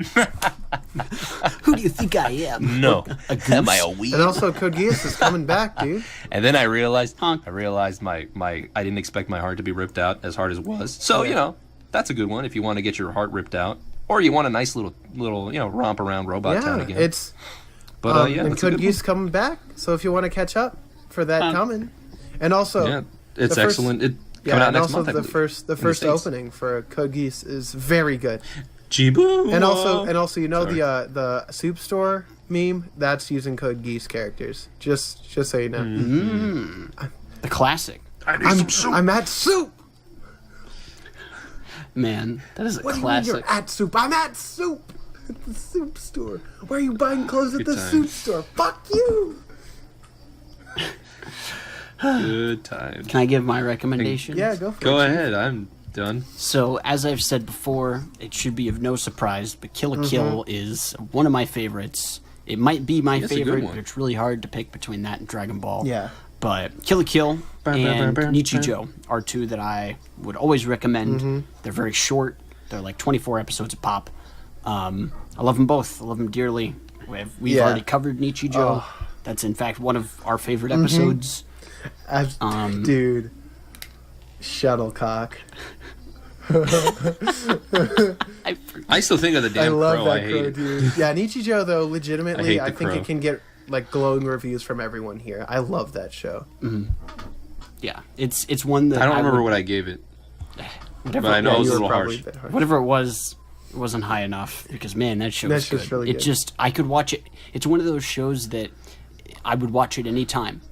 Who do you think I am? No, am I a weeb? And also, Code Geass is coming back, dude. And then I realized my I didn't expect my heart to be ripped out as hard as it was. So that's a good one if you want to get your heart ripped out, or you want a nice little romp around Robot Town again. It's But and that's a Code good one. Geass coming back, so if you want to catch up for that coming, and also Yeah, it's the first- excellent. Coming yeah, out and next also month. I the believe, first in the States. opening for Code Geass is very good. Jibu. And also Sorry. the soup store meme that's using Code Geass characters. Just so you know, The classic. I'm at soup. Man, that is a What do you classic. mean you're at soup? I'm at soup. At the soup store. Why are you buying clothes at Good the times. soup store? Fuck you. Good times. Can I give my recommendation? Yeah, go for Go it. ahead. I'm done. So, as I've said before, it should be of no surprise, but Kill la Kill is one of my favorites. It might be my That's a good favorite, one. but it's really hard to pick between that and Dragon Ball. Yeah. But Kill la Kill and bam, Nichijou are two that I would always recommend. Mm-hmm. They're very short. They're like 24 episodes a pop. I love them both. I love them dearly. We've Yeah. already covered Nichijou. Oh. That's, in fact, one of our favorite episodes. Dude, shuttlecock. I still think of the damn I love crow. that I hate crow, it. dude. Yeah, Nichijou though, legitimately, I hate the I think crow. it can get like glowing reviews from everyone here. I love that show. Yeah, it's one that I don't remember would- what I gave it, whatever but I know Yeah, it was you a were little probably harsh. a bit harsh. whatever it was, it wasn't high enough because man, that show That's is just good. really It good. just I could watch it. It's one of those shows that I would watch it anytime.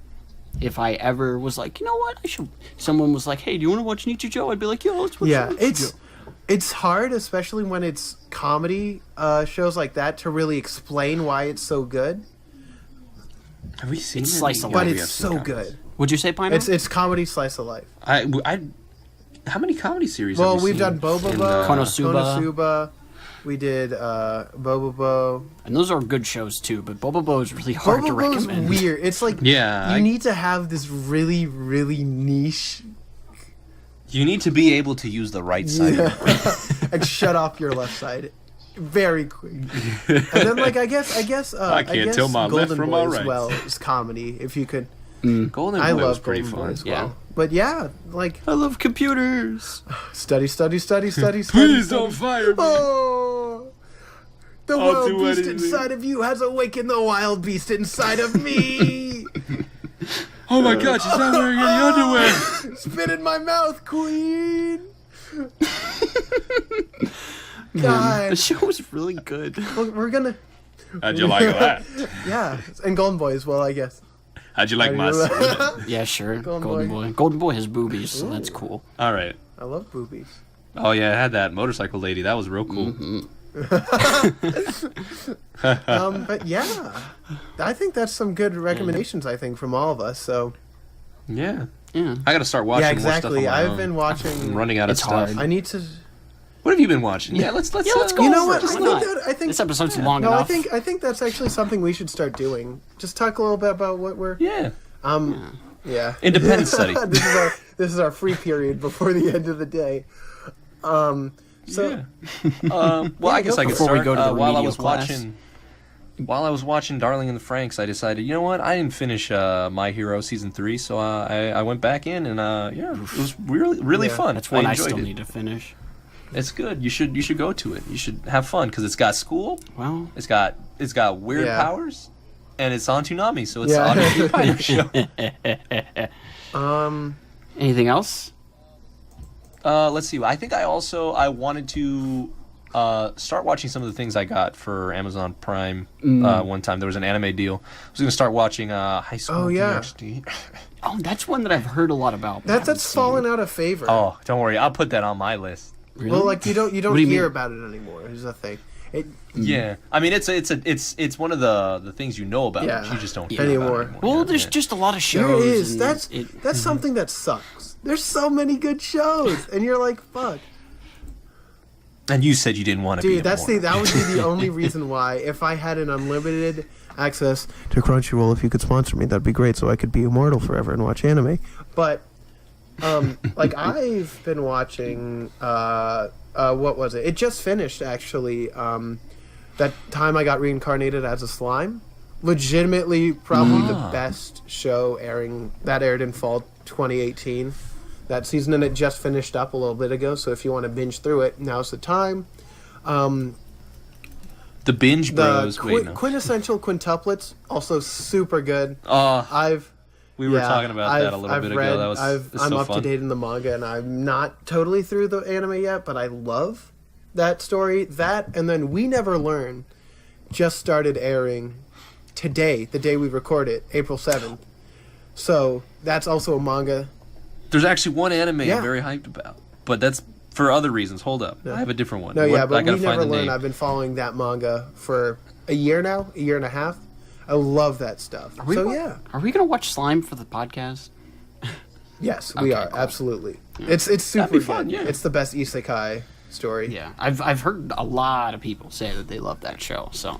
If I ever was like, you know what, I should. Someone was like, hey, do you want to watch Nichijou? I'd be like, yo, let's watch Yeah, Nichijou. it's hard, especially when it's comedy shows like that, to really explain why it's so good. Have we seen It's it? slice of But life. we have it's seen so comedies. good. Would you say Pino? It's comedy slice of life. How many comedy series? Well, have we we've seen done Bobobo, in, Konosuba. We did Bobobo. and those are good shows too. But Bobobo is really hard to Bobobo's recommend. weird. It's like Yeah, you I- need to have this really, really niche You need to be able to use the right side. and shut off your left side very quick. And then, like, I guess, I can't tell my left Golden from Boy my right. as well is comedy. If you could, Golden I Boy was love pretty Golden fun. Boy as Yeah. well. But yeah, like I love computers. study. Please don't fire me. Oh, the I'll wild do beast anything. inside of you has awakened the wild beast inside of me. Oh my God, she's not wearing any underwear. Spit in my mouth, queen. God, The show was really good. we're gonna, How'd you like that? yeah, and Golden Boy as well, I guess. How'd you like my semen? Yeah, sure. Golden Golden Boy. Boy. Golden Boy has boobies, so that's cool. All right. I love boobies. Oh yeah, I had that motorcycle lady. That was real cool. But yeah, I think that's some good recommendations. I think from all of us. So Yeah. Yeah. I gotta start watching yeah, more stuff exactly. on my I've own. been I'm watching. running out of It's stuff. hard. I need to. What have you been watching? Yeah, let's go You know for what? it. I Why think not? that. I think This episode's long No, enough. I think that's actually something we should start doing. Just talk a little bit about what we're. Yeah. Yeah. Independent study. this is our free period before the end of the day. So Yeah. Well, I guess I could Before start. we go to the while I remedial was class. watching Darling in the Franxx, I decided, you know what? I didn't finish My Hero season 3, so I went back in and yeah, it was really Yeah. fun. That's one I enjoyed still it. need to finish. It's good. You should go to it. You should have fun because it's got school. Well, It's got weird Yeah. powers, and it's on Toonami, so it's Yeah. obviously a pirate show. anything else? Let's see. I think I wanted to start watching some of the things I got for Amazon Prime one time. There was an anime deal. I was going to start watching High School Oh, yeah. DxD. Oh, that's one that I've heard a lot about. but that's haven't seen. fallen out of favor. Oh, don't worry. I'll put that on my list. Really? Well, like you don't What do you hear mean? about it anymore. Is the thing. It, Yeah, I mean it's one of the things you know about. Yeah. You just don't hear Anymore. about it Well, anymore. there's Yeah. just a lot of shows. there is. and That's something that sucks. There's so many good shows, and you're like, fuck. And you said you didn't want to be Dude, that would be the only reason why. If I had an unlimited access to Crunchyroll, if you could sponsor me, that'd be great, so I could be immortal forever and watch anime. But, like, I've been watching, what was it? It just finished, actually. That time I got reincarnated as a slime. Legitimately, probably the best show aired in fall 2018. That season, and it just finished up a little bit ago. So if you want to binge through it, now's the time. The binge The bros. Wait, no. quintessential quintuplets, also super good. We were talking about that a little bit ago. That was I'm so up fun. to date in the manga, and I'm not totally through the anime yet, but I love that story. That, and then We Never Learn just started airing today, the day we record it, April 7th. So that's also a manga. There's actually one anime Yeah. I'm very hyped about, but that's for other reasons. Hold up, I have a different one. No, What- yeah, I but gotta We find Never the Learn. name. I've been following that manga for a year now, a year and a half. I love that stuff. So yeah, Are we gonna watch Slime for the podcast? yes, we are cool. absolutely. It's super be good. fun, yeah. It's the best isekai story. Yeah, I've heard a lot of people say that they love that show. So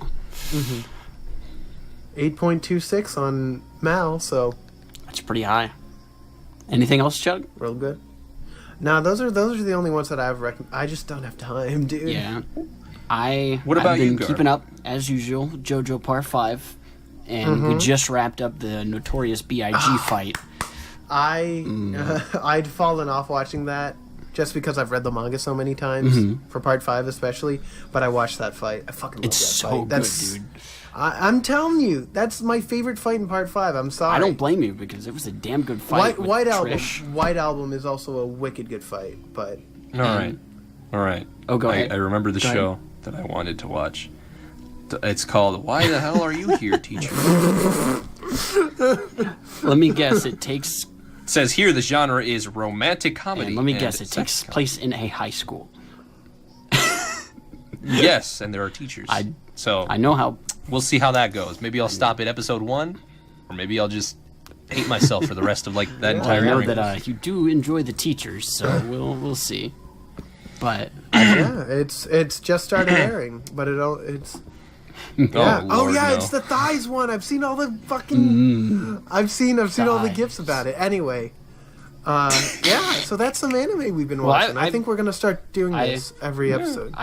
8.26 on Mal, so that's pretty high. Anything else, Chuck? real good. Nah, those are the only ones that I've recommended. I just don't have time, dude. Yeah. What about I've you, been Garb? keeping up as usual. JoJo Part 5, and we just wrapped up the Notorious B.I.G. fight. I'd fallen off watching that just because I've read the manga so many times for Part 5 especially. But I watched that fight. I fucking love It's that so fight. good, That's, dude. I'm telling you, that's my favorite fight in Part 5. I'm sorry. I don't blame you because it was a damn good fight. with White Album. Trish. White Album is also a wicked good fight, but All right. Oh, go ahead. I remember the Go ahead. show that I wanted to watch. It's called "Why the Hell Are You Here, Teacher?" Let me guess. It takes. It says here the genre is romantic comedy. And let me and guess. It sex takes comedy. place in a high school. Yes, and there are teachers. So I know how. we'll see how that goes. Maybe I'll stop at episode 1, or maybe I'll just hate myself for the rest of that I entire know anime. that you do enjoy the teachers, so we'll see. But yeah, it's just started airing, but it's yeah. Lord, no. It's the thighs one. I've seen all the fucking. I've seen all the Thighs. gifs about it. Anyway, yeah. So that's some anime we've been Well, watching. I I- think we're gonna start doing I- this every episode.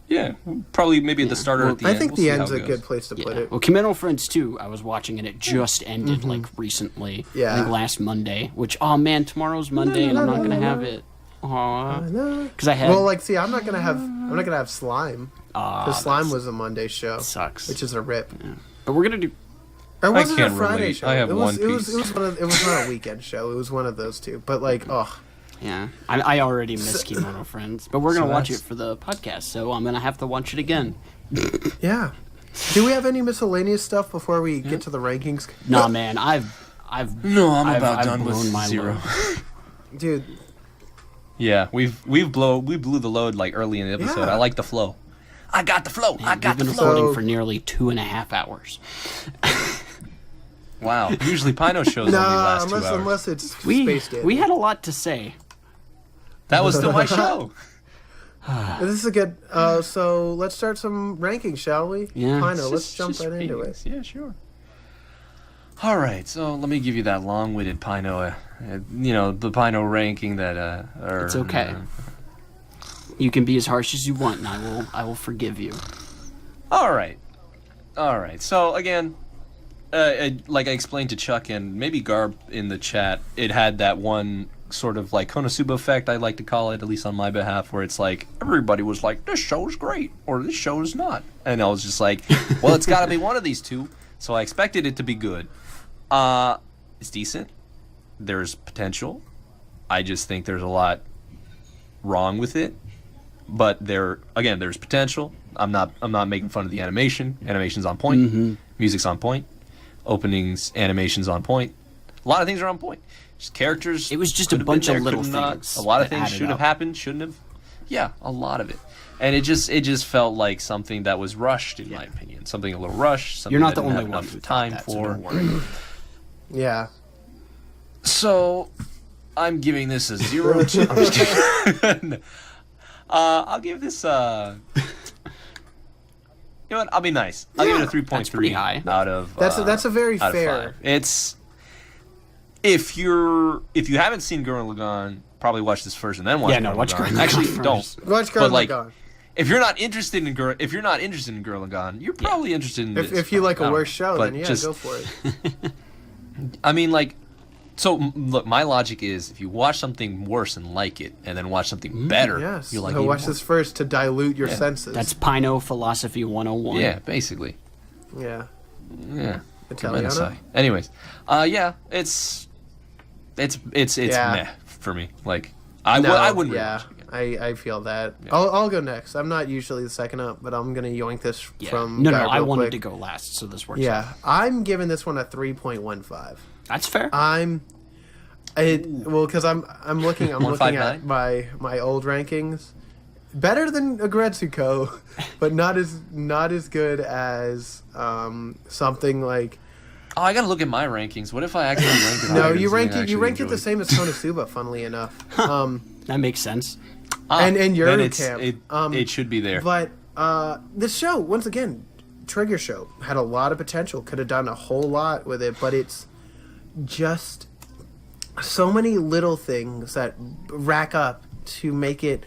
Yeah, probably maybe at the start or at the I end. think We'll the see how end's it a goes. good place to put it. Well, Kimeno Friends 2, I was watching and it just ended like recently. Yeah. I think last Monday. Which, oh man, tomorrow's Monday and I'm not gonna have it. Aw. Because I had. Well, like, see, I'm not gonna have slime because slime was a Monday show, sucks. which is a rip. But we're gonna do. Or was it a can't Friday relate. show? I have it was, One it was, Piece. it was not a weekend show. It was one of those two. But like, oh, Yeah, I already miss Kimono Friends, but we're gonna So watch that's- it for the podcast, so I'm gonna have to watch it again. yeah. Do we have any miscellaneous stuff before we get to the rankings? Nah, man, I've No, I'm I've- about I've done blown with my Zero. load. Dude, Yeah, we blew the load like early in the episode. Yeah. I like the flow. I got the flow. I We've got the been flow. recording So- for nearly 2.5 hours. Wow. Usually Pino shows only nah, last 2 hours. unless it's spaced in. We had a lot to say. That was still my show. This is a good. So let's start some rankings, shall we? Yeah. Pino, let's Just- jump just right into it. ratings. Yeah, sure. All right, so let me give you that long-winded Pino, the Pino ranking that. It's okay. You can be as harsh as you want, and I will forgive you. All right. So again, like I explained to Chuck and maybe Garb in the chat, it had that one sort of like Konosuba effect, I like to call it, at least on my behalf, where it's like everybody was like, "This show's great," or "This show is not," and I was just like, "Well, it's got to be one of these two." So I expected it to be good. It's decent. There's potential. I just think there's a lot wrong with it. But there's potential. I'm not making fun of the animation. Animation's on point. Music's on point. Openings, animation's on point. A lot of things are on point. Just characters. It was just could a have been bunch of there, little could have not. things A lot of that things added should have up. happened, shouldn't have. Yeah, a lot of it. And it just felt like something that was rushed, in my opinion. Something a little rushed. Something You're not that the didn't only have one enough who time thought that, so for. don't worry. Yeah. So, I'm giving this a 0. I'm just kidding. I'll give this. You know what? I'll be nice. I'll give it a 3.3 that's pretty high. out of. That's a very out of fair. 5. It's if you haven't seen Gurren Lagann, probably watch this first and then watch. Yeah, no, Gurren watch Lagann. Gurren Lagann Actually, first. don't. Watch But Gurren like, Lagann. if you're not interested in Gurren Lagann, you're probably interested in this. If you like a I don't worse know. show, But then yeah, just- go for it. I mean, like, so look, my logic is if you watch something worse and like it, and then watch something better, Yes. you like so it watch more. this first to dilute your senses. That's Pino Philosophy 101. Yeah, basically. yeah. Yeah. Italiano? Tremendous. Anyways, yeah, it's Yeah. meh for me. Like, I wouldn't. Yeah, rewatch it again. I feel that. I'll go next. I'm not usually the second up, but I'm gonna yoink this Yeah. from. No, Garb I real wanted quick. to go last, so this works. Yeah, out. I'm giving this one a 3.15. That's fair. Because I'm looking 159? at my old rankings. Better than Agretsuko, but not as good as something like. Oh, I gotta look at my rankings. What if I actually rank it? No, higher you than rank something I it. You actually rank it the enjoyed? same as Konosuba. Funnily enough, That makes sense. and Then Eurocamp. it should be there. But this show, once again, Trigger Show had a lot of potential. Could have done a whole lot with it, but it's just so many little things that rack up to make it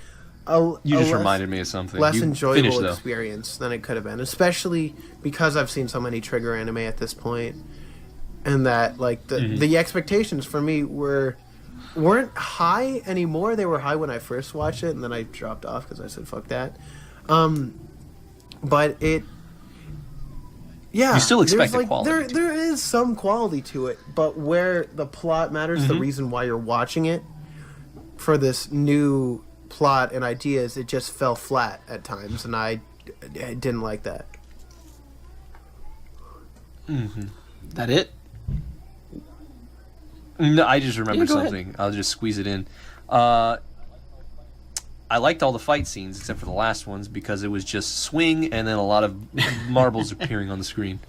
You just reminded me of something. less You enjoyable finished, though. experience than it could have been, especially because I've seen so many Trigger anime at this point, and that like the expectations for me weren't high anymore. They were high when I first watched it, and then I dropped off because I said fuck that. But it, yeah, You still expect there's, the quality. There is some quality to it, but where the plot matters, the reason why you're watching it for this new plot and ideas, it just fell flat at times, and I didn't like that. That it? No, I just remembered go ahead. something. I'll just squeeze it in. I liked all the fight scenes except for the last ones because it was just swing and then a lot of marbles appearing on the screen,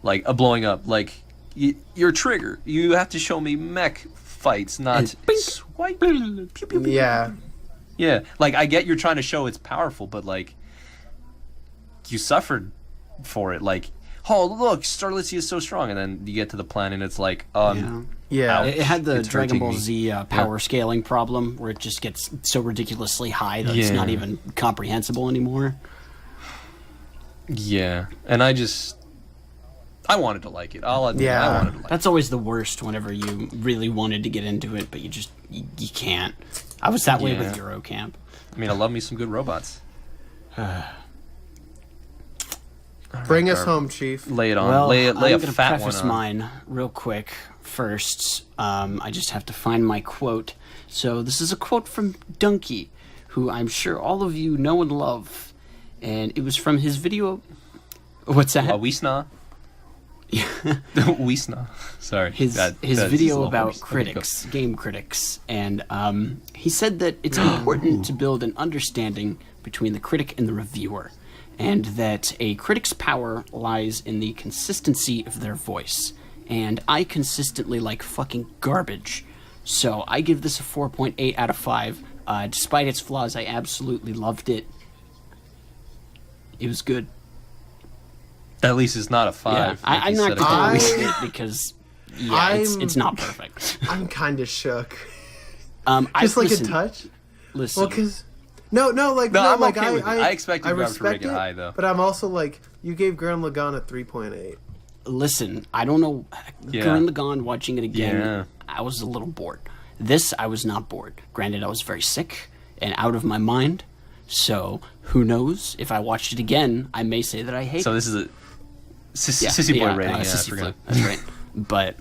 like blowing up. Like you're Trigger. You have to show me mech fights, not swipe. Pew, pew, pew, pew. Yeah, Yeah. Like I get you're trying to show it's powerful, but like you suffered for it. Like, oh look, Starlitzy is so strong, and then you get to the planet and it's like, yeah. It had the It's Dragon hurting Ball me. Z power scaling problem where it just gets so ridiculously high that it's Yeah. not even comprehensible anymore. Yeah. And I wanted to like it. I'll admit, Yeah. I wanted to like it. That's always the worst whenever you really wanted to get into it, but you can't. I was that way Yeah. with Eurocamp. I mean, I love me some good robots. Bring us Garb. home, Chief. Lay it on. Well, lay a I'm going to fat one preface on. mine real quick first. I just have to find my quote. So this is a quote from Donkey, who I'm sure all of you know and love. And it was from his video... What's that? Wisna. Wisna. Sorry. his That's his a video little about horse. Okay, go. critics, game critics, and he said that it's important to build an understanding between the critic and the reviewer, and that a critic's power lies in the consistency of their voice. And I consistently like fucking garbage, so I give this a 4.8 out of 5. Despite its flaws, I absolutely loved it. It was good. At least it's not a 5. Yeah, like I'm you not said going again. to waste it because it's not perfect. I'm kind of shook. I Just like listen, a touch. Listen, Well, because no, I'm like okay with it. I expected Garb to respect rate it high, though. But I'm also like, you gave Gurren Lagann a 3.8. listen, I don't know. Yeah. Gurren Lagann, watching it again, Yeah. I was a little bored. This, I was not bored. Granted, I was very sick and out of my mind. So, who knows? If I watched it again, I may say that I hate So it. this is a sissy boy rating. Yeah, I Sissy forgot. Flip, that's right. But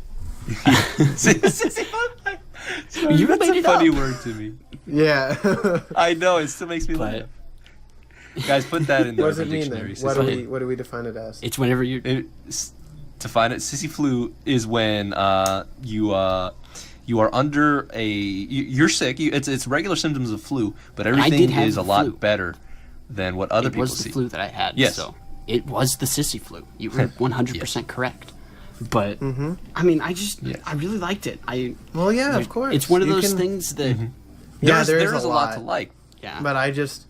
Sissy boy. Sorry, You that's made a it funny up. word to me. Yeah. I know, it still makes me But- laugh. Guys, put that in What the does it mean dictionary. then? Sissy What do we define it as? it's whenever you... to find it, sissy flu is when you You are under you're sick. It's regular symptoms of flu, but I did everything have is the a lot flu. better than what other It people was see. the flu that I had. Yes. So it was the sissy flu. You were 100% correct. But I mean, I really liked it. Well, yeah, of course. It's one of You those can- things that Yeah, there there's is a lot to like, yeah. But I just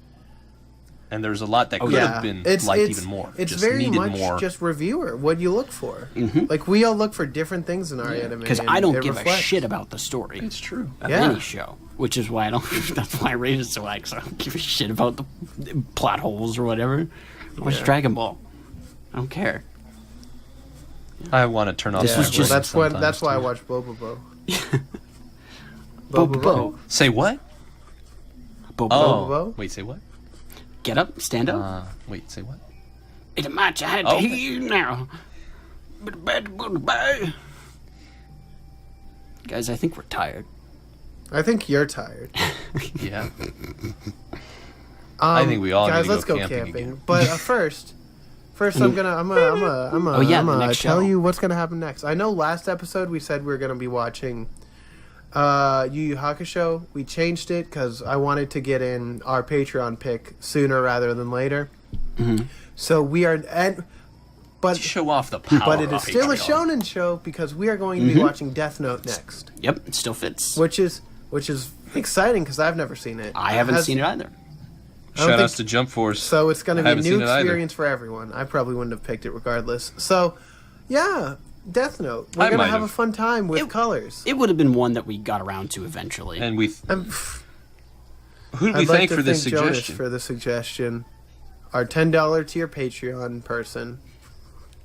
and there's a lot that could yeah, have been liked even more. It's just very needed much more. just reviewer what you look for. Like we all look for different things in our anime. because and I don't it give a reflects. shit about the story It's true. of Yeah. any show, which is why I don't. That's why I rate it so high. Because I don't give a shit about the plot holes or whatever. I watch Dragon Ball. I don't care. I want to turn off. Yeah, was that just- word that's why I sometimes, watch Bobobo. Bobo. too. Say what? Bobo. Oh, Bobo? wait. Say what? Get up, stand up. Wait. Say what? It might have to hear you now. Guys, I think we're tired. I think you're tired. Yeah. I think we all guys, need to let's go go camping camping. again. But first, I'm gonna Oh, yeah, the next tell show. you what's gonna happen next. I know last episode we said we were gonna be watching Yu Yu Hakusho. We changed it because I wanted to get in our Patreon pick sooner rather than later. So we are but Show off the power. but it is of still a Patreon. shonen show because we are going to be watching Death Note next, Yep, it still fits. which is exciting because I've never seen it. I haven't seen it either. Shout think- outs to Jump Force. So it's going to I be a haven't new seen it either. experience for everyone. I probably wouldn't have picked it regardless. So, yeah, Death Note. We're I going to might have a have. fun time with colors. It would have been one that we got around to eventually. And we. I'm- Who did we I'd like thank to for this thank Jonas suggestion? for the suggestion. Our $10 tier Patreon person.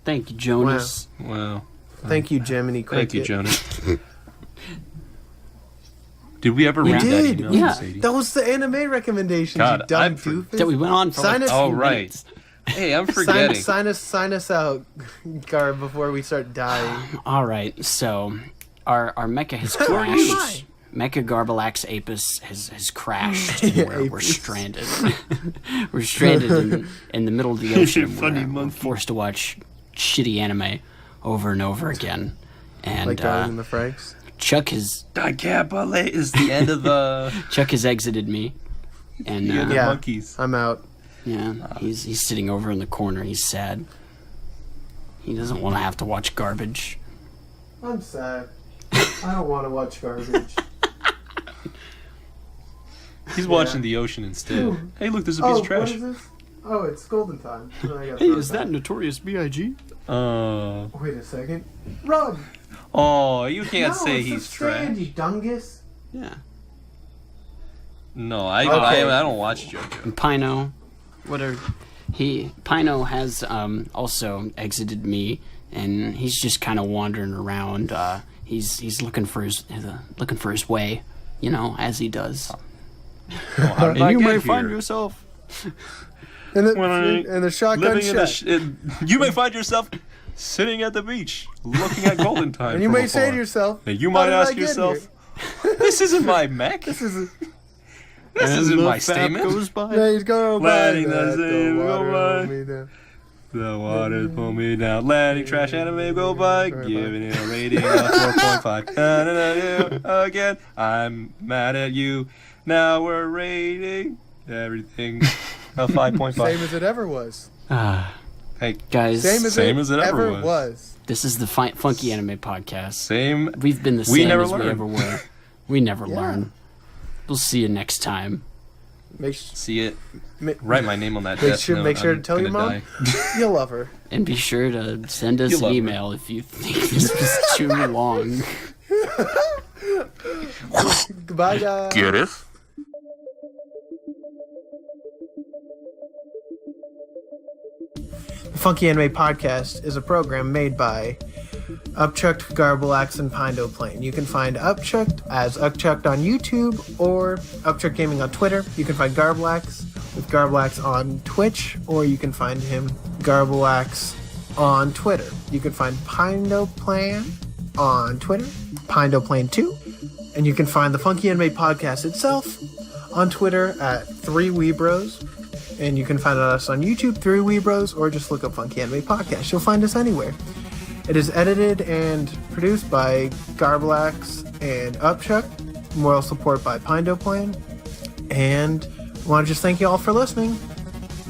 Thank you, Jonas. Wow. Thank you, Jiminy Cricket. Thank you, Jonas. Did we ever We read that did. email, Yeah. Sadie? That was the anime recommendations, God, you dumb I'm doofus. That we went on for Sign like us- Oh, 2 right. minutes. Hey, I'm forgetting. Sign us out, Garb, before we start dying. All right, so our mecha has Who are you, crashed. Mecha Garbalax Apis has crashed, and we're Apis. stranded. We're stranded in the middle of the ocean. Funny We're monkey. forced to watch shitty anime over and over again. And Like Darling in the Franks. Chuck has I can't believe is the end of the exited me, and Yeah. monkeys. I'm out. yeah, he's sitting over in the corner. He's sad. He doesn't want to have to watch garbage. I'm sad. I don't want to watch garbage. He's watching the ocean instead. Hey, look, there's a piece of trash. What is this? Oh, it's golden time. I gotta Hey, throw is it that back. Notorious B.I.G.? Wait a second. Run! Oh, you can't No, say it's he's the stand, trash. you dungus. Yeah. No, I Okay. don't watch JoJo. And Pino, Pino has also exited me, and he's just kind of wandering around. He's looking for his way, as he does. How did I you get may here? find yourself. And When the shotgun Living in shot. you may find yourself sitting at the beach, looking at golden time. And you from may say afar. to yourself, And you "How might did I ask get yourself, here?" "This isn't my mech. This is This isn't my statement." Goes by. yeah, he's going by Letting that, the the same go water by. over me down. The water's pull me down, letting trash anime go by, giving it a rating of 4.5. Na-na-na-na, again, I'm mad at you. Now we're rating everything a 5.5. Same as it ever was. Hey, Guys, Same as it ever ever was. this is the Funky Anime Podcast. same. We've been the We same never as we learn. ever were. We never Yeah. learn. We'll see you next time. Make, See it. ma- Write my name on that Make death sure- note. make sure I'm to tell your gonna mom. die. you'll love her. And be sure to send us You an love her. email if you think this was too long. Goodbye, guys. Get it? Funky Anime Podcast is a program made by Upchucked, Garbalax, and Pindo Plane. You can find Upchucked as Upchucked on YouTube or Upchucked Gaming on Twitter. You can find Garbalax with Garbalax on Twitch, or you can find him Garbalax on Twitter. You can find Pindo Plane on Twitter, Pindo Plane 2, and you can find the Funky Anime Podcast itself on Twitter at 3Weebros. And you can find us on YouTube, 3Weebros, or just look up Funky Anime Podcast. You'll find us anywhere. It is edited and produced by Garblax and Upchuck. Moral support by Pino Plan. And I want to just thank you all for listening.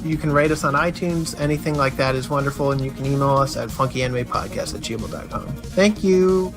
You can rate us on iTunes. Anything like that is wonderful. And you can email us at funkyanimePodcast@gmail.com. Thank you.